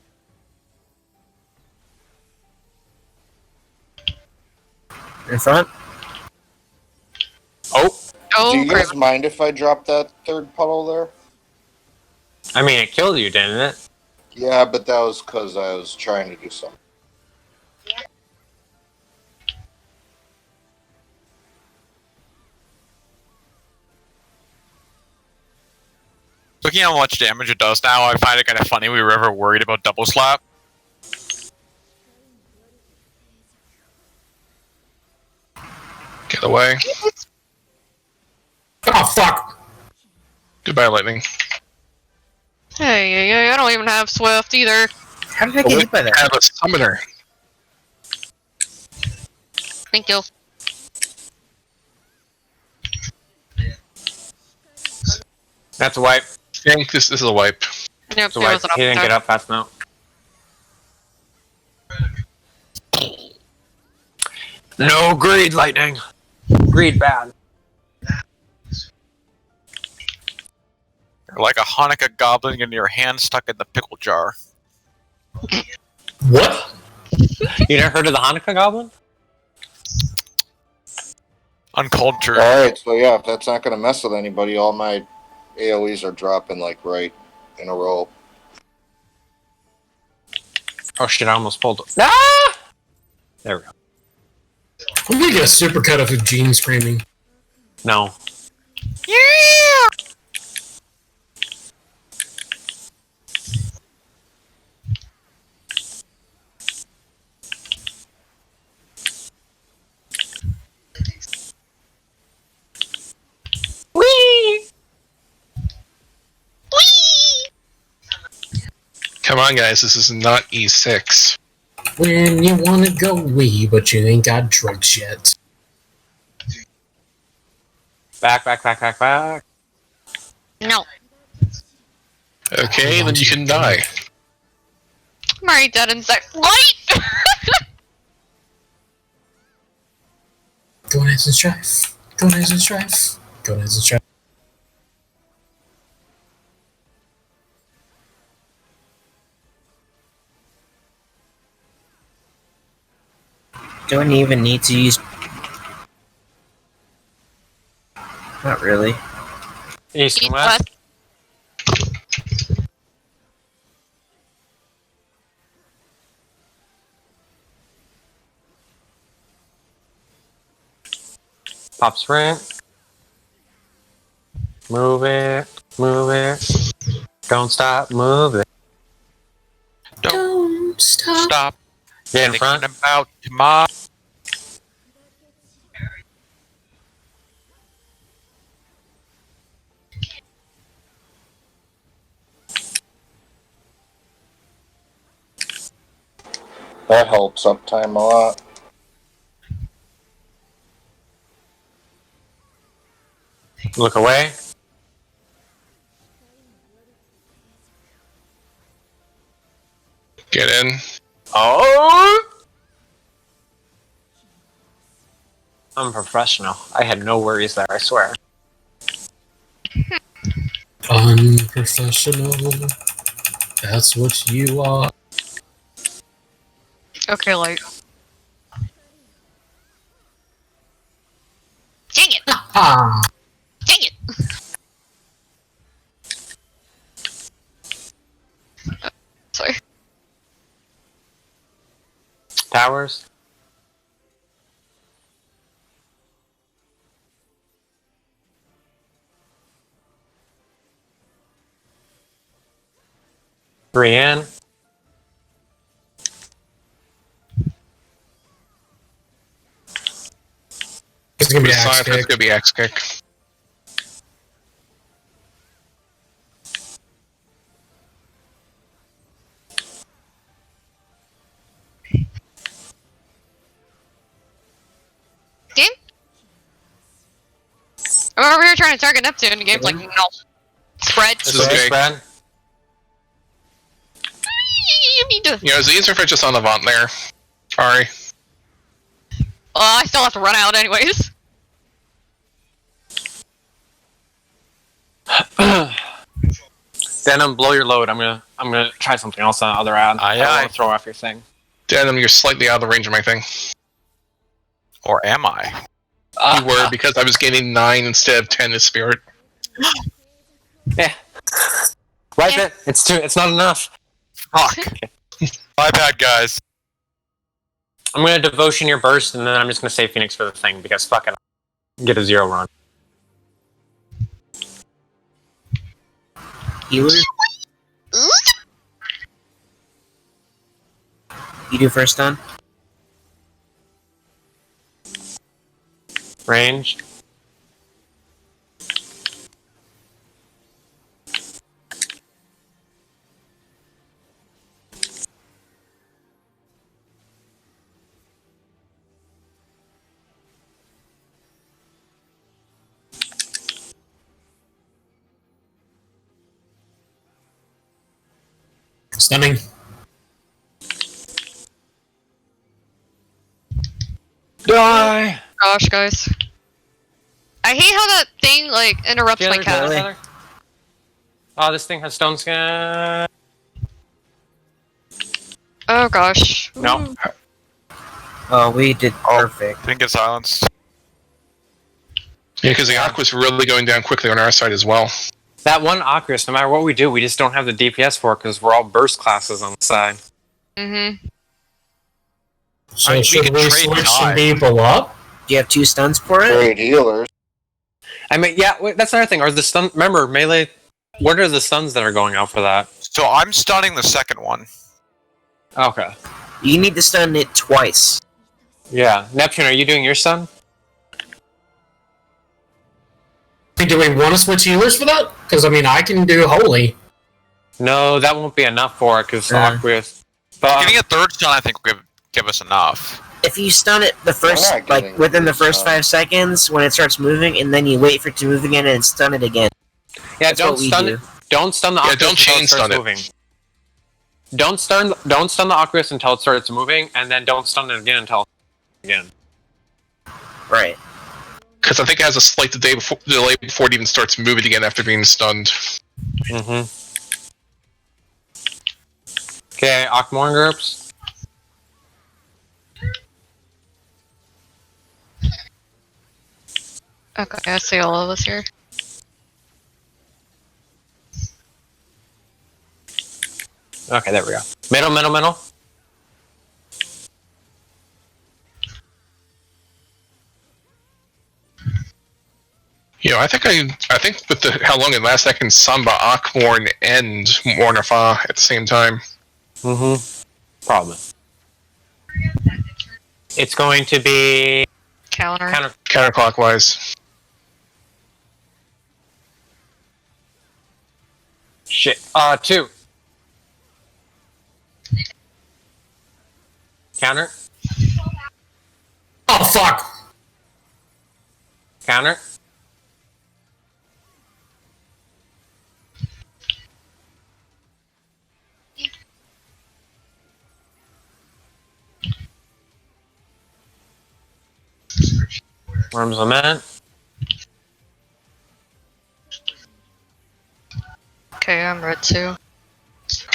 In front. Oh. Oh, Do you crap. guys mind if I drop that third puddle there? I mean, it killed you, didn't it? Yeah, but that was because I was trying to do something. Looking at how much damage it does now, I find it kind of funny we were ever worried about double slap. Get away. Oh, fuck! Goodbye, lightning. Hey, I don't even have Swift either. How did I get hit by that? Have a summoner. Thank you. That's a wipe. I think this is a wipe. Yep, That's a it wipe. was an He didn't up get up fast enough. No greed, lightning. Greed bad. You're like a Hanukkah goblin getting your hand stuck in the pickle jar. What? You never heard of the Hanukkah goblin? Uncultured. Alright, so yeah, if that's not going to mess with anybody, all my AoEs are dropping like right in a row. Oh shit! I almost pulled it. Ah! There we go. I'm gonna get a supercut of Gene screaming. No. Yeah! Whee! Come on, guys, this is not E6. When you wanna go wee, but you ain't got drugs yet. Back, back, back, back, back. No. Okay, then you can die. I'm already dead inside. Light! Go nice and strife. Go nice and strife. Go nice and strife. Don't even need to use. Not really. East and west. Pop sprint. Move it. Move it. Don't stop. Move it. Don't stop. Stop Get in thinking front. about tomorrow. That helps uptime a lot. Look away. Get in. Oh! I'm a professional. I had no worries there, I swear. Unprofessional. That's what you are. Okay, Light. Dang it! Ah. Dang it! Sorry. Towers. Three in. It's gonna be The axe side is kick. gonna be X kick. Game? I'm over here trying to target Neptune, and the game's like, no. Spread. This is big. Spread. You need to. You know, is the user just on Avant there? Sorry. I still have to run out anyways. Denim, blow your load. I'm gonna try something else on the other ad. Aye, I don't aye. want to throw off your thing. Denim, you're slightly out of the range of my thing. Or am I? You were, because I was getting 9 instead of 10 as spirit. Yeah. Wipe Yeah. it. It's not enough. Fuck. My bad, guys. I'm gonna devotion your burst, and then I'm just gonna save Phoenix for the thing because fuck it. Get a 0 run. Healer? You do first on? Range. Stunning. Die! Gosh, guys. I hate how that thing, like, interrupts my Taylor, cat. Taylor. Oh, this thing has stone skin. Oh, gosh. No. Ooh. Oh, we did perfect. Didn't get silenced. Yeah, because the Aqua's really going down quickly on our side as well. That one Oculus, no matter what we do, we just don't have the DPS for it because we're all burst classes on the side. Mm-hmm. So I mean, we should could we trade switch some die. people up? Do you have 2 stuns for it? Great healers. I mean, yeah, wait, that's another thing. Are the stun? Remember, melee. What are the stuns that are going out for that? So I'm stunning the second one. Okay. You need to stun it twice. Yeah, Neptune, are you doing your stun? Do we want to switch healers for that? Because, I mean, I can do Holy. No, that won't be enough for it because Yeah. Oculus. But Getting a third stun, I think, will give us enough. If you stun it the first, not like, getting within the this, first 5 seconds when it starts moving, and then you wait for it to move again and stun it again. yeah, That's don't what we stun do. it. Don't stun the Yeah, Oculus don't until chain it starts stun it. moving. Don't stun the Oculus until it starts moving, and then don't stun it again until again. Right. Because I think it has a slight delay before it even starts moving again after being stunned. Mm-hmm. Okay, Akmorn groups. Okay, I see all of us here. Okay, there we go. Middle. You know, I think with how long it lasts, I can Samba, Akmorn, and Mornafa at the same time. Mm-hmm. Probably. It's going to be Counter. Counterclockwise. Shit. 2. Counter. Oh, fuck! Counter. Worms Lament. Okay, I'm red too.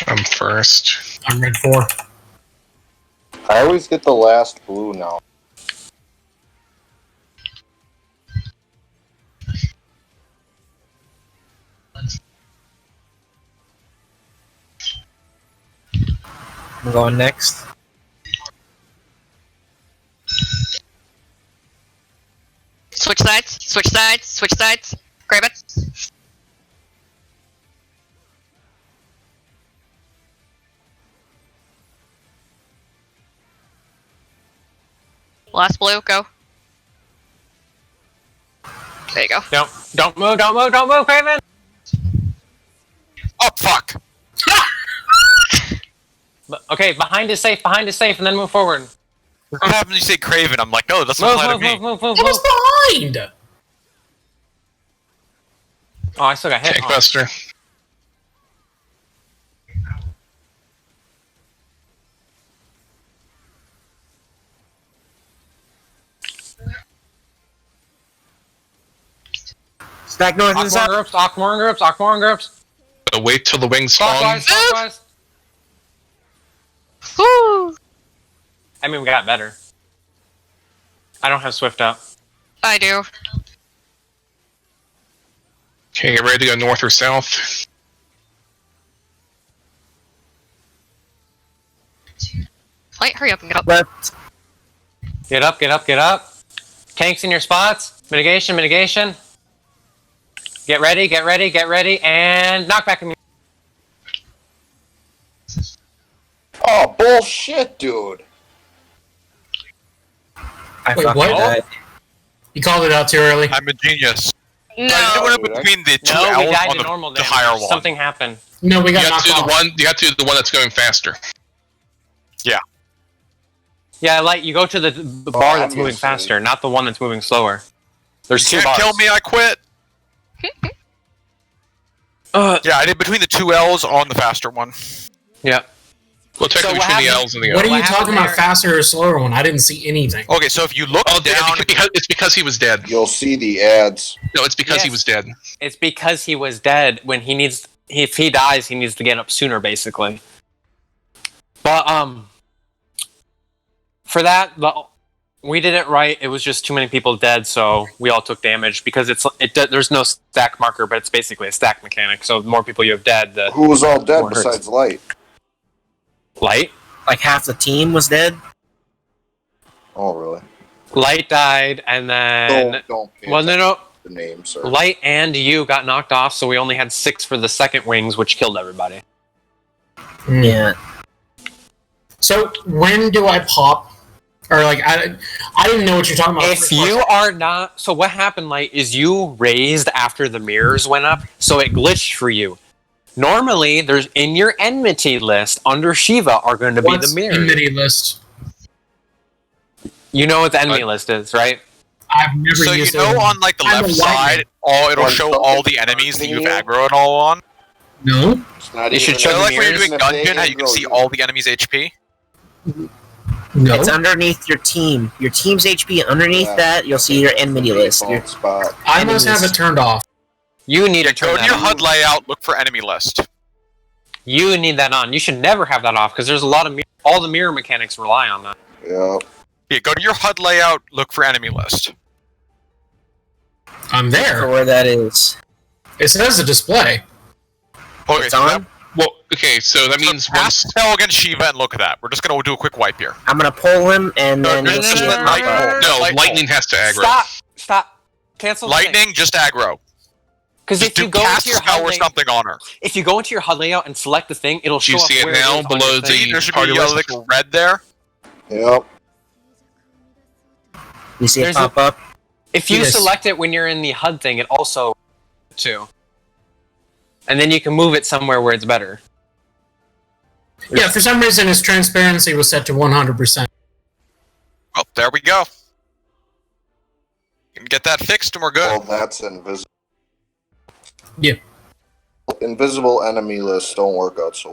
I'm first. I'm red 4. I always get the last blue now. I'm going next. Switch sides. Grab it. Last blue, go. There you go. Don't move, Craven! Oh, fuck! Okay, behind is safe, and then move forward. What happens when you say Craven? I'm like, no, that's not apply to me. Move. What was behind? Oh, I still got hit. Tankbuster. Stack north and south. Akmorn groups. Wait till the wings spawn. Clockwise. Woo! I mean, we got better. I don't have Swift up. I do. Okay, get ready to go north or south. Light, hurry up and get up. Left. Get up. Tanks in your spots. Mitigation. Get ready, and knockback immune. Oh, bullshit, dude. I Wait, fucking what? died. You called it out too early. I'm a genius. I did No. one between the two No, we L's died on to normal the damage. higher one. Something happened. No, we You got have knocked to do off. the one. You have to do the one that's going faster. Yeah, like you go to the bar that's moving obviously. faster, not the one that's moving slower. There's You two can't bars. kill me, I quit. Yeah, I did between the two L's on the faster one. Yeah. Well, technically what between the happened- L's and the What O's. are you What talking happened about, there- faster or slower one? I didn't see anything. Okay, so if you look Oh, down, it's because he was dead. You'll see the ads. No, it's because he Yes. was dead. It's because he was dead. When he needs, if he dies, he needs to get up sooner, basically. But for that, we did it right. It was just too many people dead, so we all took damage because there's no stack marker, but it's basically a stack mechanic. So the more people you have dead, the Who was all dead More hurts. besides Light? light. Like half the team was dead. Oh, really? Light died, and then Don't pay well, attention no, to the name, sir. Light and you got knocked off, so we only had 6 for the second wings, which killed everybody. Yeah. So when do I pop? Or like I didn't know what you're talking about. If you are not, so what happened, Light, is you raised after the mirrors went up, so it glitched for you. Normally, there's in your enmity list under Shiva are going to be What's the mirrors. enmity list? You know what the enemy list is, right? I've never so you used know it. on like the I'm left a side, it'll When show something all the enemies that you've targeting you- aggroed all on. No. It's not You should even show So the like when you're mirrors, doing if they dungeon, how you can aggro see you. all the enemies' HP. No. It's underneath your team. Your team's HP. Underneath Yeah. that, you'll see your enmity list. Your, Default spot. I must have it turned off. You need Yeah, to turn go to that your on. HUD layout, look for enemy list. You need that on. You should never have that off because there's a lot of all the mirror mechanics rely on that. Yep. Yeah, go to your HUD layout, look for enemy list. I'm for there. where that is. It says a display. Okay, It's so on. Well, okay, so that means pass once. spell against Shiva and look at that. We're just gonna do a quick wipe here. I'm gonna pull him, and No, then no, you'll no, see no, it no, pop no, up. No, Light lightning has to aggro. Stop. Cancel. Lightning, just aggro. Because Just if you do go cast into your spell HUD or layout, something on her. if you go into your HUD layout and select the thing, it'll Do show you up see it where now is on below your thing. the- There should party be a list? little red there. Yep. You see it There's pop up. If you Yes. select it when you're in the HUD thing, it also too. And then you can move it somewhere where it's better. Yeah, for some reason its transparency was set to 100%. Oh, there we go. You can get that fixed and we're good. Well, that's invisible. Yeah. Invisible enemy lists don't work out so.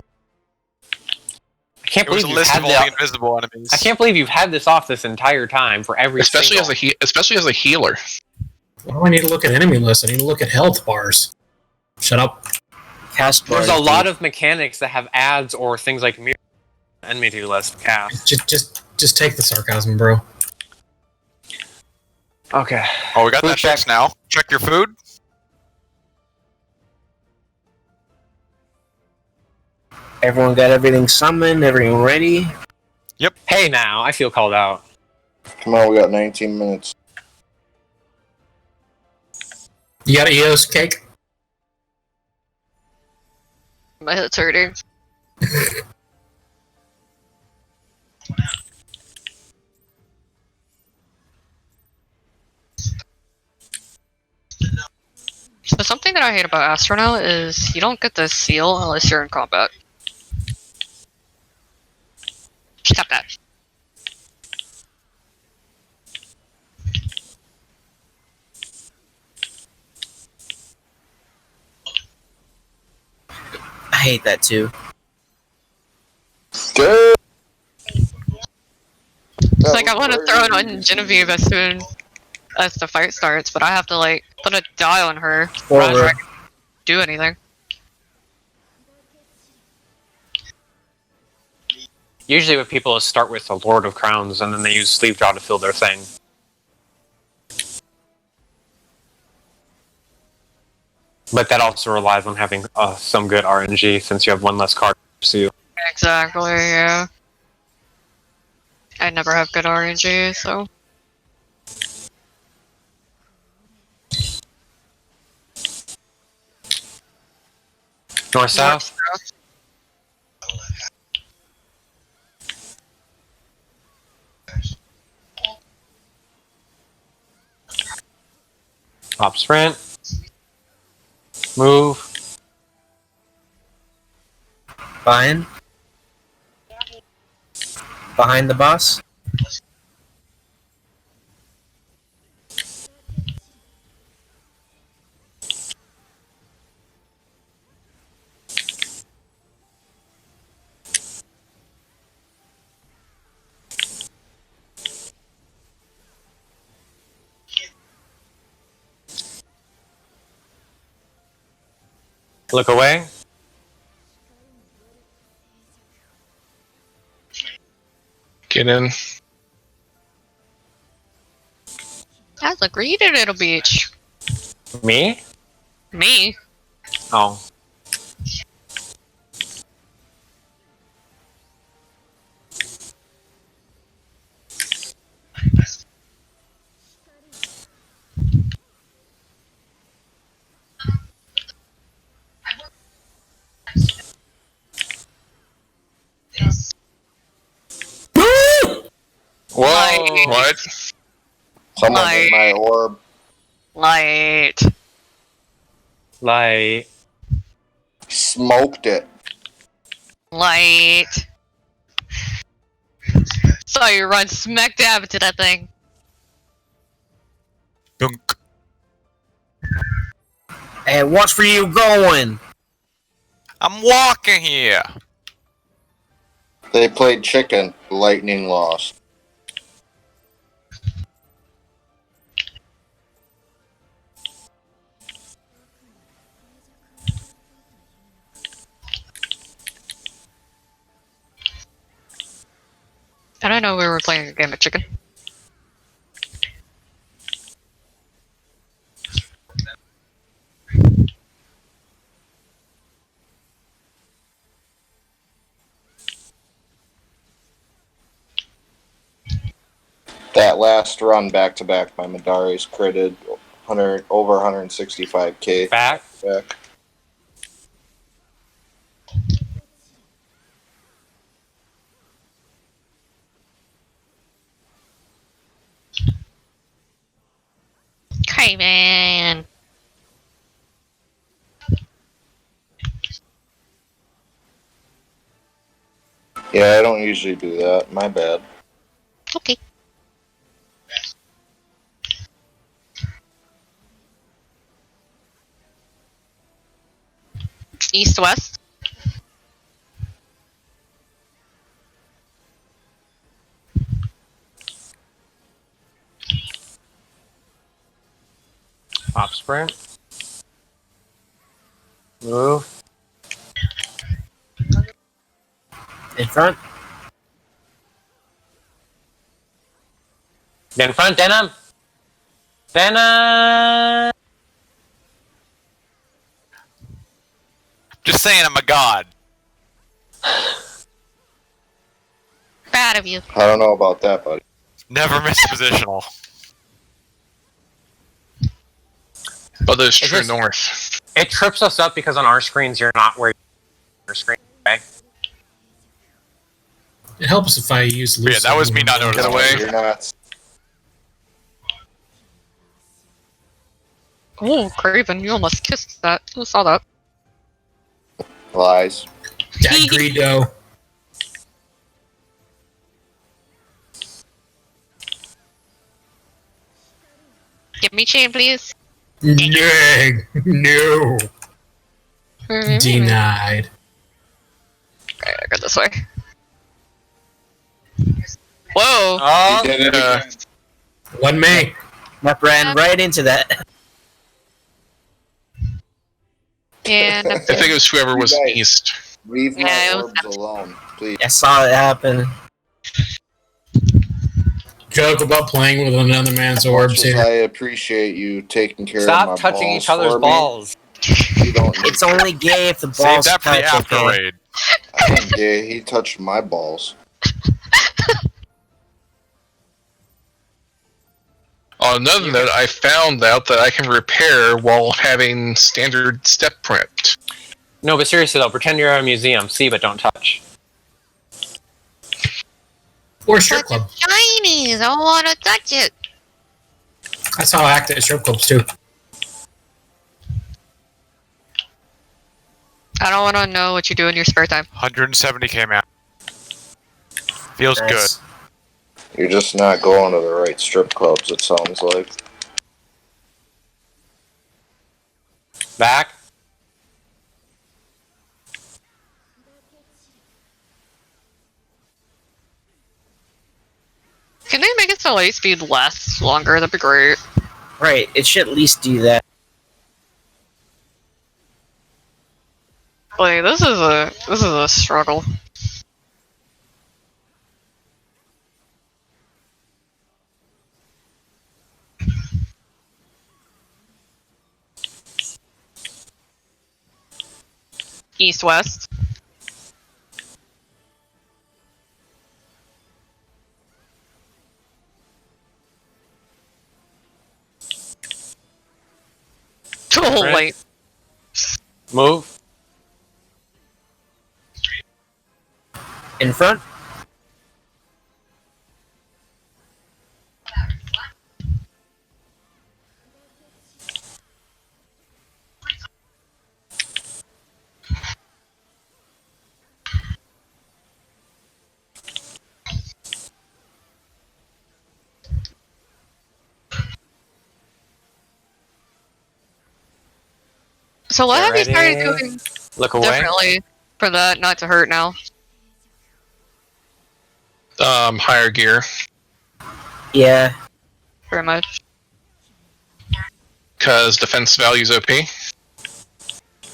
I can't It was believe a you've list had of all the that. invisible enemies. I can't believe you've had this off this entire time for every Especially single. especially as a healer. Why do I need to look at enemy lists? I need to look at health bars. Shut up. Cast There's bar, a lot dude. of mechanics that have ads or things like mirror enmity list cast. Just take the sarcasm, bro. Okay. Oh, we got Food that check. fixed now. Check your food. Everyone got everything summoned. Everything ready. Hey, now I feel called out. Come on, we got 19 minutes. You got EOS cake? My head's hurting. So something that I hate about Astronaut is you don't get the seal unless you're in combat. Stop that. I hate that too. Good. It's like I want to throw it on Genevieve as soon as the fight starts, but I have to like put a die on her before I Forward. can do anything. Usually, what people is start with the Lord of Crowns, and then they use Sleeve Draw to fill their thing. But that also relies on having some good RNG, since you have one less card to pursue. Exactly, yeah. I never have good RNG, so. North south. Pop sprint. Move. Behind. Behind the boss. Look away. Get in. That's a greedy little beach. Me? Me? Oh. Whoa! Light. What? Someone in my orb. Light. Light. Smoked it. Light. Saw you run smack dab into that thing. Dunk. Hey, watch for you going. I'm walking here. They played chicken. Lightning lost. I don't know we were playing a game of chicken. That last run back to back, my Madari's critted over 165k. Back. Back. Craven. Yeah, I don't usually do that. My bad. Okay. East west. Pop sprint. Move. In front. Get in front, Denim. Denim. Just saying, I'm a god. Proud of you. I don't know about that, buddy. Never miss positional. Oh, there's Is true this- north. It trips us up because on our screens you're not where your screen. Okay. It helps if I use Yeah, that was me not Get noticing. away. You're not. Oh, Craven, you almost kissed that. I saw that. Lies. Dad Greedo. Give me chain, please. Neg. No. Denied. Okay, I go this way. Whoa! Oh. You did it again. One me. That ran right into that. And I think it was whoever was You guys. east. Leave Yeah, my it was orbs alone, please. I saw it happen. Joke about playing with another man's As much orbs as here. I appreciate you taking care of Stop my touching balls each other's for balls. Me, you don't need It's only gay if the Save balls that for the touch, after okay? raid. I ain't gay. He touched my balls. On another note, I found out that I can repair while having standard step print. No, but seriously though, pretend you're at a museum. See, but don't touch. Or strip club. Chinese! I want to touch it! That's how I act at strip clubs too. I don't want to know what you do in your spare time. 170k man. Feels good. Nice. You're just not going to the right strip clubs, it sounds like. Back. Can they make it so light speed lasts longer? That'd be great. Right, it should at least do that. Like, this is a struggle. East-west. Oh, Right. wait. Move. In front? So what Get have you started ready. doing Look away. differently for that not to hurt now? Higher gear. Yeah. Pretty much. Because defense value's OP.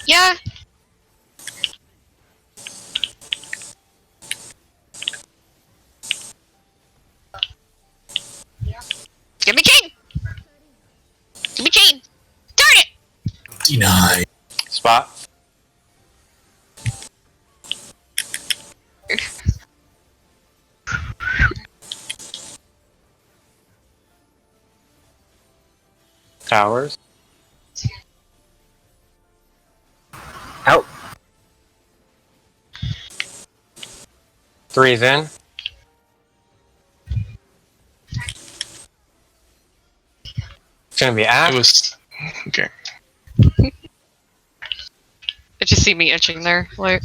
Yeah. Give me chain! Give me chain! Darn it! Denied. Spot. Towers. Out. 3's in. It's gonna be It act. was okay. Did you see me itching there? Like,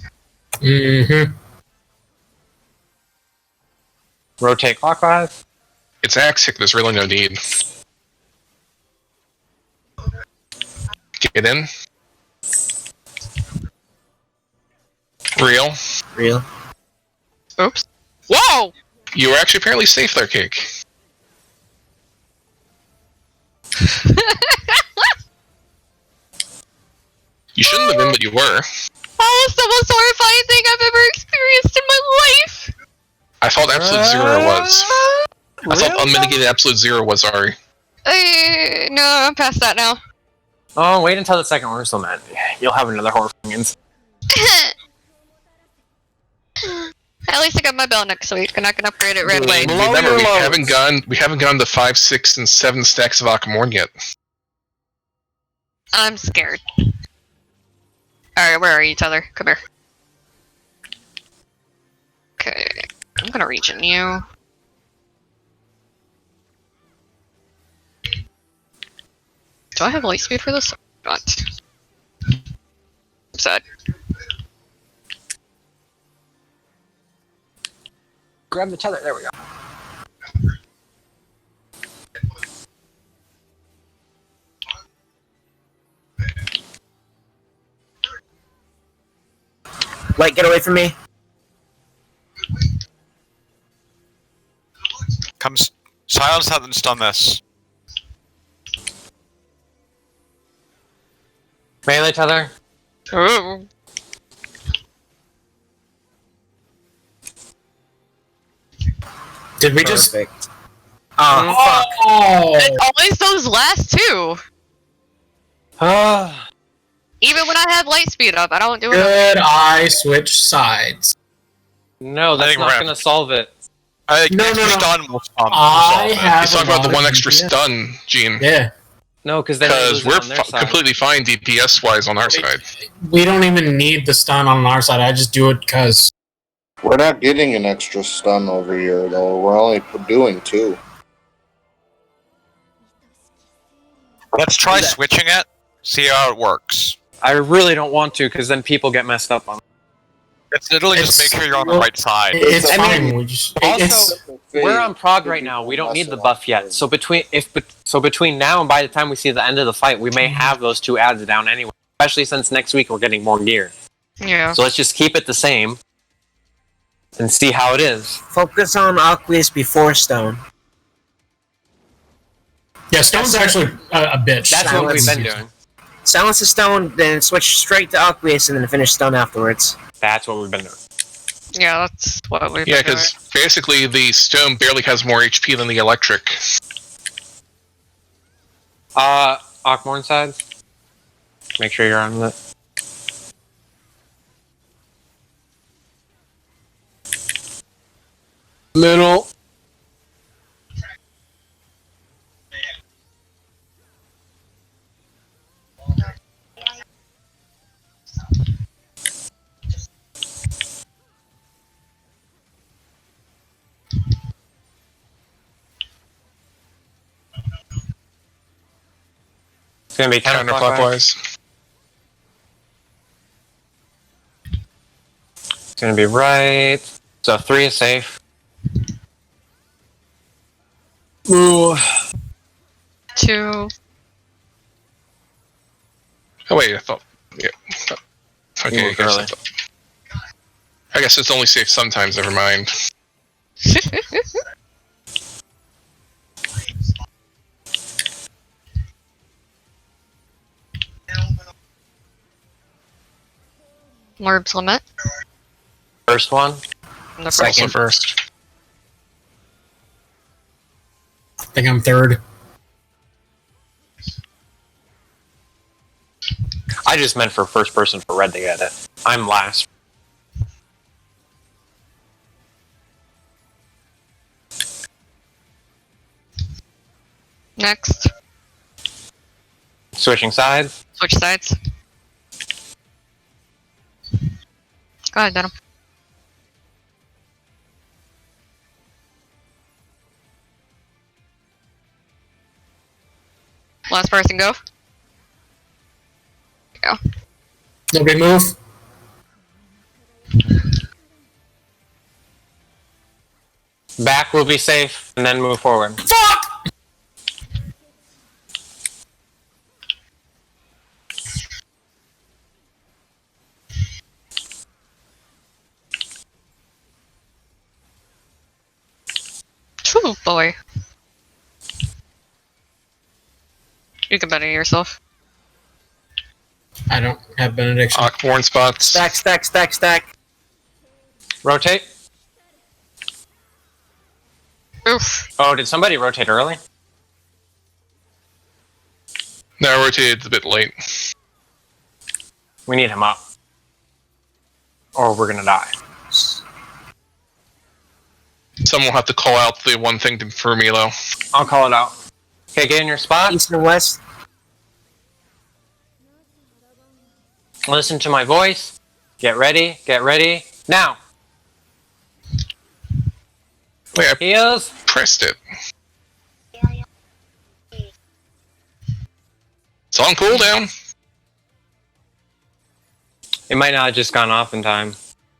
Mm-hmm. Rotate clockwise. It's axic. There's really no need. Get in. Real. Real. oops. Whoa! You were actually apparently safe there, Cake. You shouldn't have been, but you were. That was the most horrifying thing I've ever experienced in my life! I thought absolute zero was. I thought Really? unmitigated absolute zero was Ari. No, I'm past that now. Oh, wait until the second rehearsal, man. You'll have another horrifying incident. At least I got my belt next week, and I can upgrade it right away. Remember, we haven't gone to 5, 6, and 7 stacks of Akamorn yet. I'm scared. Alright, where are you, Tether? Come here. Okay, I'm gonna regen you. Do I have light speed for this? Not. I'm sad. Grab the tether. There we go. Light, get away from me. Comes silence out and stun this. Melee tether. Ooh. Did we just? Perfect. Oh, fuck. Oh! It's always those last two! Ah. Even when I have light speed up, I don't do it. Good. I switch sides. No, I that's think not we're- gonna solve it. Extra No. stun will stun. I have. He's talking about the one extra stun, Gene. Yeah. No, because then Because we're we're on their side. completely fine DPS-wise on our side. We don't even need the stun on our side. I just do it because. We're not getting an extra stun over here, though. We're only doing 2. Let's try switching it. See how it works. I really don't want to, because then people get messed up on. It's literally just make It's- sure you're on the right side. It's I fine. mean, we just. also, we're on prog right now. We don't need the buff yet. So between now and by the time we see the end of the fight, we may have those 2 adds down anyway. Especially since next week we're getting more gear. Yeah. So let's just keep it the same and see how it is. Focus on Aqueous before Stone. Yeah, Stone's actually a bitch. That's what we've been doing. Silence the stone, then switch straight to aqueous, and then finish stone afterwards. That's what we've been doing. Yeah, that's what we've Yeah, been doing. because basically the stone barely has more HP than the electric. Ockmorn side. Make sure you're on the. Middle. It's gonna be counterclockwise. It's gonna be right. So 3 is safe. Ooh. 2. Oh wait, I thought. Yeah. Okay, moved early. I guess it's only safe sometimes. Never mind. Morb's limit. First one. The Also first. first. I think I'm third. I just meant for first person for red to get it. I'm last. Next. Switching sides. Switch sides. Go ahead, Denim. Last person go. Go. Nobody move. Back will be safe, and then move forward. Fuck! True boy. You can better yourself. I don't have benediction. Ockborn spots. Stack, stack, stack, stack. Rotate. Oof. Oh, did somebody rotate early? No, I rotated a bit late. We need him up. Or we're gonna die. Someone will have to call out the one thing for Milo. I'll call it out. Okay, get in your spot. East and west. Listen to my voice. Get ready. Get ready. Now. Wait, I Heals. pressed it. It's on cooldown. It might not have just gone off in time.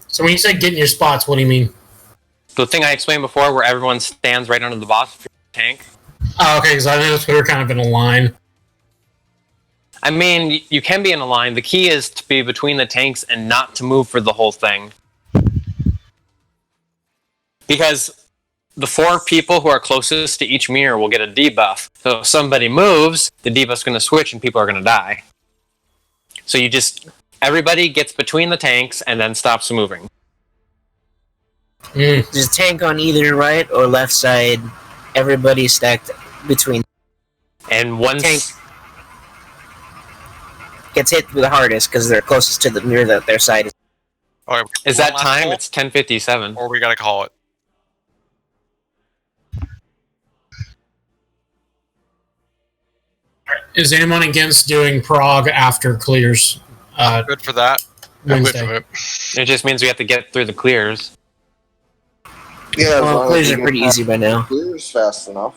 So when you say get in your spots, what do you mean? The thing I explained before where everyone stands right under the boss if you're a tank. Oh, okay, because I noticed we were kind of in a line. I mean, you can be in a line. The key is to be between the tanks and not to move for the whole thing. Because the 4 people who are closest to each mirror will get a debuff. So if somebody moves, the debuff's going to switch and people are going to die. So you just... Everybody gets between the tanks and then stops moving. Mm. There's a tank on either right or left side. Everybody's stacked between. And once... Tank gets hit the hardest because they're closest to the mirror that their side is. Okay, Is one that last time? poll, It's 10:57. or we gotta call it. Is anyone against doing prog after clears Good for that. I'm good Wednesday? for it. It just means we have to get through the clears. Yeah, as Well, long clears as are you pretty get easy by now. clears fast enough.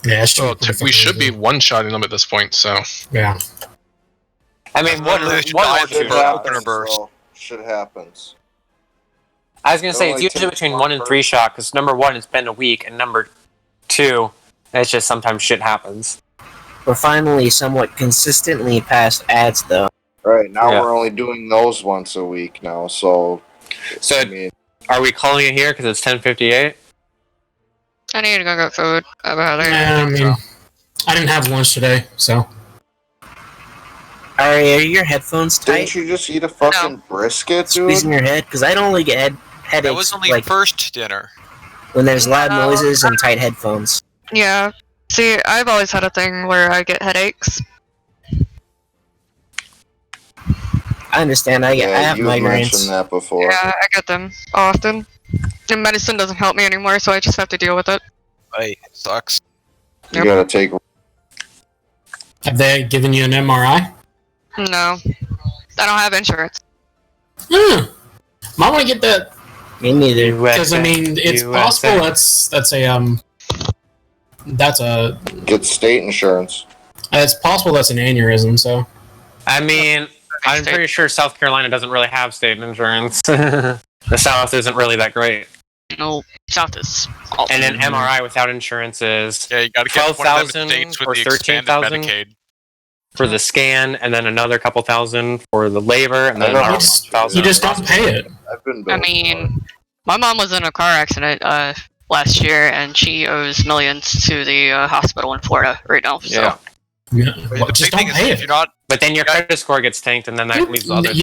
Yeah, it should Well, be pretty we should be fucking one-shotting them at this point, so... Yeah. I mean, one Literally, they should or dive two through Shit the shots. opener happens, burst. so shit happens. I was gonna say It it's only usually takes between one 1 and 3 person. shot because number 1 it's been a week and number 2 it's just sometimes shit happens. We're finally somewhat consistently past ads though. Right, now Yeah. we're only doing those once a week now, so... So I mean, are we calling it here because it's 10:58? I need to go get food. Yeah, I mean, I didn't have lunch today, so Are your headphones tight? Didn't you just eat a fucking brisket, dude? Squeezing your head? Because I don't only get headaches That was only like first dinner. when there's loud No. noises and tight headphones. Yeah. See, I've always had a thing where I get headaches. I understand. I have you've mentioned migraines. that before. Yeah, I get them often. And medicine doesn't help me anymore, so I just have to deal with it. It sucks. You gotta take. Have they given you an MRI? No. I don't have insurance. Might want to get that, Me neither. because I mean, it's possible Get state insurance. it's possible that's an aneurysm. So I mean, I'm pretty sure South Carolina doesn't really have state insurance. The South isn't really that great. No, South is awful. And an MRI without insurance is Yeah, you gotta get one of them 12,000 states with or the expanded 13,000 Medicaid. for the scan, and then another couple thousand for the labor, and then I know. another you 1,000. just don't pay it. I've been. I billed mean, my mom was in a car accident last year, and she owes millions to the hospital in Florida right now. So. Yeah. Yeah. The Just big thing don't is pay if it. you're not But then your credit score gets tanked, and then that leaves other You